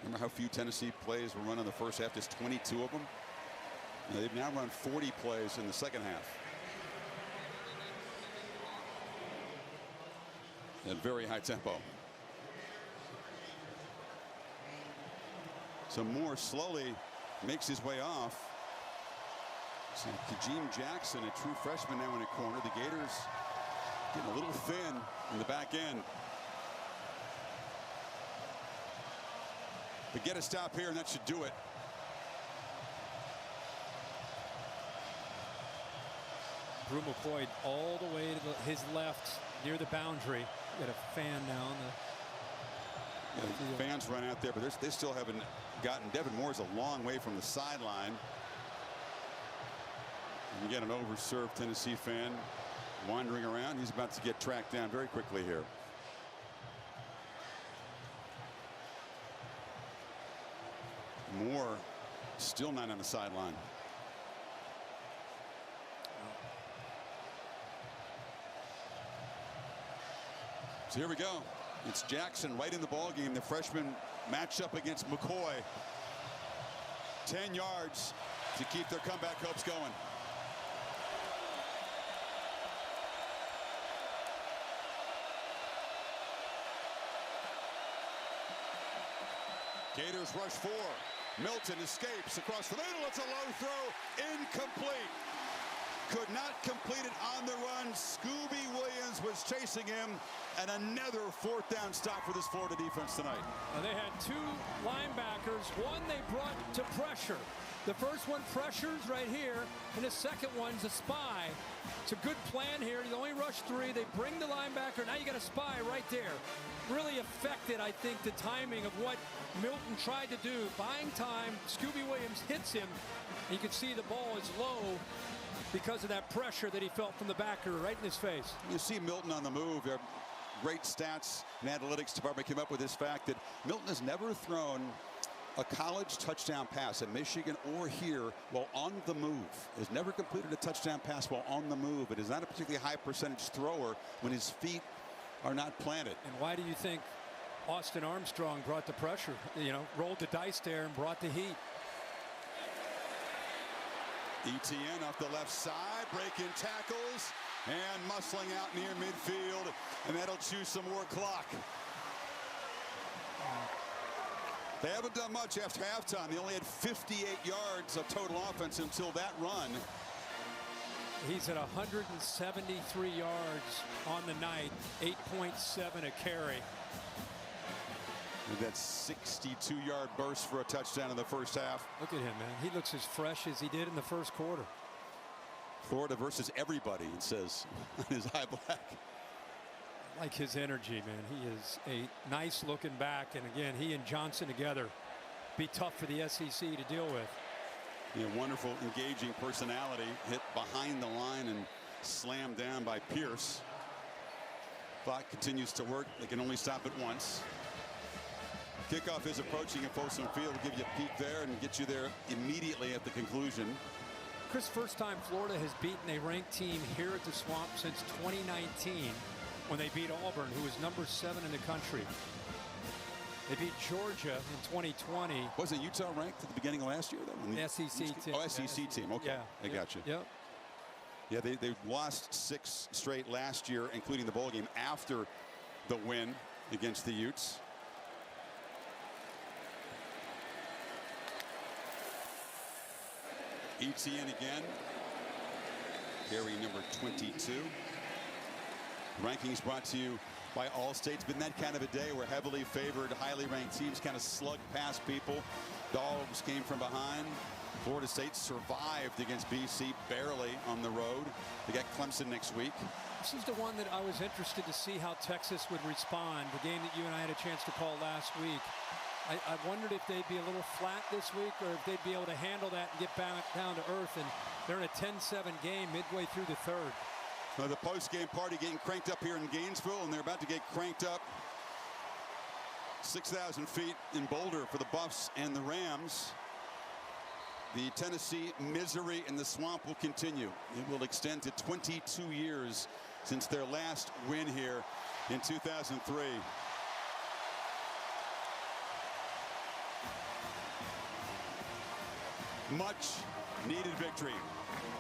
Remember how few Tennessee plays were run in the first half? Just 22 of them. They've now run 40 plays in the second half. At very high tempo. So Moore slowly makes his way off. So Kajim Jackson, a true freshman, now in a corner. The Gators Getting a little thin in the back end. But get a stop here, and that should do it. Drew McCoy all the way to his left near the boundary. Got a fan now. The fans run out there, but they still haven't gotten. Devin Moore's a long way from the sideline. And you get an overserved Tennessee fan wandering around. He's about to get tracked down very quickly here. Moore still not on the sideline. So here we go. It's Jackson right in the ball game. The freshman matched up against McCoy. 10 yards to keep their comeback hopes going. Gators rush 4. Milton escapes across the middle. It's a low throw. Incomplete. Could not complete it on the run. Scooby Williams was chasing him. And another 4th down stop for this Florida defense tonight. Now they had 2 linebackers. One they brought to pressure. The first one pressures right here, and the second one's a spy. It's a good plan here. You only rush 3. They bring the linebacker. Now you got a spy right there. Really affected, I think, the timing of what Milton tried to do. Buying time. Scooby Williams hits him. You can see the ball is low because of that pressure that he felt from the backer right in his face. You see Milton on the move. Great stats and analytics department came up with this fact that Milton has never thrown a college touchdown pass at Michigan or here while on the move. Has never completed a touchdown pass while on the move. It is not a particularly high percentage thrower when his feet are not planted. And why do you think Austin Armstrong brought the pressure? You know, rolled the dice there and brought the heat. Etienne off the left side, breaking tackles and muscling out near midfield, and that'll chew some more clock. They haven't done much after halftime. They only had 58 yards of total offense until that run. He's at 173 yards on the night, 8.7 a carry. With that 62-yard burst for a touchdown in the first half. Look at him, man. He looks as fresh as he did in the first quarter. Florida versus everybody, it says on his eye black. I like his energy, man. He is a nice looking back. And again, he and Johnson together be tough for the SEC to deal with. Yeah, wonderful, engaging personality. Hit behind the line and slammed down by Pierce. Clock continues to work. They can only stop it once. Kickoff is approaching at Folsom Field. We'll give you a peek there and get you there immediately at the conclusion. Chris, first time Florida has beaten a ranked team here at the Swamp since 2019 when they beat Auburn, who was number 7 in the country. They beat Georgia in 2020. Wasn't Utah ranked at the beginning of last year, though? The SEC team. Oh, SEC team. Okay, yeah, I got you. Yep. Yeah, they lost 6 straight last year, including the bowl game after the win against the Utes. Etienne again. Carry number 22. Rankings brought to you by Allstate. It's been that kind of a day where heavily favored, highly ranked teams kind of slug past people. Dogs came from behind. Florida State survived against BC barely on the road. They got Clemson next week. This is the one that I was interested to see how Texas would respond. The game that you and I had a chance to call last week. I wondered if they'd be a little flat this week or if they'd be able to handle that and get back down to earth. And they're in a 10-7 game midway through the third. Now the post-game party getting cranked up here in Gainesville, and they're about to get cranked up 6,000 feet in Boulder for the Buffs and the Rams. The Tennessee misery in the Swamp will continue. It will extend to 22 years since their last win here in 2003. Much needed victory.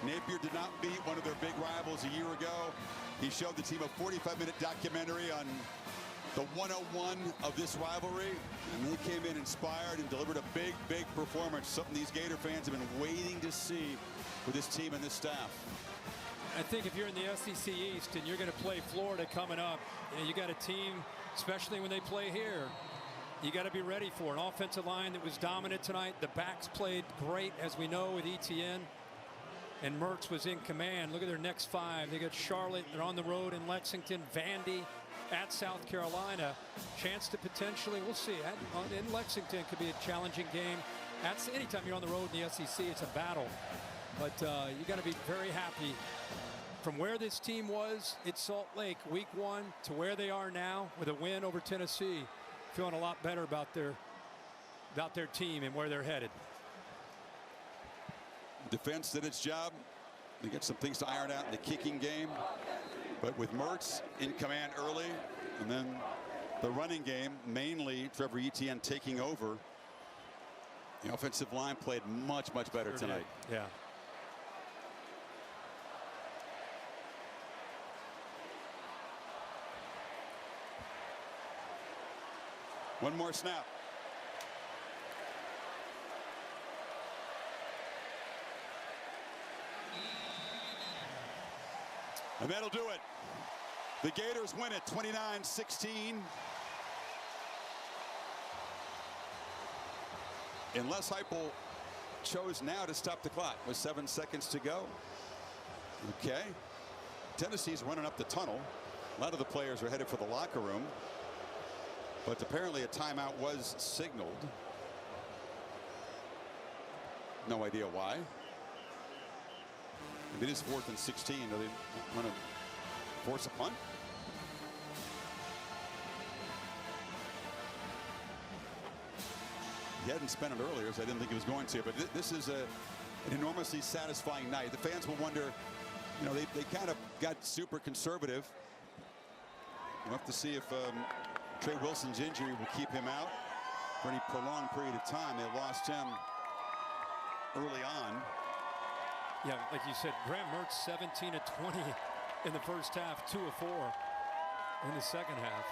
Napier did not beat one of their big rivals a year ago. He showed the team a 45-minute documentary on the 101 of this rivalry, and they came in inspired and delivered a big performance, something these Gator fans have been waiting to see with this team and this staff. I think if you're in the SEC East and you're going to play Florida coming up, you got a team, especially when they play here, you got to be ready for an offensive line that was dominant tonight. The backs played great, as we know, with Etienne. And Mertz was in command. Look at their next 5. They got Charlotte. They're on the road in Lexington. Vandy at South Carolina. Chance to potentially, we'll see. In Lexington could be a challenging game. Anytime you're on the road in the SEC, it's a battle. But you got to be very happy from where this team was at Salt Lake week 1 to where they are now with a win over Tennessee. Feeling a lot better about their team and where they're headed. Defense did its job. They get some things to iron out in the kicking game. But with Mertz in command early, and then the running game, mainly Trevor Etienne taking over, the offensive line played much, much better tonight. Yeah. One more snap. And that'll do it. The Gators win it 29-16. Unless Heupel chose now to stop the clock with 7 seconds to go. Okay. Tennessee's running up the tunnel. A lot of the players are headed for the locker room. But apparently a timeout was signaled. No idea why. If it is 4th and 16, are they want to force a punt? He hadn't spent it earlier, so I didn't think he was going to. But this is an enormously satisfying night. The fans will wonder, you know, they kind of got super conservative. We'll have to see if Trey Wilson's injury will keep him out for any prolonged period of time. They lost him early on. Yeah, like you said, Graham Mertz 17 of 20 in the first half, 2 of 4 in the second half.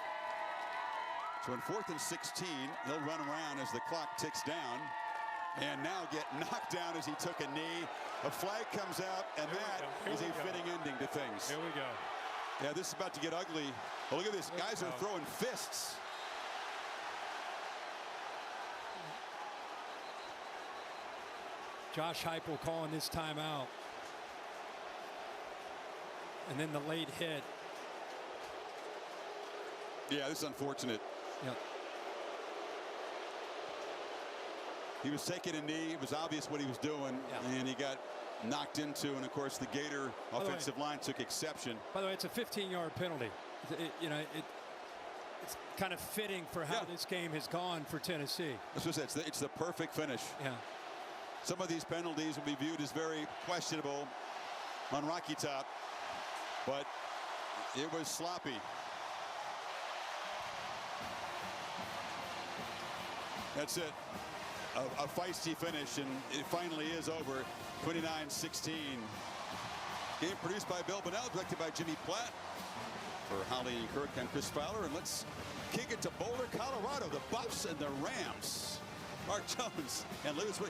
So in 4th and 16, he'll run around as the clock ticks down, and now get knocked down as he took a knee. A flag comes out, and that is a fitting ending to things. Here we go. Yeah, this is about to get ugly. Oh, look at this. Guys are throwing fists. Josh Heupel calling this timeout. And then the late hit. Yeah, this is unfortunate. Yeah. He was taking a knee. It was obvious what he was doing, and he got knocked into, and of course the Gator offensive line took exception. By the way, it's a 15-yard penalty. It's kind of fitting for how this game has gone for Tennessee. That's what I said. It's the perfect finish. Yeah. Some of these penalties will be viewed as very questionable on Rocky Top, but it was sloppy. That's it. A feisty finish, and it finally is over. 29-16. Game produced by Bill Bonnell, directed by Jimmy Platt. For Holly and Kirk, I'm Chris Fowler, and let's kick it to Boulder, Colorado. The Buffs and the Rams. Mark Jones and Lewis Wood.